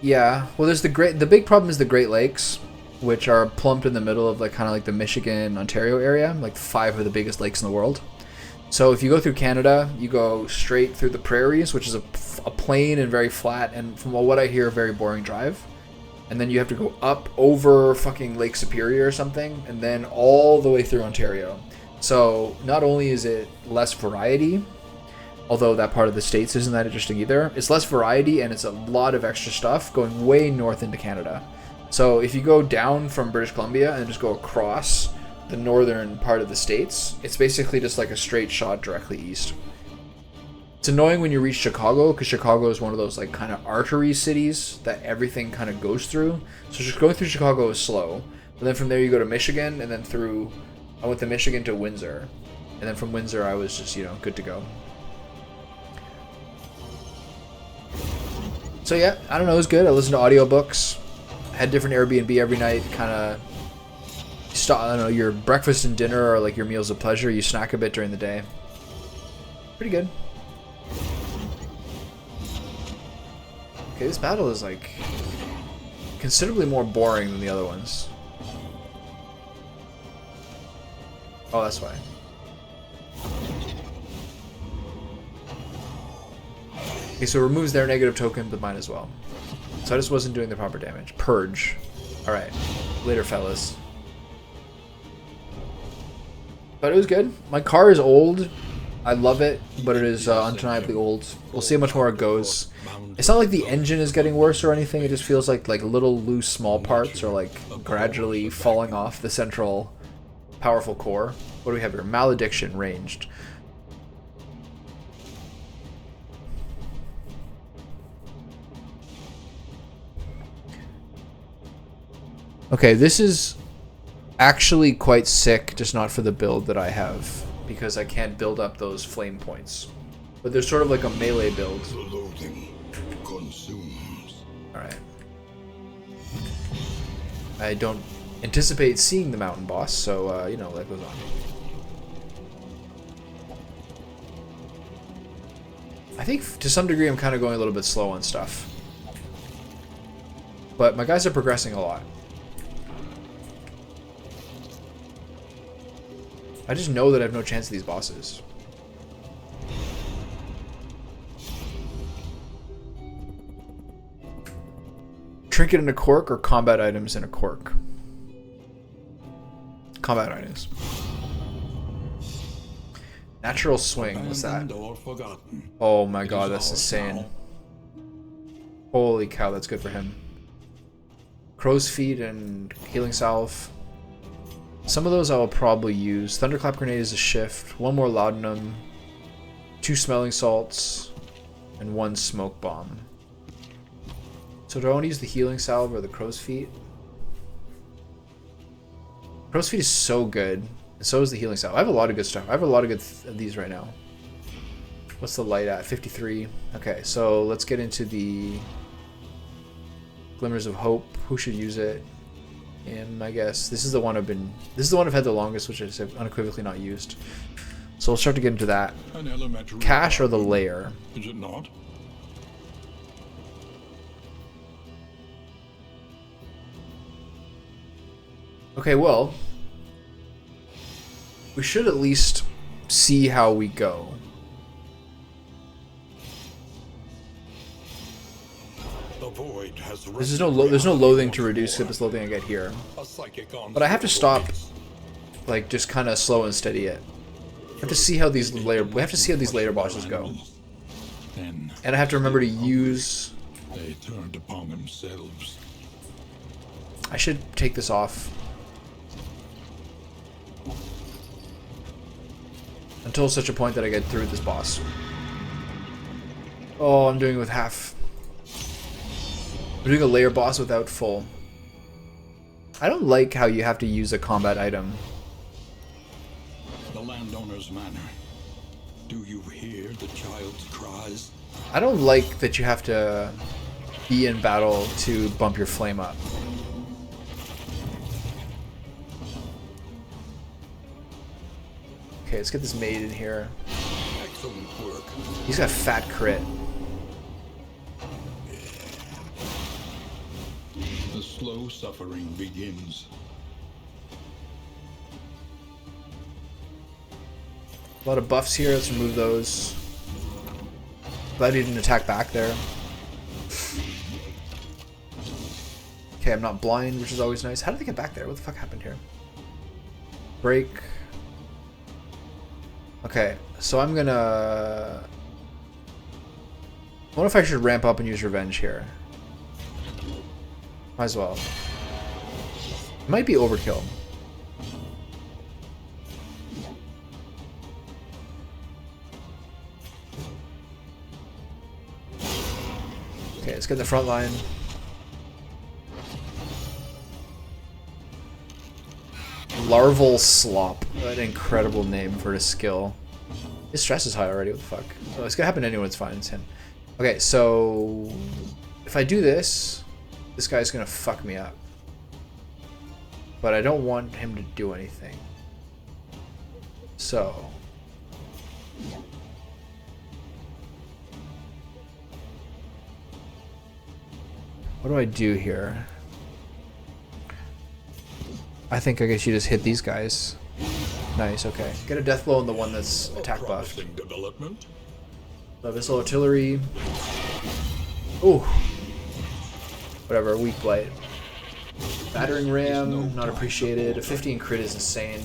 Yeah. Well, there's the big problem is the Great Lakes, which are plumped in the middle of like kind of like the Michigan, Ontario area, like 5 of the biggest lakes in the world. So if you go through Canada, you go straight through the prairies, which is a plain and very flat, and from what I hear, a very boring drive. And then you have to go up over fucking Lake Superior or something, and then all the way through Ontario. So not only is it less variety, although that part of the States isn't that interesting either, it's less variety and it's a lot of extra stuff going way north into Canada. So if you go down from British Columbia and just go across the northern part of the States, it's basically just like a straight shot directly east. It's annoying when you reach Chicago, because Chicago is one of those like kind of artery cities that everything kind of goes through. So just going through Chicago is slow. But then from there you go to Michigan, and then through, I went to Michigan to Windsor. And then from Windsor I was just, good to go. So yeah, I don't know, it was good. I listened to audiobooks, had different Airbnb every night, kind of, I don't know, your breakfast and dinner are like your meals of pleasure. You snack a bit during the day. Pretty good. Okay, this battle is like considerably more boring than the other ones. Oh, that's why. Okay, so it removes their negative token, but mine as well. So I just wasn't doing the proper damage. Purge. Alright. Later, fellas. But it was good. My car is old. I love it, but it is undeniably old. We'll see how much more it goes. It's not like the engine is getting worse or anything. It just feels like little loose small parts are like gradually falling off the central powerful core. What do we have here? Malediction, ranged. Okay, this is actually quite sick, just not for the build that I have, because I can't build up those flame points. But there's sort of like a melee build. Alright. I don't anticipate seeing the mountain boss, so, that goes on. I think, to some degree, I'm kind of going a little bit slow on stuff. But my guys are progressing a lot. I just know that I have no chance of these bosses. Trinket in a cork or combat items in a cork? Combat items. Natural swing, what's that? Oh my god, that's insane. Holy cow, that's good for him. Crow's feet and healing salve. Some of those I will probably use. Thunderclap grenade is a shift. 1 more laudanum. 2 smelling salts. And 1 smoke bomb. So do I want to use the healing salve or the crow's feet? Crow's feet is so good. And so is the healing salve. I have a lot of good stuff. I have a lot of good of these right now. What's the light at? 53. Okay, so let's get into the Glimmers of Hope. Who should use it? I guess this is the one I've had the longest, which is unequivocally not used. So we'll start to get into that. Cache or the layer? Is it not? Okay, well, we should at least see how we go. There's no loathing to reduce except this loathing I get here. But I have to stop, like, just kind of slow and steady it. We have to see how these later bosses go. And I have to remember to use. They turned upon themselves. I should take this off until such a point that I get through this boss. Oh, I'm doing it with half. I'm doing a layer boss without full. I don't like how you have to use a combat item. The landowner's manor. Do you hear the child's cries? I don't like that you have to be in battle to bump your flame up. Okay, let's get this maid in here. Excellent work. He's got fat crit. The slow suffering begins. A lot of buffs here. Let's remove those. Glad he didn't attack back there. Okay, I'm not blind, which is always nice. How did they get back there? What the fuck happened here? Break. Okay, so I'm gonna... I wonder if I should ramp up and use revenge here. Might as well. It might be overkill. Okay, let's get the front line. Larval Slop. What an incredible name for a skill. His stress is high already, what the fuck? Oh, it's gonna happen anyway, it's fine, it's him. Okay, so... if I do this, this guy's gonna fuck me up. But I don't want him to do anything. So... what do I do here? I think I guess you just hit these guys. Nice, okay. Get a death blow on the one that's attack buffed. Development. Abyssal artillery. Ooh. Whatever, weak blight. Battering ram, not appreciated. A 15 crit is insane.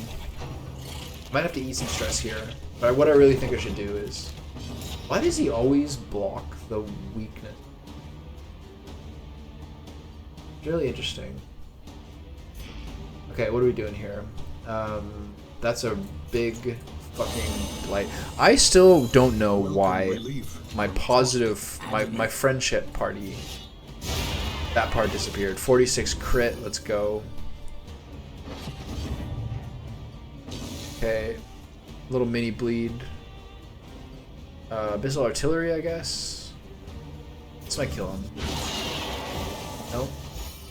Might have to eat some stress here. But what I really think I should do is... why does he always block the weakness? Really interesting. Okay, what are we doing here? That's a big fucking blight. I still don't know why my positive, my friendship party, that part disappeared. 46 crit, let's go. Okay, little mini bleed. Abyssal artillery, I guess. This might kill him. Nope.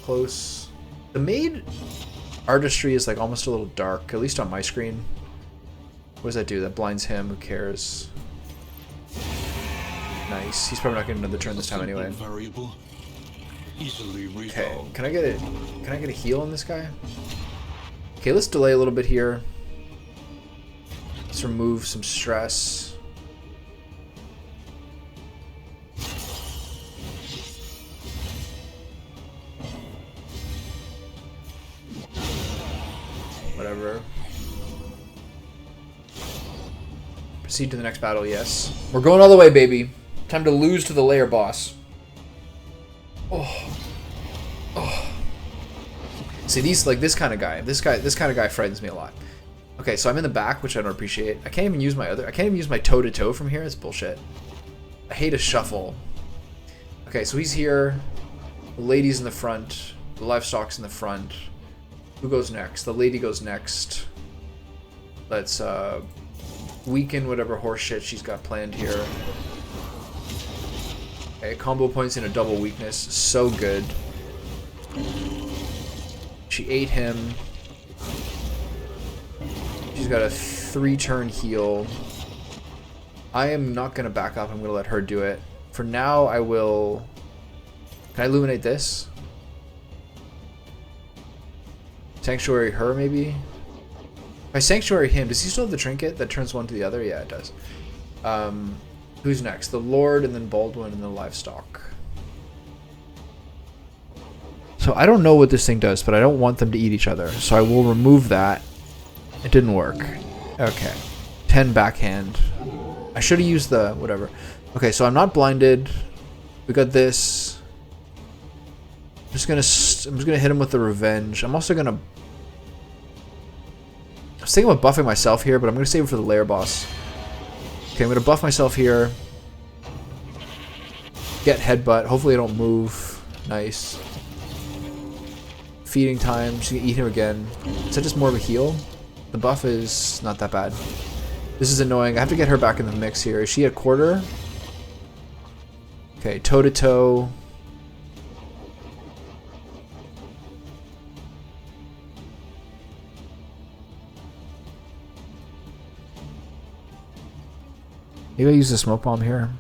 Close. The maid artistry is like almost a little dark, at least on my screen. What does that do? That blinds him. Who cares? Nice. He's probably not getting another turn this time anyway. Okay. Can I get it? Can I get a heal on this guy? Okay, let's delay a little bit here. Let's remove some stress. Whatever. Proceed to the next battle, yes. We're going all the way, baby. Time to lose to the layer boss. Oh. Oh. See, these, like, this kind of guy. This kind of guy frightens me a lot. Okay, so I'm in the back, which I don't appreciate. I can't even use my I can't even use my toe-to-toe from here. It's bullshit. I hate a shuffle. Okay, so he's here. The lady's in the front. The livestock's in the front. Who goes next? The lady goes next. Let's weaken whatever horse shit she's got planned here. Okay, combo points in a double weakness. So good. She ate him. She's got a 3-turn heal. I am not going to back up. I'm going to let her do it. For now, I will... can I illuminate this? Sanctuary her, maybe? If I Sanctuary him, does he still have the trinket that turns one to the other? Yeah, it does. Who's next? The Lord, and then Baldwin, and then Livestock. So I don't know what this thing does, but I don't want them to eat each other. So I will remove that. It didn't work. Okay. 10 backhand. I should have used the... whatever. Okay, so I'm not blinded. We got this. I'm just gonna hit him with the revenge. I'm also gonna... I was thinking about buffing myself here, but I'm gonna save it for the lair boss. Okay, I'm gonna buff myself here. Get headbutt. Hopefully I don't move. Nice. Feeding time. She's gonna eat him again. Is that just more of a heal? The buff is not that bad. This is annoying. I have to get her back in the mix here. Is she at quarter? Okay, toe to toe. Maybe I use the smoke bomb here.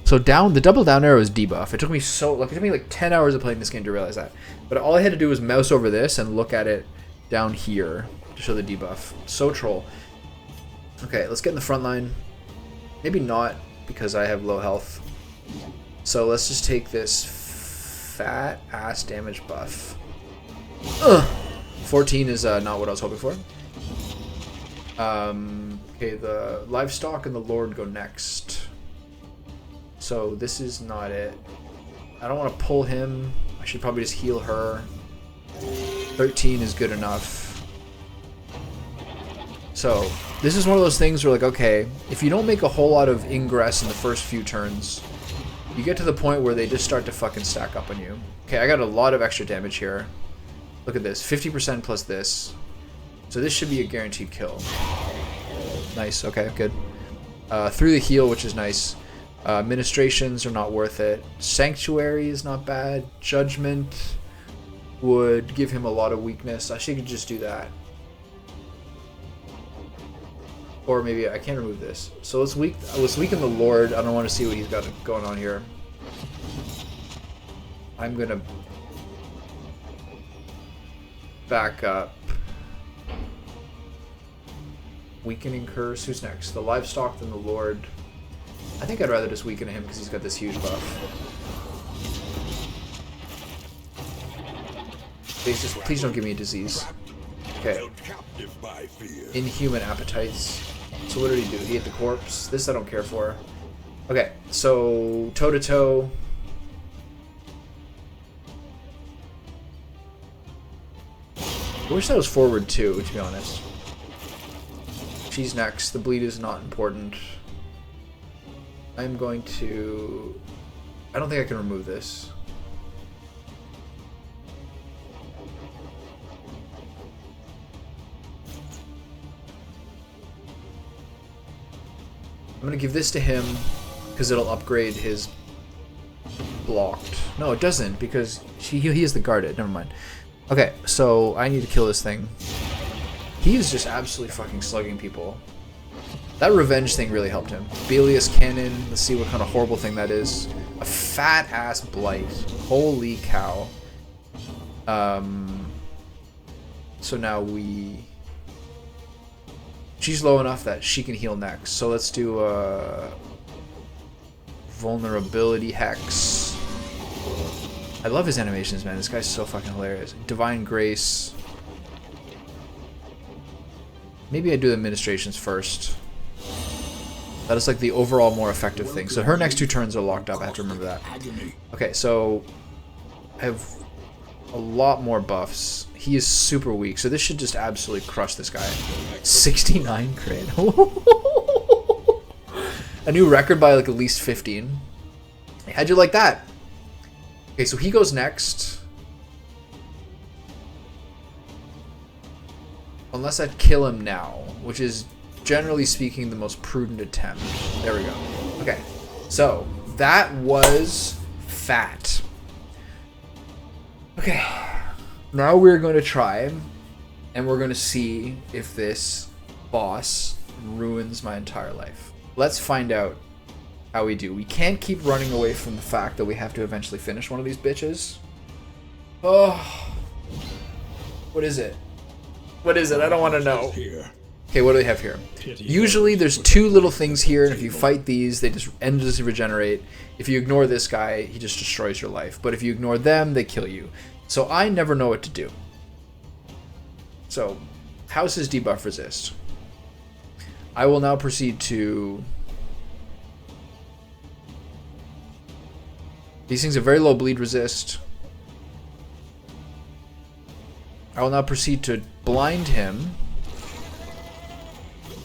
So down, the double down arrow is debuff. It took me like 10 hours of playing this game to realize that. But all I had to do was mouse over this and look at it down here to show the debuff. So troll. Okay, let's get in the front line. Maybe not, because I have low health. So let's just take this fat ass damage buff. Ugh. 14 is not what I was hoping for. Okay, the livestock and the lord go next. So this is not it. I don't want to pull him. I should probably just heal her. 13 is good enough. So this is one of those things where, like, okay, if you don't make a whole lot of ingress in the first few turns, you get to the point where they just start to fucking stack up on you. Okay, I got a lot of extra damage here. Look at this, 50% plus this. So this should be a guaranteed kill. Nice, okay, good. Through the heal, which is nice. Ministrations are not worth it. Sanctuary is not bad. Judgment would give him a lot of weakness. I should could just do that. Or maybe I can't remove this. So let's weaken the Lord. I don't want to see what he's got going on here. I'm gonna back up. Weakening curse. Who's next? The livestock, then the Lord. I think I'd rather just weaken him because he's got this huge buff. Please don't give me a disease. Okay. Inhuman appetites. So what did he do? He ate the corpse. This I don't care for. Okay, so toe to toe. I wish that was forward too, to be honest. She's next. The bleed is not important. I'm going to... I don't think I can remove this. I'm going to give this to him because it'll upgrade his blocked. No, it doesn't because he is the guarded. Never mind. Okay, so I need to kill this thing. He is just absolutely fucking slugging people. That revenge thing really helped him. Belius Cannon. Let's see what kind of horrible thing that is. A fat ass blight. Holy cow. So now we... She's low enough that she can heal next. So let's do a vulnerability hex. I love his animations, man. This guy's so fucking hilarious. Divine Grace. Maybe I do the administrations first. That is like the overall more effective thing. So her next 2 turns are locked up. I have to remember that. Okay, so I have a lot more buffs. He is super weak, so this should just absolutely crush this guy. 69 crit. A new record by like at least 15. How'd you like that? Okay, so he goes next. Unless I kill him now, which is generally speaking the most prudent attempt. There we go. Okay, so that was fat. Okay, now we're going to try and we're going to see if this boss ruins my entire life. Let's find out how we do. We can't keep running away from the fact that we have to eventually finish one of these bitches. Oh, what is it? What is it? I don't want to know. Okay, what do they have here? Usually there's 2 little things here, and if you fight these, they just endlessly regenerate. If you ignore this guy, he just destroys your life. But if you ignore them, they kill you. So I never know what to do. So, how's his debuff resist? I will now proceed to... These things are very low bleed resist. I will now proceed to blind him.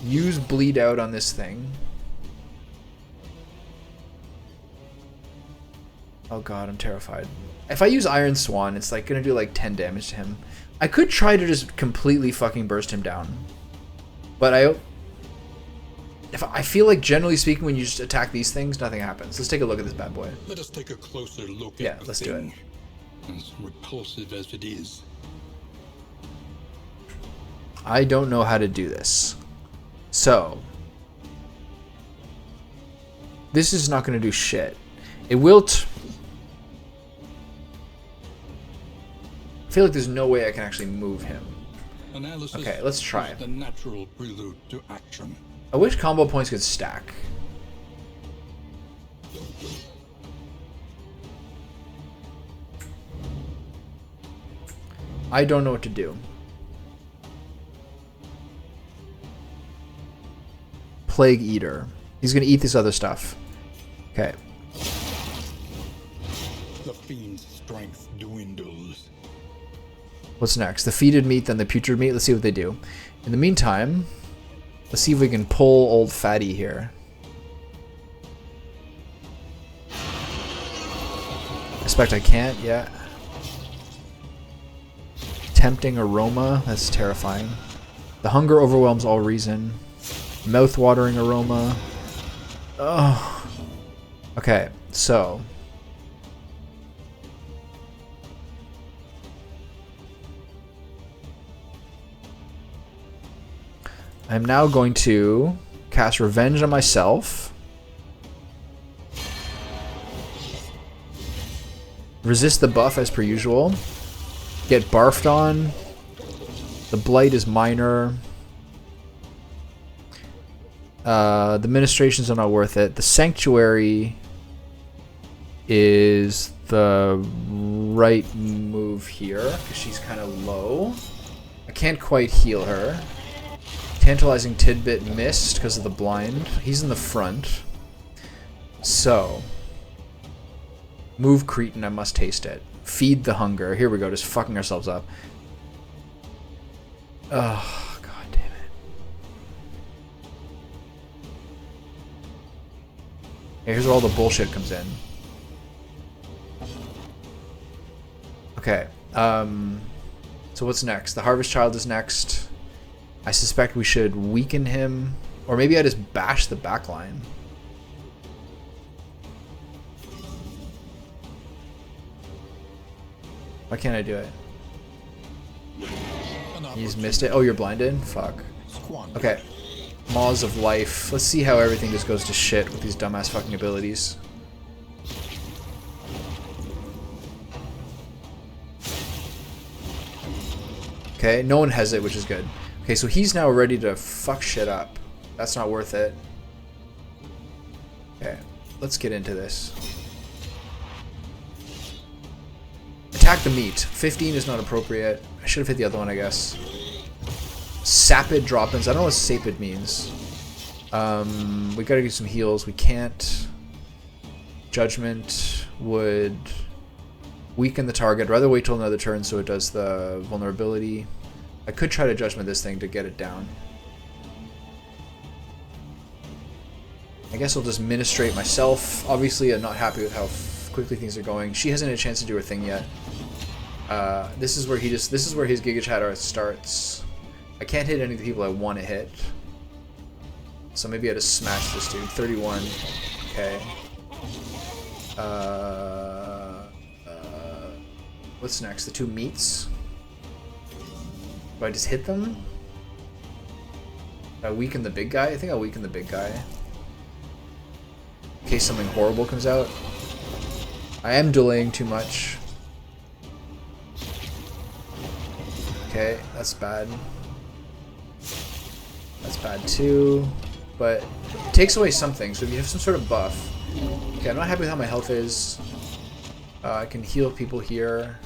Use bleed out on this thing. Oh god, I'm terrified. If I use Iron Swan, it's like gonna do like 10 damage to him. I could try to just completely fucking burst him down. But I feel like generally speaking, when you just attack these things, nothing happens. Let's take a look at this bad boy. Let us take a closer look Yeah, at the let's do it. thing. As repulsive as it is. I don't know how to do this. So this is not going to do shit. It will I feel like there's no way I can actually move him. Analysis Okay, let's try. is the natural prelude to action. I wish combo points could stack. I don't know what to do. Plague Eater. He's gonna eat this other stuff. Okay. The fiend's strength dwindles. What's next? The feeded meat, then the putrid meat. Let's see what they do. In the meantime, let's see if we can pull old Fatty here. I expect I can't, yeah. Tempting aroma, that's terrifying. The hunger overwhelms all reason. Mouth-watering aroma. Oh. Okay, so I'm now going to cast Revenge on myself. Resist the buff as per usual. Get barfed on. The blight is minor. The ministrations are not worth it. The sanctuary is the right move here because she's kind of low. I can't quite heal her. Tantalizing tidbit missed because of the blind. He's in the front. So move Cretan, I must taste it. Feed the hunger. Here we go, just fucking ourselves up. Oh, god damn it. Okay, here's where all the bullshit comes in. Okay, so what's next? The Harvest Child is next. I suspect we should weaken him. Or maybe I just bash the backline. Why can't I do it? He's missed it. Oh, you're blinded? Fuck. Okay. Maws of Life. Let's see how everything just goes to shit with these dumbass fucking abilities. Okay, no one has it, which is good. Okay, so he's now ready to fuck shit up. That's not worth it. Okay, let's get into this. Attack the meat. 15 is not appropriate. I should have hit the other one, I guess. Sapid drop-ins. I don't know what sapid means. We gotta get some heals. We can't. Judgment would weaken the target. Rather wait till another turn so it does the vulnerability. I could try to judgment this thing to get it down. I guess I'll just ministrate myself. Obviously, I'm not happy with how quickly things are going. She hasn't had a chance to do her thing yet. This is where this is where his Giga Chatter starts. I can't hit any of the people I want to hit. So maybe I just smash this dude. 31. Okay. What's next? The two meats? Do I just hit them? Do I weaken the big guy? I think I'll weaken the big guy. In case something horrible comes out. I am delaying too much. Okay, that's bad. That's bad too. But it takes away something, so if you have some sort of buff. Okay, I'm not happy with how my health is. I can heal people here.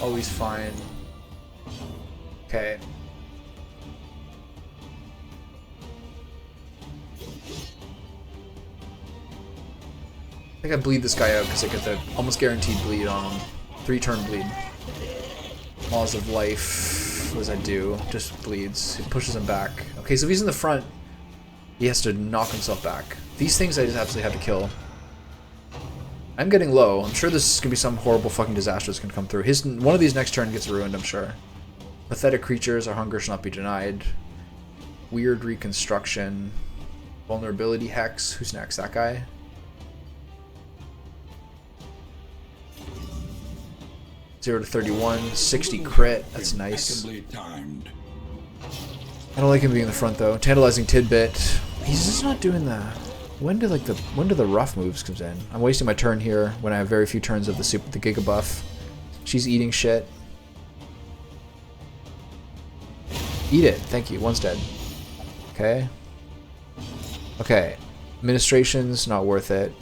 Always fine. Okay. I think I bleed this guy out because I get the almost guaranteed bleed on him. 3-turn bleed. Laws of Life. What does that do? Just bleeds. It pushes him back. Okay, so if he's in the front, He has to knock himself back. These things I just absolutely have to kill. I'm getting low. I'm sure this is going to be some horrible fucking disaster that's going to come through. One of these next turn gets ruined, I'm sure. Pathetic creatures. Our hunger shall not be denied. Weird reconstruction. Vulnerability hex. Who's next? That guy? Zero to 31. 60 crit. That's nice. I don't like him being in the front though. Tantalizing tidbit. He's just not doing that. When do the rough moves comes in? I'm wasting my turn here when I have very few turns of the Giga buff. She's eating shit. Eat it. Thank you. One's dead. Okay. Okay. Administration's not worth it.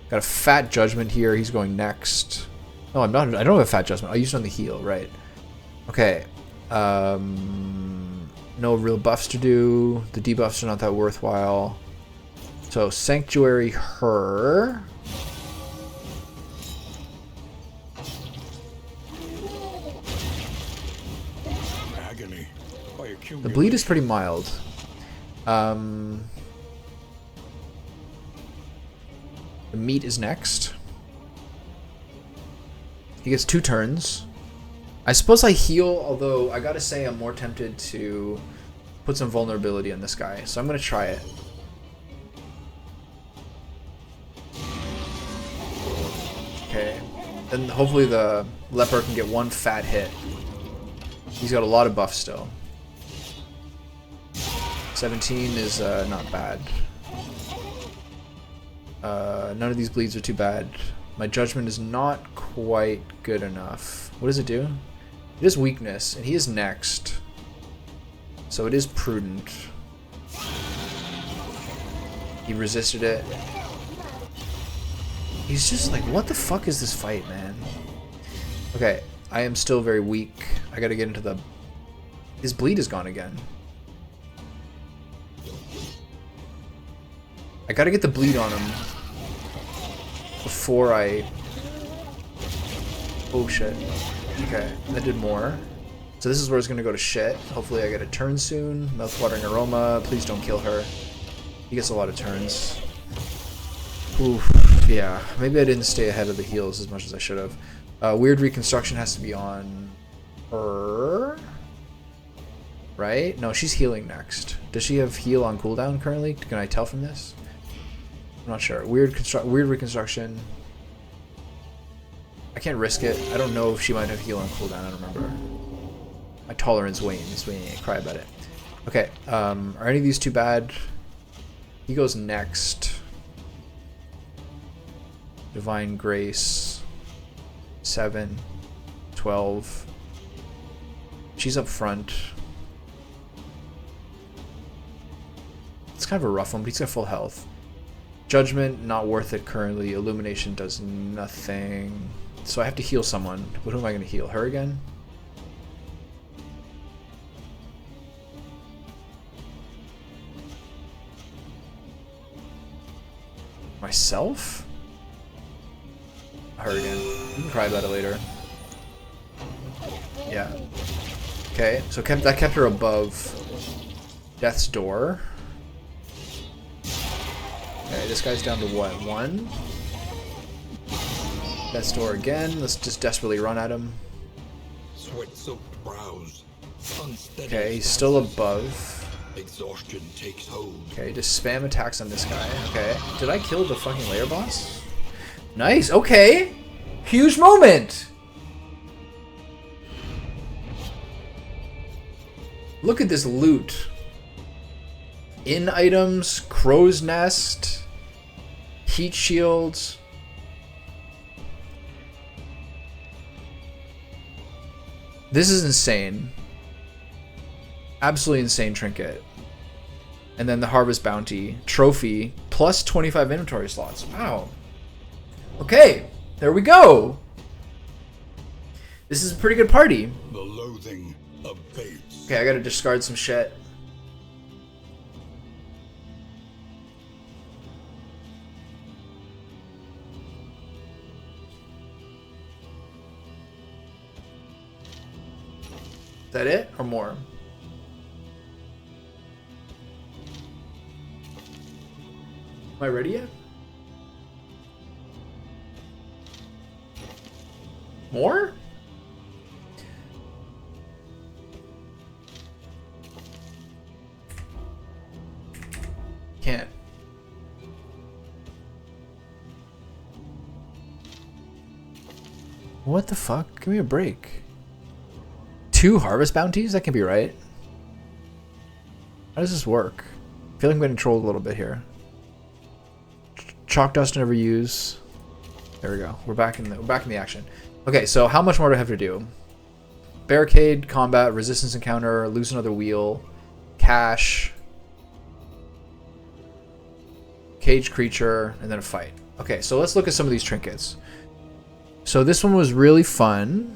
Got a fat judgment here. He's going next. No, I'm not. I don't have a fat judgment. I'll use it on the heal, right? Okay. No real buffs to do. The debuffs are not that worthwhile. So Sanctuary her. Agony. The bleed is pretty mild. The meat is next. He gets 2 turns. I suppose I heal, although I gotta say I'm more tempted to put some vulnerability on this guy. So I'm gonna try it. Okay. Then hopefully the leper can get 1 fat hit. He's got a lot of buff still. 17 is not bad. None of these bleeds are too bad. My judgment is not quite good enough. What does it do? It is weakness, and he is next. So it is prudent. He resisted it. He's just like, what the fuck is this fight, man? Okay, I am still very weak. I gotta get into the... His bleed is gone again. I gotta get the bleed on him before I... Oh shit. Okay, that did more. So this is where it's gonna go to shit. Hopefully I get a turn soon. Mouthwatering aroma. Please don't kill her. He gets a lot of turns. Oof. Yeah, maybe I didn't stay ahead of the heals as much as I should have. Weird reconstruction has to be on her. Right? No, she's healing next. Does she have heal on cooldown currently? Can I tell from this? I'm not sure. Weird reconstruction. I can't risk it. I don't know if she might have heal on cooldown. I don't remember. My tolerance wanes when I cry about it. Okay. Are any of these too bad? He goes next. Divine Grace. 7. 12. She's up front. It's kind of a rough one, but he's got full health. Judgment, not worth it currently. Illumination does nothing. So I have to heal someone. But who am I going to heal? Her again? Myself? Her again. We can cry about it later. Yeah. Okay, so that kept her above Death's Door. Okay, this guy's down to what? 1? Death's Door again. Let's just desperately run at him. Sweat-soaked brows. Okay, he's still above. Exhaustion takes hold. Okay, just spam attacks on this guy. Okay. Did I kill the fucking layer boss? Nice. Okay. Huge moment. Look at this loot. In items, crow's nest, heat shields. This is insane. Absolutely insane trinket. And then the harvest bounty trophy plus 25 inventory slots. Wow. Okay, there we go. This is a pretty good party. The loathing of Bates. Okay, I gotta discard some shit. Is that it or more? Am I ready yet? More? Can't. What the fuck? Give me a break. 2 harvest bounties? That can be right. How does this work? I feel like I'm getting trolled a little bit here. Chalk dust never use. There we go. We're back in the action. Okay, so how much more do I have to do? Barricade, combat, resistance encounter, lose another wheel, cash, cage creature, and then a fight. Okay, so let's look at some of these trinkets. So this one was really fun.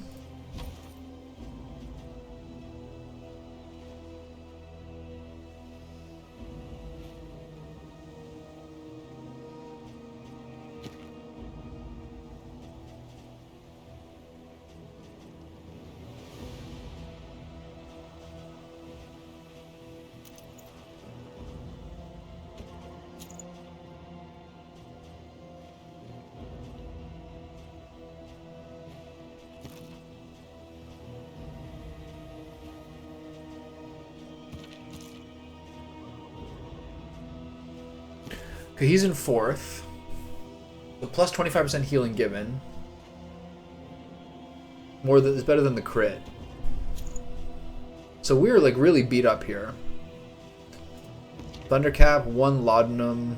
Okay, he's in 4th. The plus 25% healing given. More than is better than the crit. So we're like really beat up here. Thundercap, 1 laudanum.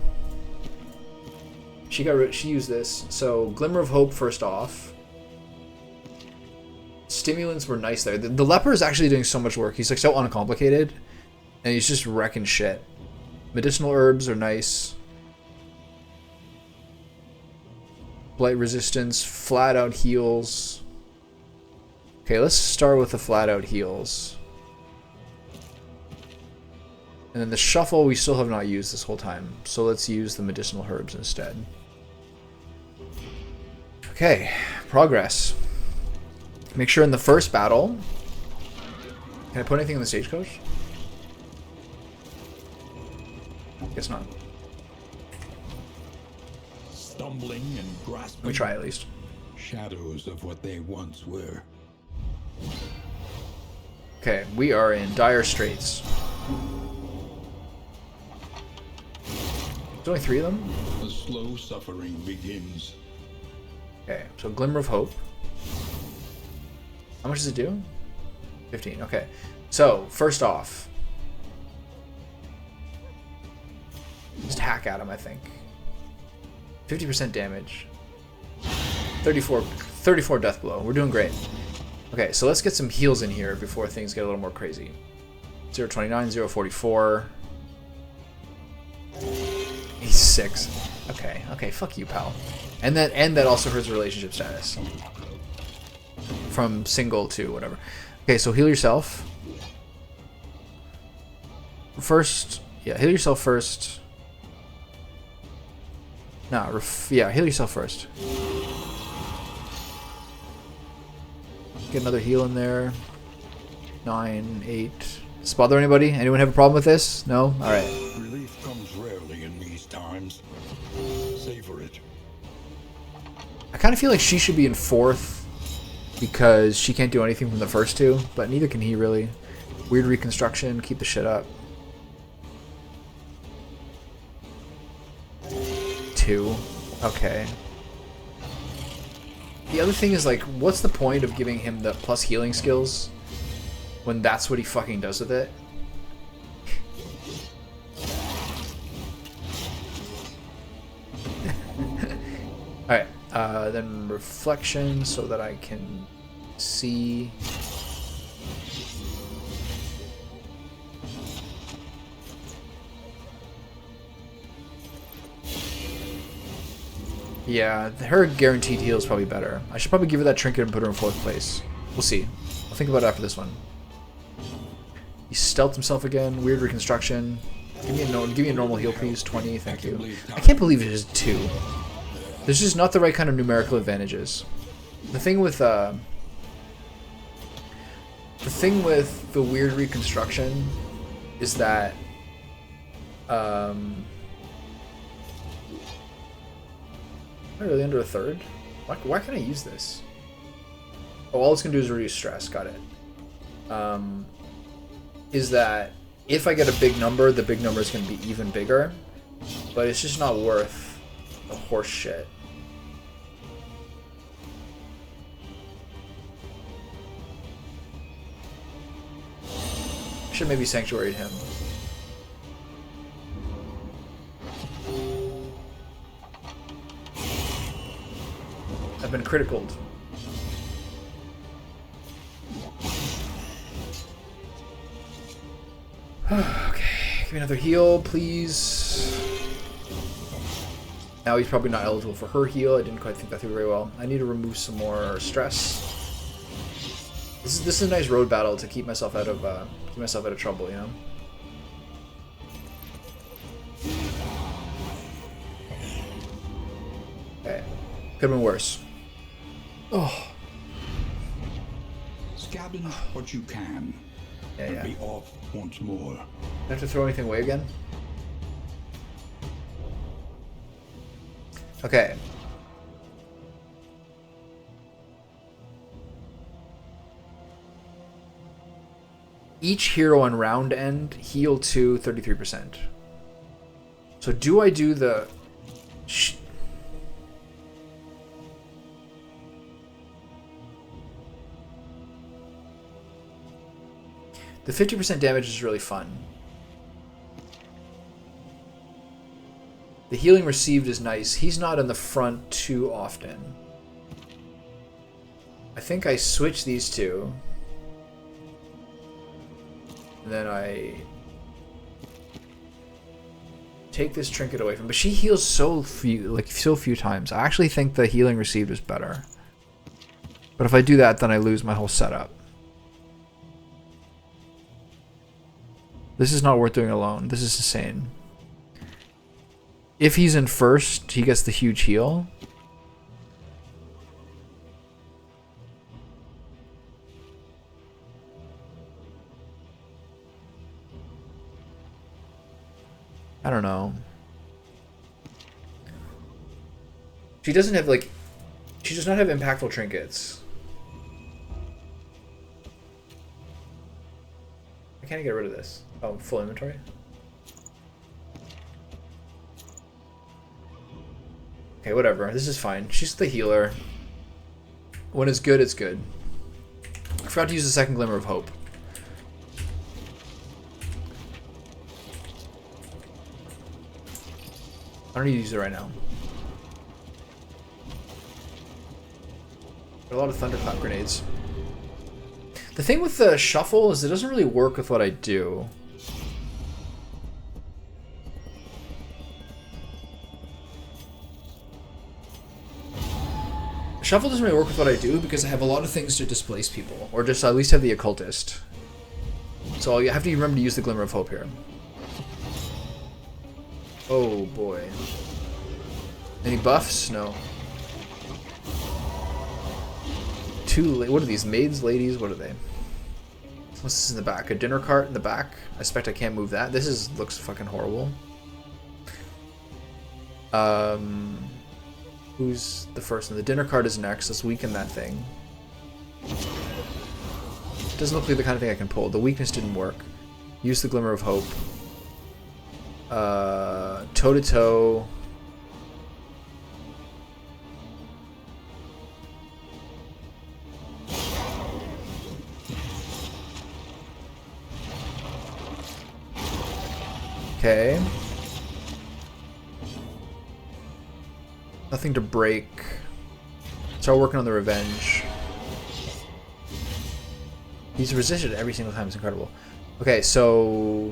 She used this. So Glimmer of Hope first off. Stimulants were nice there. The leper is actually doing so much work. He's like so uncomplicated, and he's just wrecking shit. Medicinal herbs are nice. Blight resistance, flat out heals. Okay, let's start with the flat out heals. And then the shuffle we still have not used this whole time. So let's use the medicinal herbs instead. Okay, progress. Make sure in the first battle... Can I put anything in the stagecoach? Guess not. Stumbling and grasping. Let me try at least. Shadows of what they once were. Okay, we are in dire straits. There's only 3 of them? The slow suffering begins. Okay, so Glimmer of Hope. How much does it do? 15, okay. So, first off. Just hack at him, I think. 50% damage. 34 death blow. We're doing great. Okay, so let's get some heals in here before things get a little more crazy. 029, 044. He's 6. Okay, fuck you, pal. And that also hurts relationship status. From single to whatever. Okay, so heal yourself. First, yeah, heal yourself first. Nah, yeah, heal yourself first. Get another heal in there. 9, 8. Does this bother anybody? Anyone have a problem with this? No? Alright. Relief comes rarely in these times. Savor it. I kind of feel like she should be in 4th because she can't do anything from the first 2, but neither can he really. Weird reconstruction, keep the shit up. 2. Okay. The other thing is, like, what's the point of giving him the plus healing skills when that's what he fucking does with it? Alright, then reflection so that I can see. Yeah, her guaranteed heal is probably better. I should probably give her that trinket and put her in 4th place. We'll see. I'll think about it after this one. He stealthed himself again. Weird reconstruction. Give me a normal heal, please. 20, thank you. I can't believe it is 2. There's just not the right kind of numerical advantages. The thing with the weird reconstruction is that Am I really under a third? Why can't I use this? Oh, all it's gonna do is reduce stress. Got it. Is that if I get a big number, the big number is gonna be even bigger, but it's just not worth the horse shit. Should maybe sanctuary him. I've been criticaled. Okay, give me another heal, please. Now he's probably not eligible for her heal. I didn't quite think that through very well. I need to remove some more stress. This is a nice road battle to keep myself out of trouble, you know. Okay, could have been worse. Oh. Scavenge what you can. Yeah, And be off once more. Do I have to throw anything away again? Okay. Each hero on round end heal to 33%. So do I do the... The 50% damage is really fun. The healing received is nice. He's not in the front too often. I think I switch these two. And then I take this trinket away from him. But she heals so few times. I actually think the healing received is better. But if I do that, then I lose my whole setup. This is not worth doing alone. This is insane. If he's in first, he gets the huge heal. I don't know. She doesn't have, like... She does not have impactful trinkets. Why can't I get rid of this? Oh, full inventory? Okay, whatever. This is fine. She's the healer. When it's good, it's good. I forgot to use the second glimmer of hope. I don't need to use it right now. Got a lot of thunderclap grenades. The thing with the shuffle is it doesn't really work with what I do. Shuffle doesn't really work with what I do because I have a lot of things to displace people, or just at least have the occultist. So you have to remember to use the glimmer of hope here. Oh boy. Any buffs? No. What are these? Maids, ladies? What are they? What's this in the back? A dinner cart in the back? I expect I can't move that. This looks fucking horrible. Who's the first one? The dinner cart is next. Let's weaken that thing. Doesn't look like the kind of thing I can pull. The weakness didn't work. Use the glimmer of hope. Toe to toe. Okay. Nothing to break. Start working on the revenge. He's resisted every single time. It's incredible. Okay, so...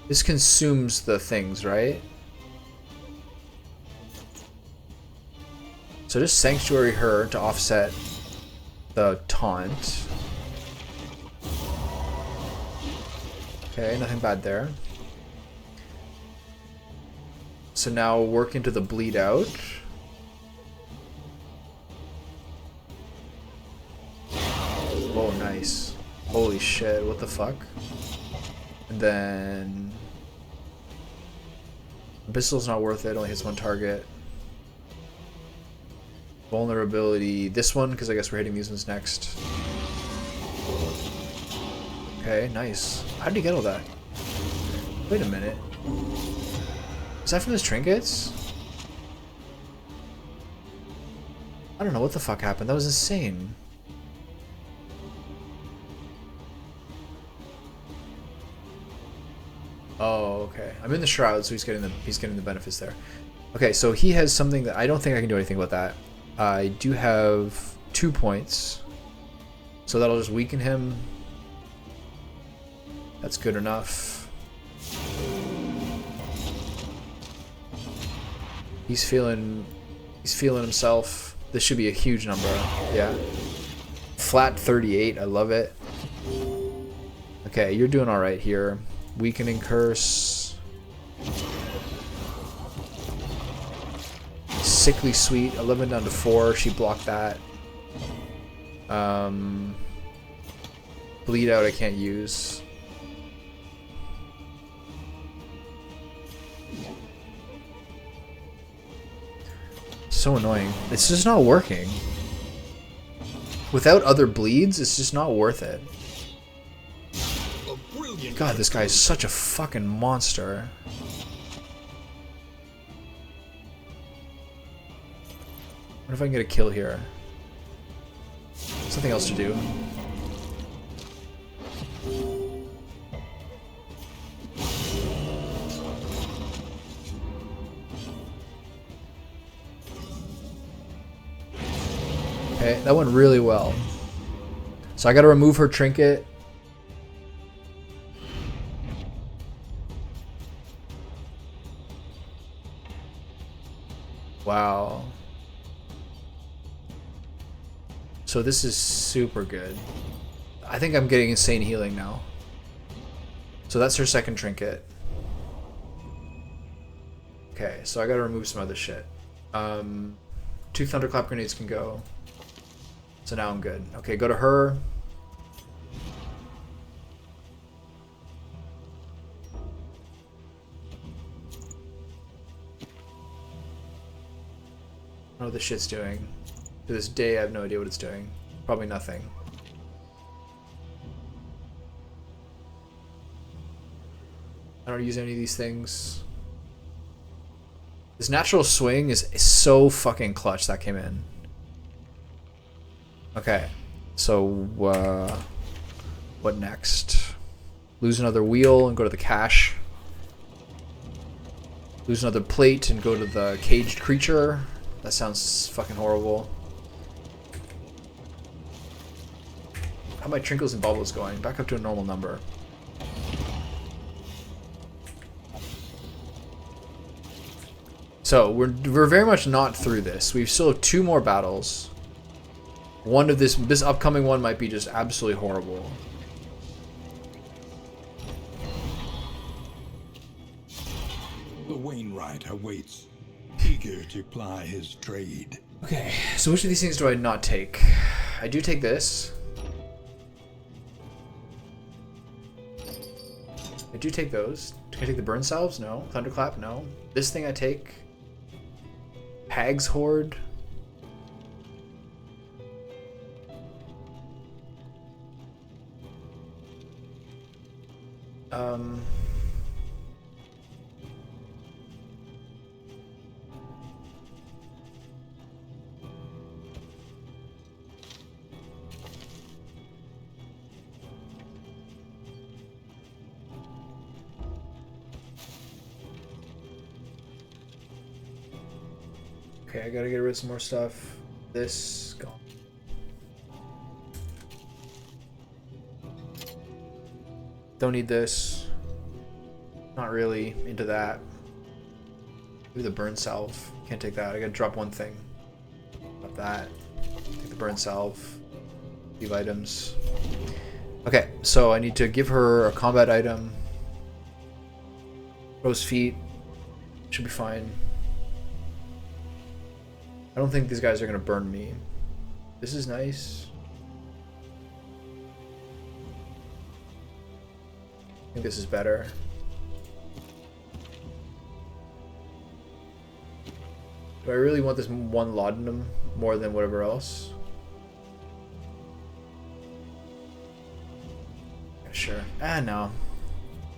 This consumes the things, right? So just sanctuary her to offset the taunt. Okay, nothing bad there. So now work into the bleed out. Oh, nice. Holy shit, what the fuck? And then... Abyssal's not worth it, only hits one target. Vulnerability, this one, because I guess we're hitting these ones next. Okay, nice. How did he get all that? Wait a minute. Is that from his trinkets? I don't know what the fuck happened. That was insane. Oh, okay. I'm in the shroud, so he's getting the benefits there. Okay, so he has something that I don't think I can do anything about that. I do have 2 points, so that'll just weaken him. That's good enough. He's feeling himself. This should be a huge number. Yeah. Flat 38. I love it. Okay, you're doing all right here. Weakening curse. Sickly sweet. 11 down to 4. She blocked that. Bleed out I can't use. So annoying. It's just not working. Without other bleeds, it's just not worth it. God, this guy is such a fucking monster. What if I can get a kill here? Something else to do. Okay, that went really well. So I gotta remove her trinket. Wow. So this is super good. I think I'm getting insane healing now. So that's her second trinket. Okay, so I gotta remove some other shit. 2 thunderclap grenades can go. So now I'm good. Okay, go to her. I don't know what this shit's doing. To this day, I have no idea what it's doing. Probably nothing. I don't use any of these things. This natural swing is so fucking clutch that came in. Okay, so what next? Lose another wheel and go to the cache. Lose another plate and go to the caged creature. That sounds fucking horrible. How are my trinkles and bubbles going? Back up to a normal number. So we're very much not through this. We still have 2 more battles. One of this upcoming one might be just absolutely horrible. The Wainwright awaits, eager to ply his trade. Okay, so which of these things do I not take? I do take this. I do take those. Can I take the burn salves? No. Thunderclap? No. This thing I take. Hag's Horde. Okay, I gotta get rid of some more stuff. This, gone. Don't need this. Not really into that. Maybe the burn salve. Can't take that. I gotta drop one thing. Drop that. Take the burn salve. Leave items. Okay, so I need to give her a combat item. Rose feet. Should be fine. I don't think these guys are gonna burn me. This is nice. I think this is better. Do I really want this one laudanum more than whatever else? Yeah, sure. Ah, no.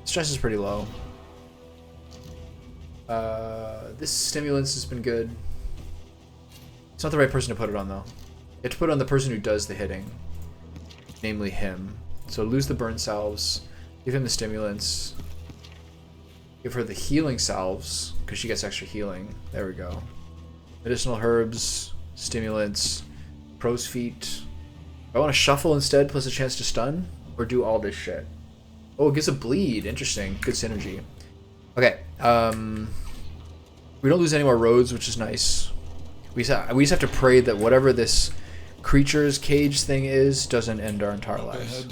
Stress is pretty low. This stimulants has been good. It's not the right person to put it on, though. You have to put it on the person who does the hitting. Namely him. So lose the burn salves. Give him the stimulants. Give her the healing salves, because she gets extra healing. There we go. Medicinal herbs, stimulants, crow's feet. I want to shuffle instead, plus a chance to stun, or do all this shit. Oh, it gives a bleed. Interesting. Good synergy. Okay. We don't lose any more roads, which is nice. We just have to pray that whatever this creature's cage thing is doesn't end our entire lives.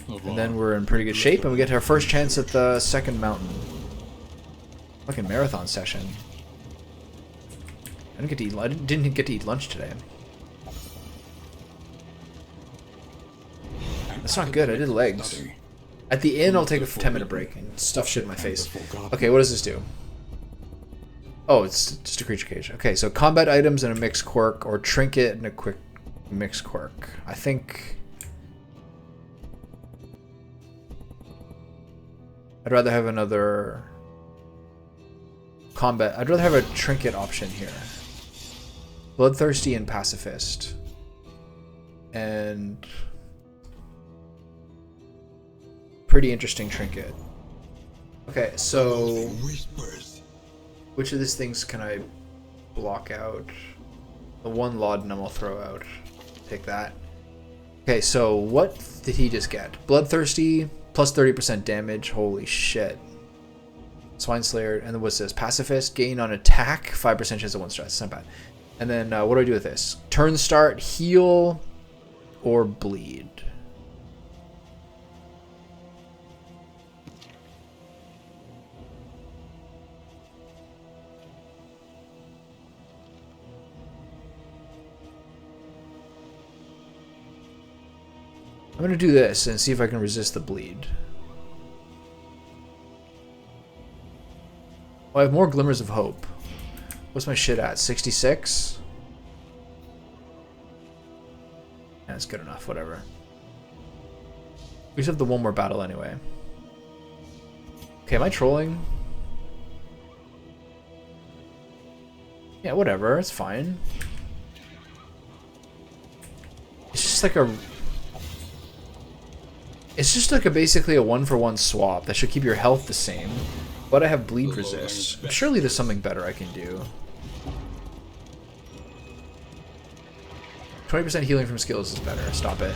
And then we're in pretty good shape, and we get our first chance at the second mountain. Fucking marathon session. I didn't get to eat lunch today. That's not good. I did legs. At the end, I'll take a 10-minute break and stuff shit in my face. Okay, what does this do? Oh, it's just a creature cage. Okay, so combat items and a mixed quirk, or trinket and a quick mixed quirk. I think I'd rather have another combat. I'd rather have a trinket option here. Bloodthirsty and pacifist. And pretty interesting trinket. Okay, so which of these things can I block out? The one laudanum I'll throw out. Take that. Okay, so what did he just get? Bloodthirsty, plus 30% damage. Holy shit. Swine Slayer, and then what's this? Pacifist, gain on attack, 5% chance of 1 stress. It's not bad. And then what do I do with this? Turn start, heal, or bleed. I'm going to do this and see if I can resist the bleed. Oh, I have more glimmers of hope. What's my shit at? 66? Yeah, that's good enough. Whatever. We just have the one more battle anyway. Okay, am I trolling? Yeah, whatever. It's fine. It's just like a... It's just like basically a 1-for-1 swap that should keep your health the same, but I have bleed resist. Surely there's something better I can do. 20% healing from skills is better. Stop it.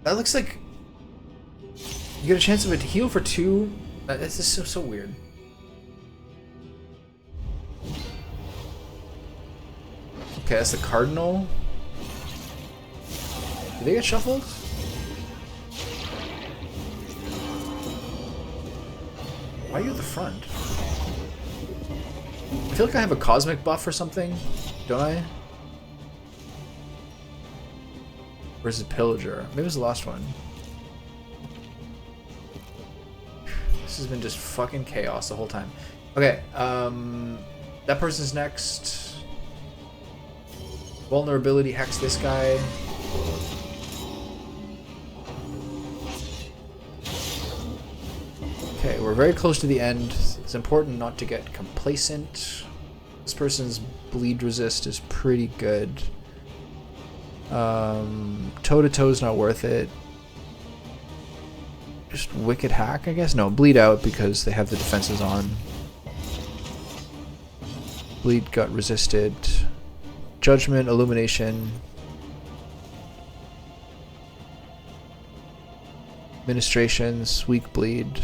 That looks like you get a chance of it to heal for 2. This is so weird. Okay, that's the cardinal. Did they get shuffled? Why are you at the front? I feel like I have a cosmic buff or something, don't I? Where's the pillager? Maybe it was the last one. This has been just fucking chaos the whole time. Okay, that person's next. Vulnerability hacks this guy. Okay, we're very close to the end. It's important not to get complacent. This person's bleed resist is pretty good. Toe-to-toe is not worth it. Just wicked hack, I guess? No, bleed out because they have the defenses on. Bleed gut resisted. Judgment, illumination. Administrations, weak bleed.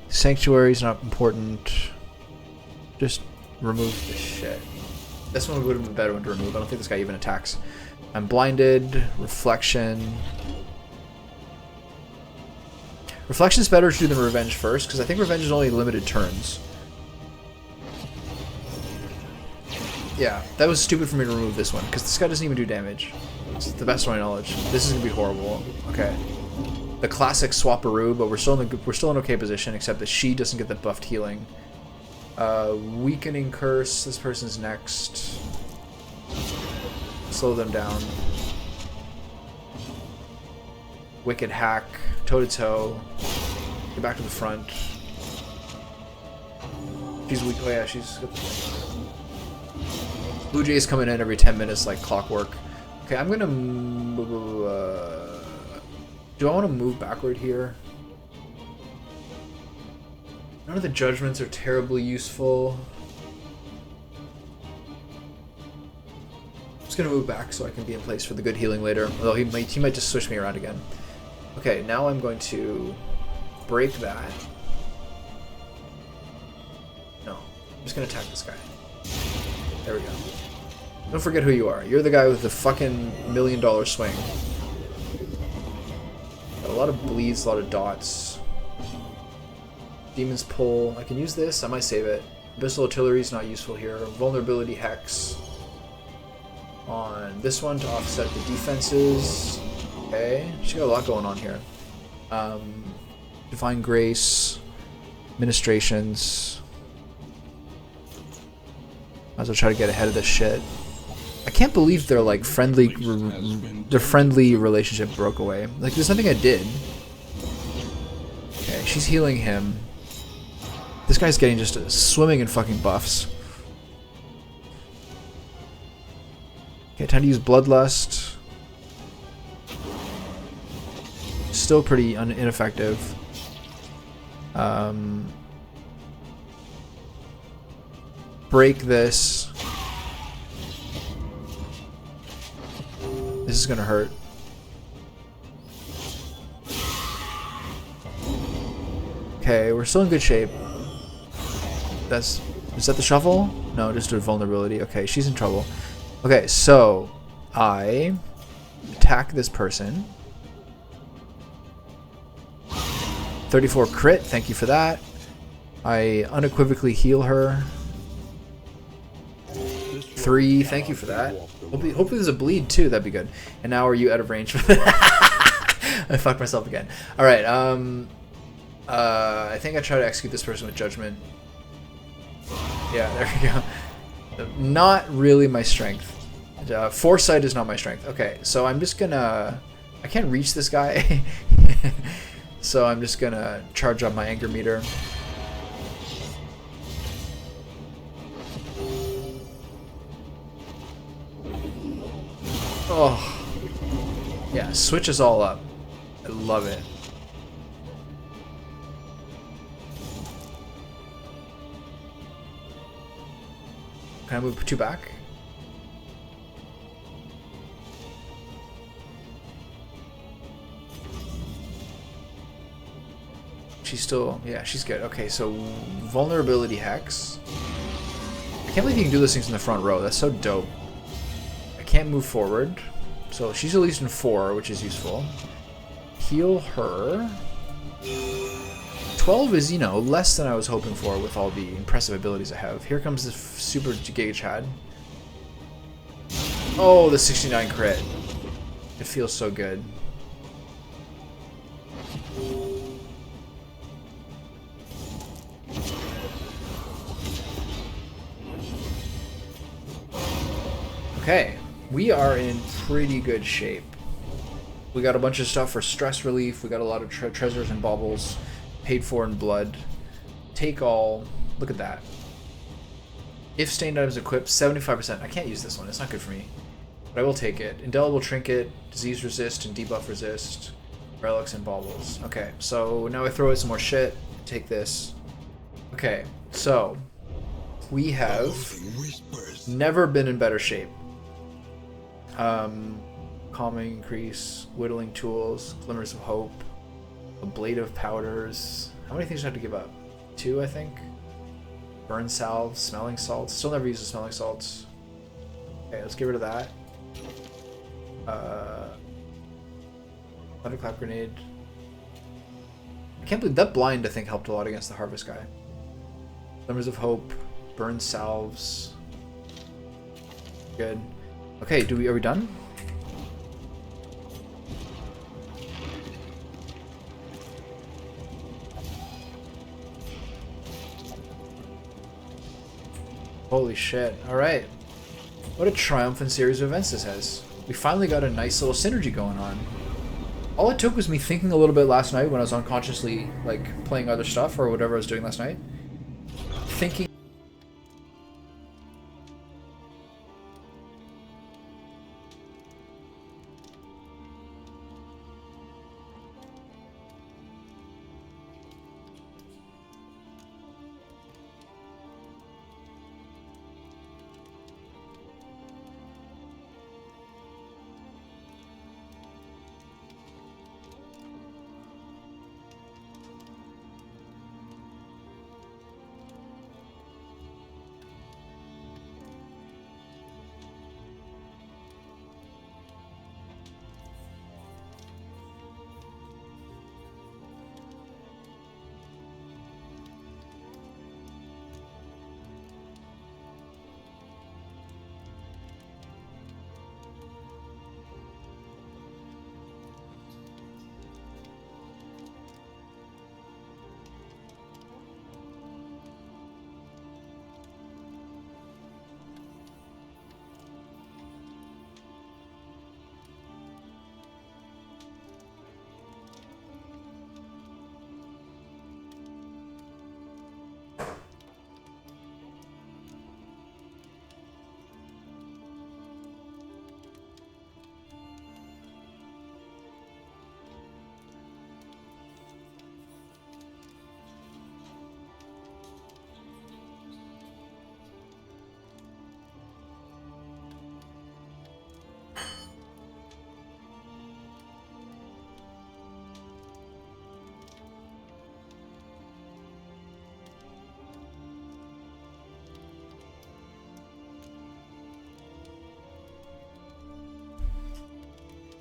Sanctuary is not important. Just remove this shit. This one would have been a better one to remove. I don't think this guy even attacks. I'm blinded. Reflection. Reflection is better to do than revenge first, because I think revenge is only limited turns. Yeah, that was stupid for me to remove this one, because this guy doesn't even do damage. It's the best of my knowledge. This is going to be horrible. Okay. the classic swapperoo, but we're still in okay position, except that she doesn't get the buffed healing. Weakening curse. This person's next. Slow them down. Wicked hack. Toe to toe. Get back to the front. She's weak. Oh yeah, she's got the thing. Blue Jays coming in every 10 minutes like clockwork. Okay, I'm gonna do I want to move backward here? None of the judgments are terribly useful. I'm just gonna move back so I can be in place for the good healing later. Although he might just switch me around again. Okay, now I'm going to break that. No, I'm just gonna attack this guy. There we go. Don't forget who you are. You're the guy with the fucking $1 million swing. Got a lot of bleeds, a lot of dots. Demon's Pull. I can use this. I might save it. Abyssal Artillery is not useful here. Vulnerability Hex on this one to offset the defenses. Okay. She's got a lot going on here. Divine Grace. Ministrations. Might as well try to get ahead of this shit. I can't believe their like friendly relationship broke away. Like there's nothing I did. Okay, she's healing him. This guy's getting just swimming in fucking buffs. Okay, time to use Bloodlust. Still pretty ineffective. Break this. This is gonna hurt. Okay, we're still in good shape. Is that the shuffle? No, just a vulnerability. Okay, she's in trouble. Okay, so I attack this person. 34 crit, thank you for that. I unequivocally heal her. 3, thank you for that. Hopefully there's a bleed too, that'd be good. And now are you out of range? I fucked myself again. Alright, I think I try to execute this person with judgment. Yeah, there we go. Not really my strength. Foresight is not my strength. Okay, so I'm just gonna... I can't reach this guy. So I'm just gonna charge up my anger meter. Oh. Yeah, switch us all up. I love it. Can I move 2 back? She's still... Yeah, she's good. Okay, so Vulnerability Hex. I can't believe you can do those things in the front row. That's so dope. I can't move forward. So she's at least in 4, which is useful. Heal her. 12 is, you know, less than I was hoping for with all the impressive abilities I have. Here comes the super Giga Chad. Oh, the 69 crit. It feels so good. Okay, we are in pretty good shape. We got a bunch of stuff for stress relief. We got a lot of treasures and baubles. Paid for in blood. Take all. Look at that. If stained items equipped, 75%. I can't use this one. It's not good for me. But I will take it. Indelible Trinket, Disease Resist, and Debuff Resist. Relics and baubles. Okay, so now I throw out some more shit. Take this. Okay, so we have never been in better shape. Calming increase, whittling tools, glimmers of hope, ablative powders. How many things do I have to give up? 2, I think. Burn salve, smelling salts. Still never used the smelling salts. Okay, let's get rid of that. Thunderclap grenade. I can't believe that blind, I think, helped a lot against the harvest guy. Glimmers of hope, burn salves. Good. Okay, are we done? Holy shit. Alright. What a triumphant series of events this has. We finally got a nice little synergy going on. All it took was me thinking a little bit last night when I was unconsciously, like, playing other stuff or whatever I was doing last night. Thinking...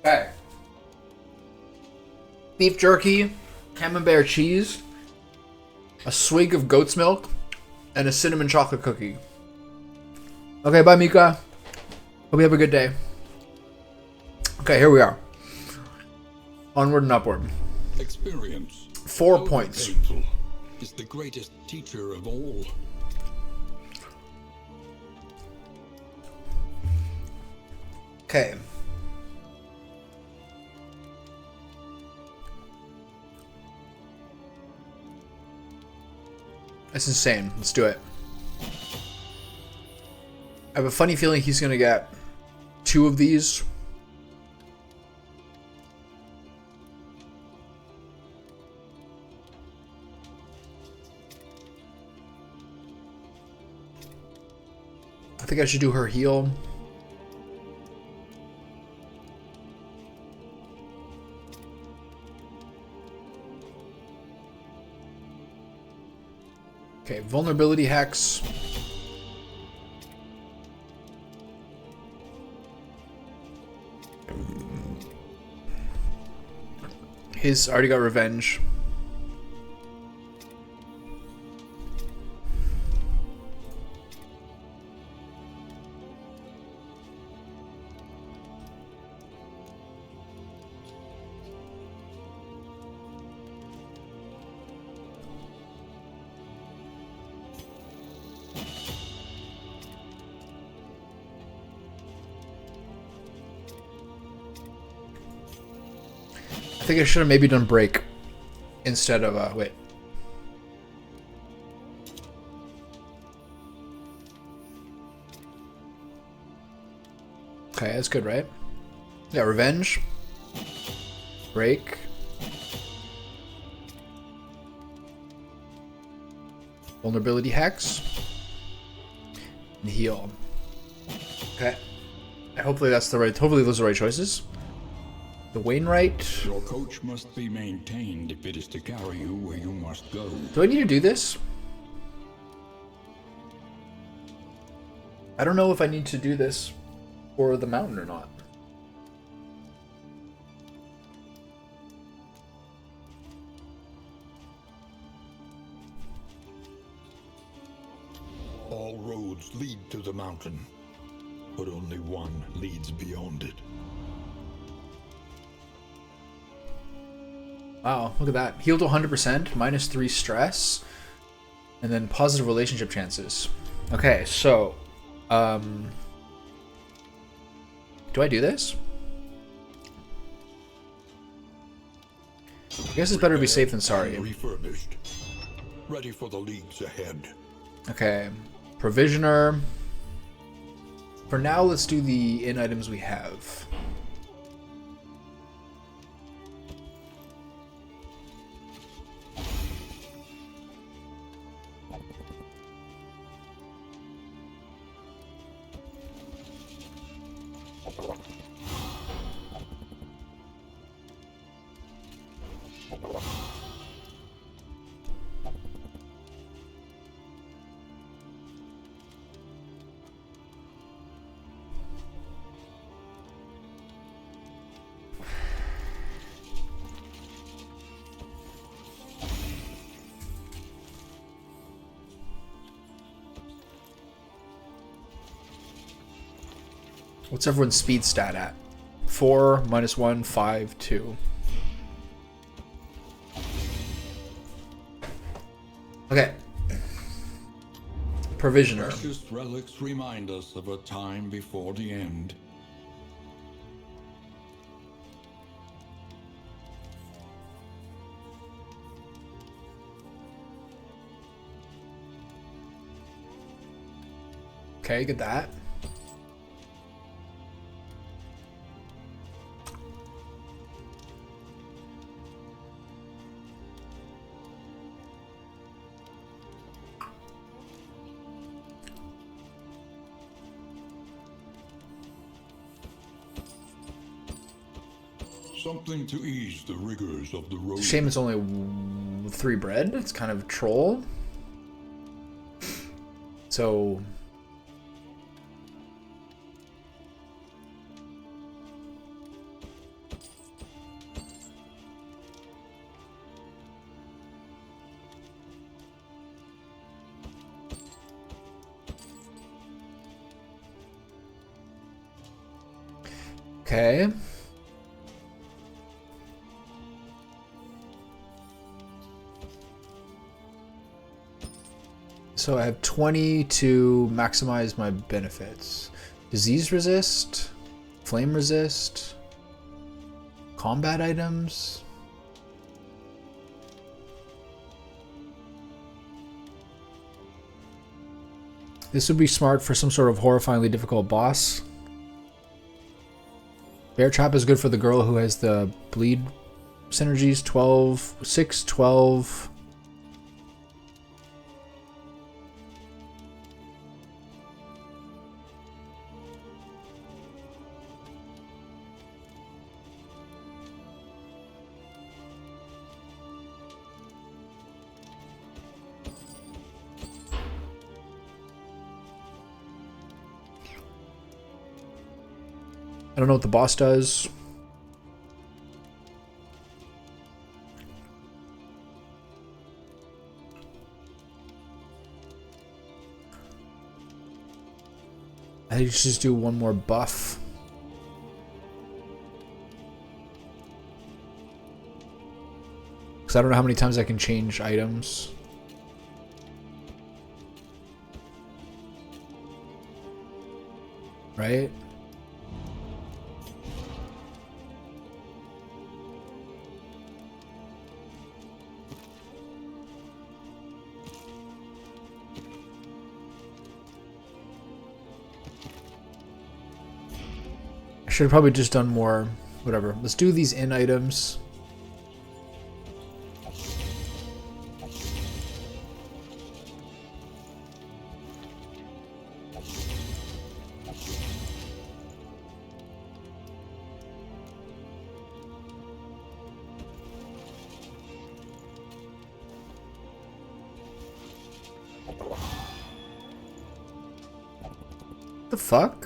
Okay. Beef jerky, camembert cheese, a swig of goat's milk, and a cinnamon chocolate cookie. Okay, bye Mika. Hope you have a good day. Okay, here we are. Onward and upward. Experience, 4 points. painful, is the greatest teacher of all. Okay. That's insane. Let's do it. I have a funny feeling he's gonna get 2 of these. I think I should do her heal. Okay, vulnerability hex. His already got revenge. I think I should have maybe done break instead of wait. Okay, that's good, right? Yeah, revenge. Break. Vulnerability hex. And heal. Okay. Hopefully that's the right, hopefully those are the right choices. The Wainwright. Your coach must be maintained if it is to carry you where you must go. Do I need to do this? I don't know if I need to do this for the mountain or not. All roads lead to the mountain, but only one leads beyond it. Wow, look at that. Heal to 100%, -3 stress, and then positive relationship chances. Okay, so, do I do this? I guess it's better to be safe than sorry. Refurbished. Ready for the leagues ahead. Okay, provisioner. For now, let's do the in items we have. What's everyone's speed stat at? 4, -1, 5, 2. Okay. Provisioner. Precious relics remind us of a time before the end. Okay, get that. Something to ease the rigors of the road. Shame it's only 3 bread. It's kind of troll. So... Okay. So I have 20 to maximize my benefits. Disease resist, flame resist, combat items. This would be smart for some sort of horrifyingly difficult boss. Bear Trap is good for the girl who has the bleed synergies. 12, 6, 12. I don't know what the boss does. I think just do one more buff. Because I don't know how many times I can change items. Right? Should have probably just done more, whatever. Let's do these in items. The fuck?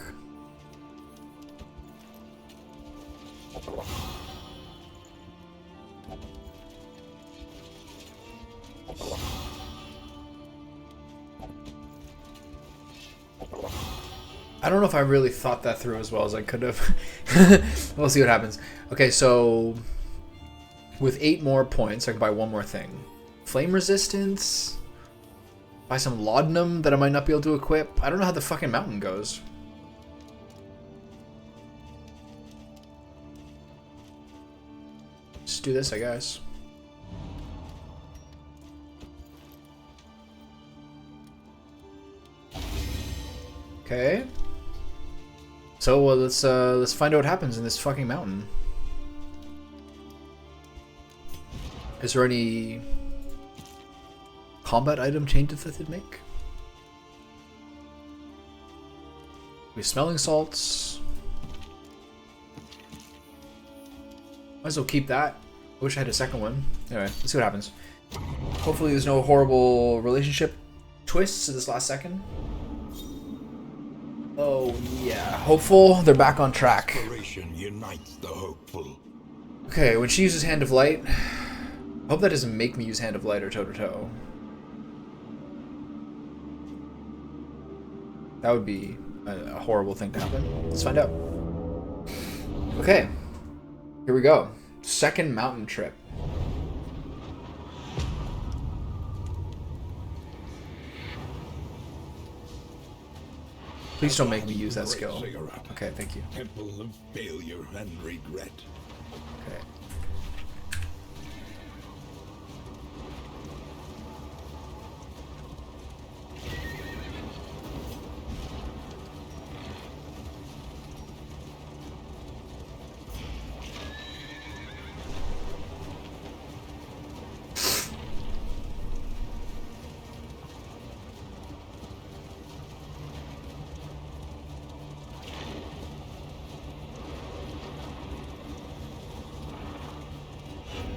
I don't know if I really thought that through as well as I could have. We'll see what happens. Okay, so with 8 more points, I can buy one more thing. Flame resistance. Buy some laudanum that I might not be able to equip. I don't know how the fucking mountain goes. Just do this, I guess. Okay. So let's find out what happens in this fucking mountain. Is there any combat item changes that it make? We have smelling salts. Might as well keep that. I wish I had a second one. Anyway, let's see what happens. Hopefully there's no horrible relationship twists at this last second. Oh yeah, hopeful. They're back on track. Inspiration unites the hopeful. Okay, when she uses Hand of Light, I hope that doesn't make me use Hand of Light or toe-to-toe. That would be a horrible thing to happen. Let's find out. Okay, here we go. Second mountain trip. Please don't make me use that skill. Okay, thank you. Temple of failure and regret. Okay.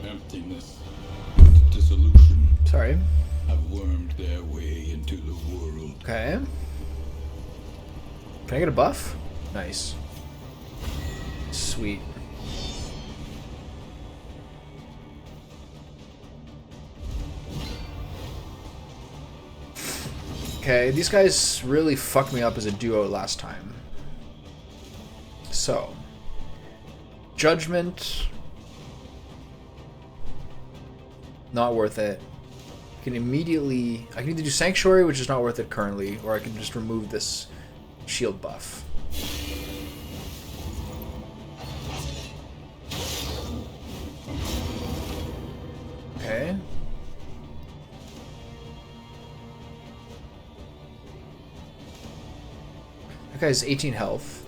Emptiness and dissolution Sorry. have wormed their way into the world. Okay. Can I get a buff? Nice. Sweet. Okay, these guys really fucked me up as a duo last time. So, Judgment, not worth it. I can immediately, I can either do Sanctuary, which is not worth it currently, or I can just remove this shield buff. Okay. That guy's 18 health.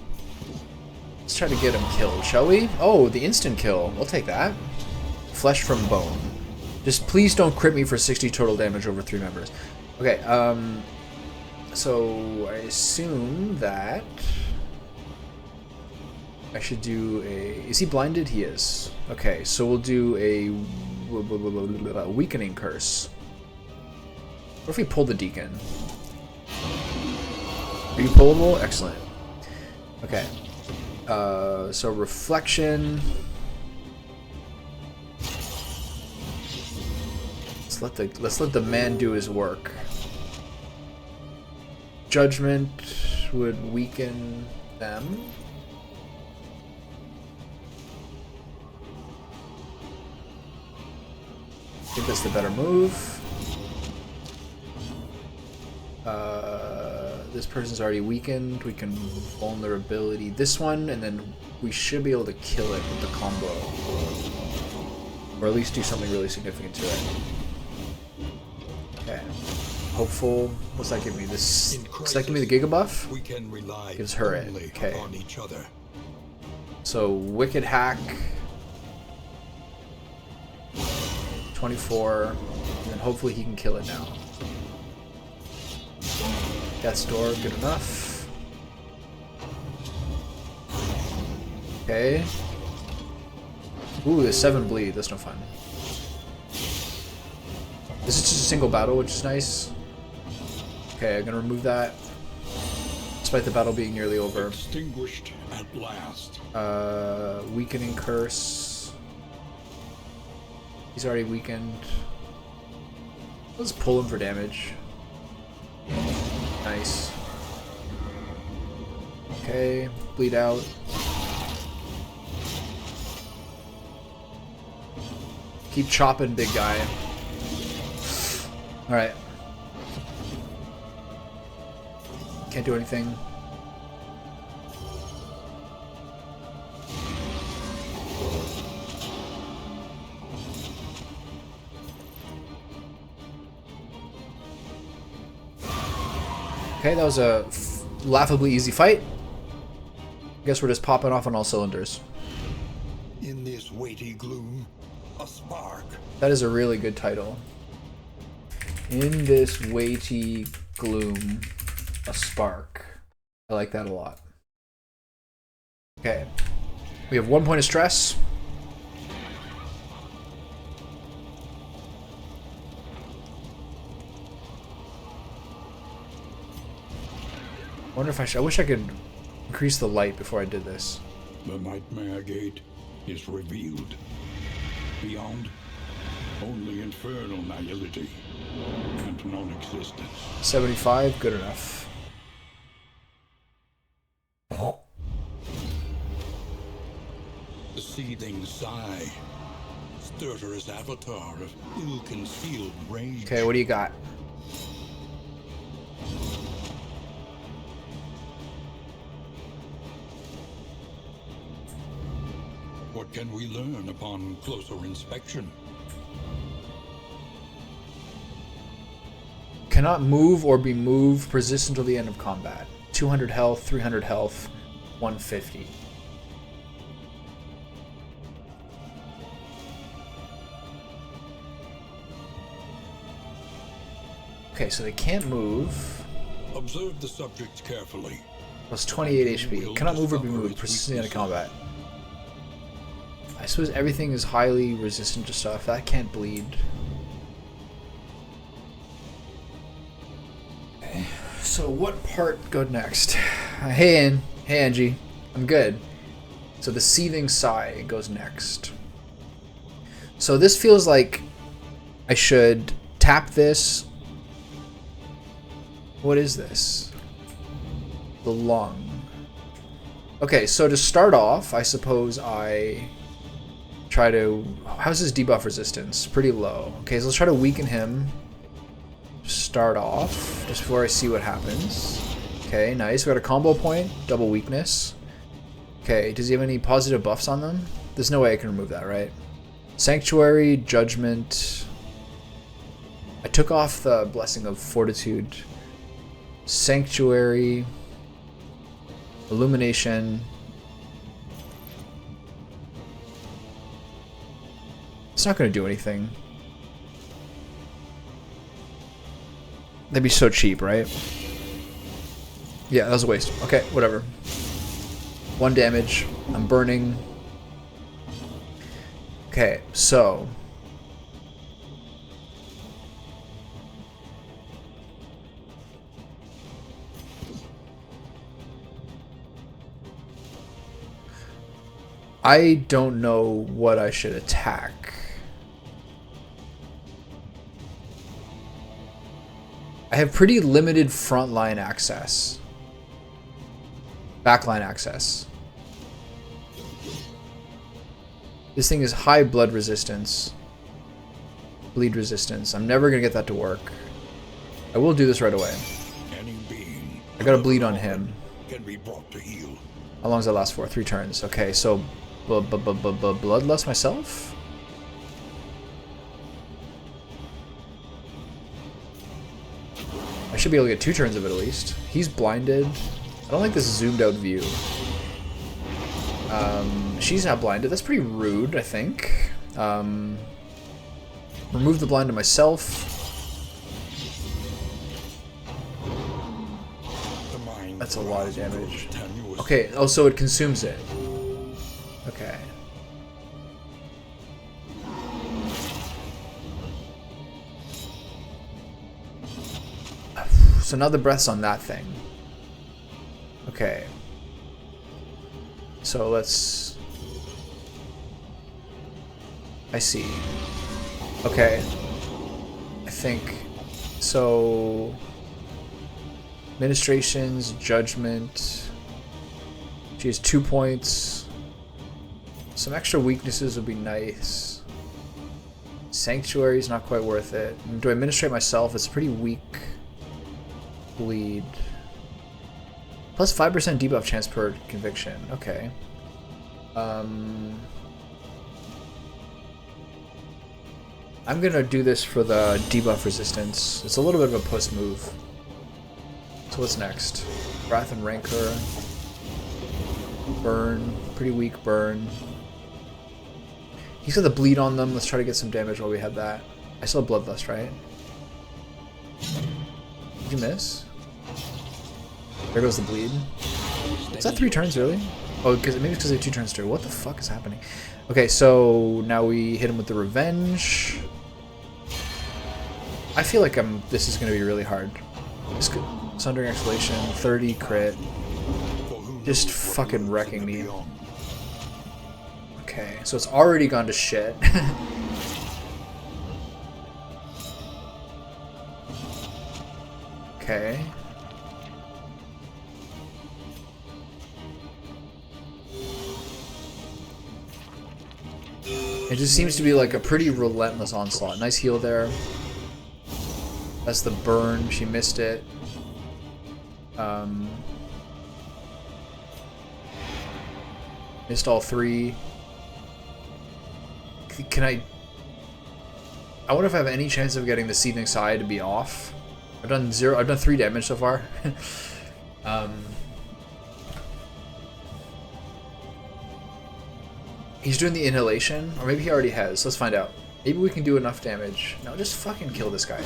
Let's try to get him killed, shall we? Oh, the instant kill. We'll take that. Flesh from bone. Just please don't crit me for 60 total damage over 3 members. Okay, so I assume that I should do a... Is he blinded? He is. Okay, so we'll do a weakening curse. What if we pull the deacon? Are you pullable? Excellent. Okay. So reflection. Let's let the man do his work. Judgment would weaken them. I think that's the better move. This person's already weakened. We can vulnerability this one, and then we should be able to kill it with the combo. Or at least do something really significant to it. Okay. Hopeful. What's that give me? This. Does that give me the Giga buff? We can rely Gives her it. only Okay. upon each other. So Wicked Hack. 24. And then hopefully he can kill it now. Death's Door, good enough. Okay. Ooh, there's 7 bleed. That's no fun. This is just a single battle, which is nice. Okay, I'm gonna remove that. Despite the battle being nearly over. Extinguished at last. Weakening Curse. He's already weakened. Let's pull him for damage. Nice. Okay, bleed out. Keep chopping, big guy. Alright. Can't do anything. Okay, that was a laughably easy fight. Guess we're just popping off on all cylinders. In this weighty gloom, a spark. That is a really good title. In this weighty gloom, a spark. I like that a lot. Okay. We have 1 point of stress. Wonder if I wish I could increase the light before I did this. The Nightmare Gate is revealed. Beyond, only infernal nihility and non-existence. 75, good enough. The seething sigh. Stertorous avatar of ill-concealed rage. Okay, what do you got? What can we learn upon closer inspection? Cannot move or be moved. Persist until the end of combat. 200 health, 300 health, 150. Okay, so they can't move. Observe the subject carefully. Plus 28 HP. Cannot move or be moved. Persist until the end of combat. I suppose everything is highly resistant to stuff. That can't bleed. Okay. So what part go next? Hey Angie. I'm good. So the seething sigh goes next. So this feels like I should tap this. What is this? The lung. Okay, so to start off, I suppose I try to... How's his debuff resistance? Pretty low. Okay, so let's try to weaken him. Start off, just before I see what happens. Okay, nice. We got a combo point. Double weakness. Okay, does he have any positive buffs on them? There's no way I can remove that, right? Sanctuary, Judgment. I took off the Blessing of Fortitude. Sanctuary. Illumination. It's not going to do anything. That'd be so cheap, right? Yeah, that was a waste. Okay, whatever. 1 damage. I'm burning. Okay, so... I don't know what I should attack. I have pretty limited frontline access. Backline access. This thing is high blood resistance. Bleed resistance. I'm never going to get that to work. I will do this right away. I gotta bleed on him. Can be brought to heal. How long does that last for? 3 turns. Okay, so... Bloodlust myself? I should be able to get 2 turns of it at least. He's blinded. I don't like this zoomed out view. She's not blinded. That's pretty rude, I think. Remove the blind to myself. That's a lot of damage. Okay, oh, so it consumes it. Okay. So now the breath's on that thing. Okay. So let's... I see. Okay. I think... So... Administrations, Judgment. She has 2 points. Some extra weaknesses would be nice. Sanctuary is not quite worth it. Do I administrate myself? It's pretty weak. Bleed. Plus 5% debuff chance per conviction. Okay. I'm gonna do this for the debuff resistance. It's a little bit of a puss move. So what's next? Wrath and Rancor. Burn. Pretty weak burn. He's got the bleed on them. Let's try to get some damage while we have that. I still have Bloodlust, right? Did you miss? There goes the bleed. Is that 3 turns, really? Oh, maybe it's because they have 2 turns too. What the fuck is happening? Okay, so now we hit him with the Revenge. I feel like this is going to be really hard. Sundering Exhalation, 30 crit. Just fucking wrecking me. Okay, so it's already gone to shit. Okay. It just seems to be like a pretty relentless onslaught. Nice heal there. That's the burn. She missed it. Missed all 3. Can I wonder if I have any chance of getting the Seething Sigh to be off. I've done 3 damage so far. He's doing the inhalation, or maybe he already has. Let's find out. Maybe we can do enough damage. No, just fucking kill this guy.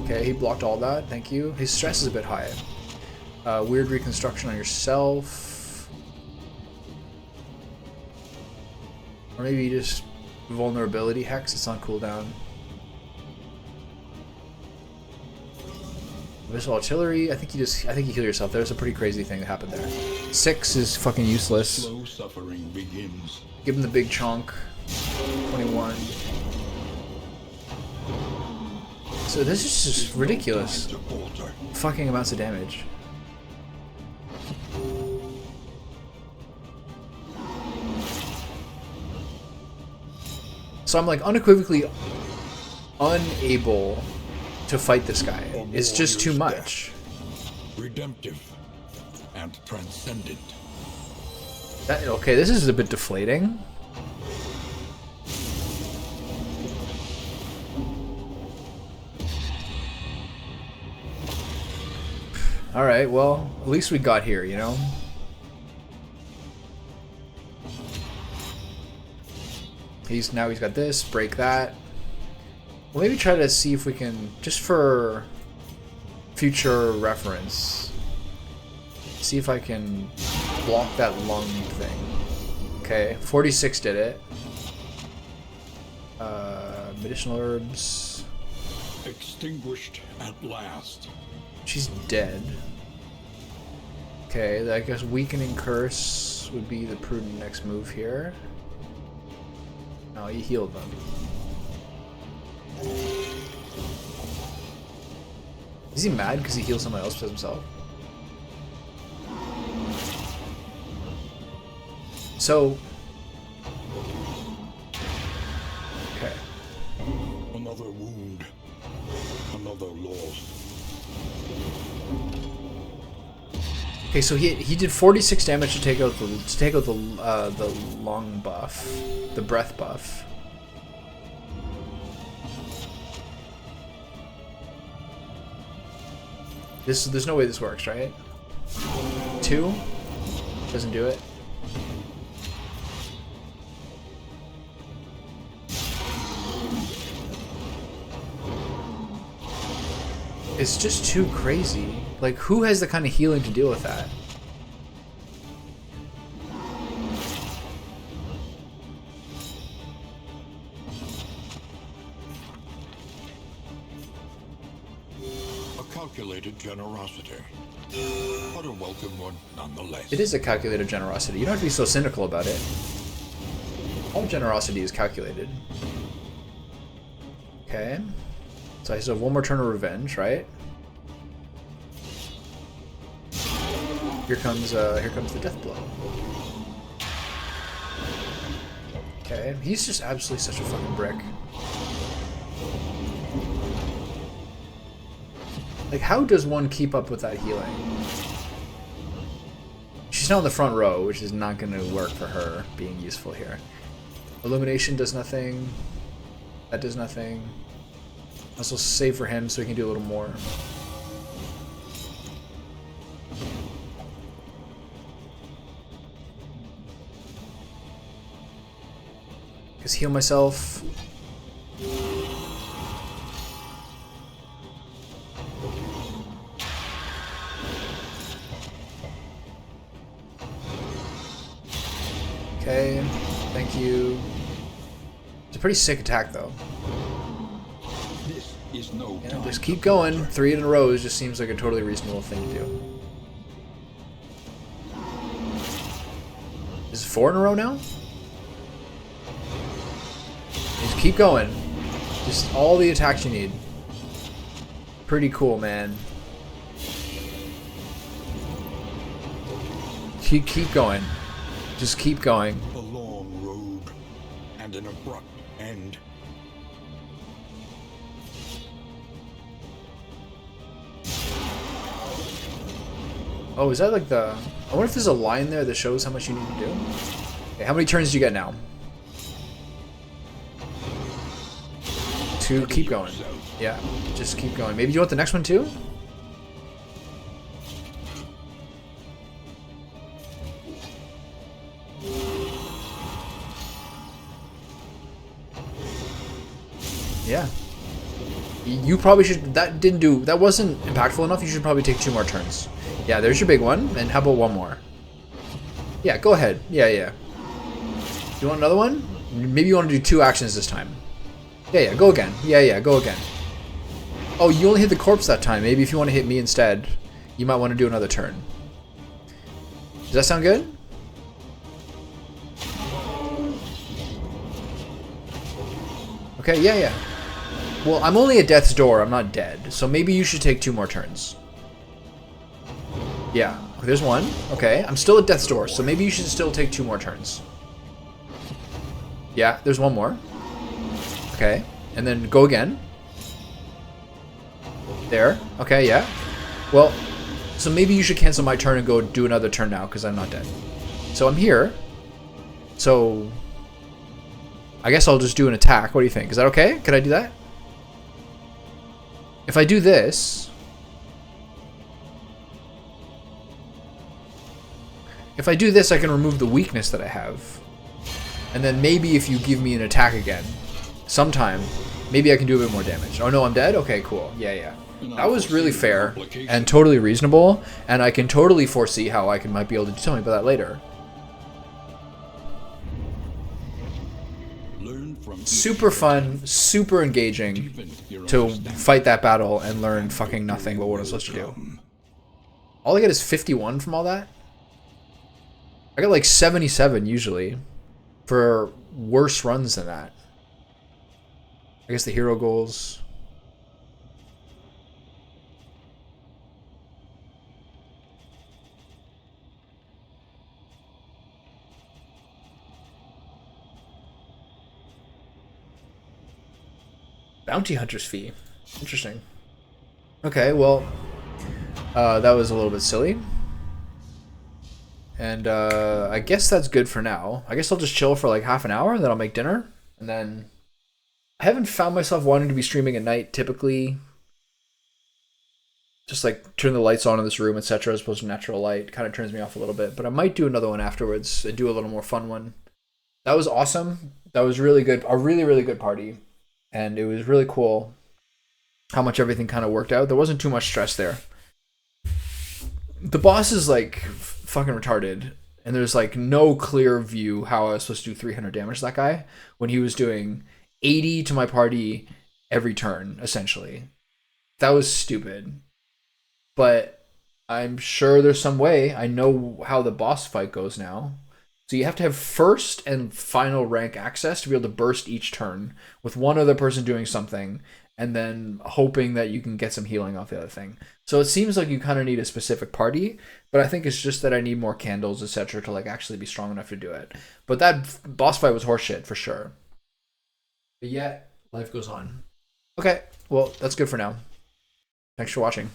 Okay, he blocked all that. Thank you. His stress is a bit high. Weird reconstruction on yourself. Or maybe just vulnerability hex. It's on cooldown. Missile artillery. I think you heal yourself. There's a pretty crazy thing that happened there. 6 is fucking useless. Slow suffering begins. Give him the big chunk. 21. So this is just ridiculous. Fucking amounts of damage. So I'm like unequivocally unable to fight this guy. It's just too much. Redemptive and transcendent. Okay, this is a bit deflating. Alright, well, at least we got here, you know? He's got this, break that. We'll maybe try to see if we can, just for future reference, see if I can block that lung thing. Okay, 46 did it. Medicinal herbs. Extinguished at last. She's dead. Okay, I guess weakening curse would be the prudent next move here. No, he healed them. Is he mad because he healed someone else besides himself? So... Okay. Another wound. Another loss. Okay, so he did 46 damage to take out the lung buff, the breath buff. There's no way this works, right? 2 doesn't do it. It's just too crazy. Like, who has the kind of healing to deal with that? A calculated generosity, but a welcome one nonetheless. It is a calculated generosity. You don't have to be so cynical about it. All generosity is calculated. Okay. So I still have one more turn of revenge, right? Here comes the death blow. Okay, he's just absolutely such a fucking brick. Like, how does one keep up with that healing? She's not in the front row, which is not going to work for her being useful here. Illumination does nothing. That does nothing. Also save for him so he can do a little more. Just heal myself. Okay, thank you. It's a pretty sick attack, though. This is no Yeah, time just keep going. 3 in a row just seems like a totally reasonable thing to do. Is it 4 in a row now? Just keep going. Just all the attacks you need. Pretty cool, man. Keep going. Just keep going. A long road and an abrupt end. Oh, is that like the... I wonder if there's a line there that shows how much you need to do. Okay, how many turns do you get now? 2. Keep going. Yeah, just keep going. Maybe you want the next one too? Yeah. You probably should... That wasn't impactful enough. You should probably take 2 more turns. Yeah, there's your big one. And how about 1 more? Yeah, go ahead. Yeah. You want another one? Maybe you want to do 2 actions this time. Yeah, go again. Yeah, go again. Oh, you only hit the corpse that time. Maybe if you want to hit me instead, you might want to do another turn. Does that sound good? Okay, yeah. Well, I'm only at death's door. I'm not dead. So maybe you should take 2 more turns. Yeah, there's 1. Okay, I'm still at death's door. So maybe you should still take 2 more turns. Yeah, there's 1 more. Okay, and then go again. There. Okay, yeah. Well, so maybe you should cancel my turn and go do another turn now because I'm not dead. So I'm here. So I guess I'll just do an attack. What do you think? Is that okay? Could I do that? If I do this... If I do this, I can remove the weakness that I have. And then maybe if you give me an attack again, sometime, maybe I can do a bit more damage. Oh no, I'm dead? Okay, cool. Yeah. That was really fair and totally reasonable, and I can totally foresee how I might be able to do something about that later. Super fun, super engaging to fight that battle and learn fucking nothing about what I'm supposed to do. All I get is 51 from all that? I got like 77 usually for worse runs than that. I guess the hero goals. Bounty hunter's fee. Interesting. Okay, well, that was a little bit silly. And I guess that's good for now. I guess I'll just chill for like half an hour, and then I'll make dinner. And then I haven't found myself wanting to be streaming at night typically. Just like turn the lights on in this room, etc., as opposed to natural light. Kind of turns me off a little bit. But I might do another one afterwards and do a little more fun one. That was awesome. That was really good. A really, really good party. And it was really cool how much everything kind of worked out. There wasn't too much stress there. The boss is like fucking retarded. And there's like no clear view how I was supposed to do 300 damage to that guy when he was doing 80 to my party every turn, essentially. That was stupid. But I'm sure there's some way. I know how the boss fight goes now. So you have to have first and final rank access to be able to burst each turn with one other person doing something and then hoping that you can get some healing off the other thing. So it seems like you kind of need a specific party, but I think it's just that I need more candles, etc., to like actually be strong enough to do it. But that boss fight was horseshit for sure. But yet, life goes on. Okay, well, that's good for now. Thanks for watching.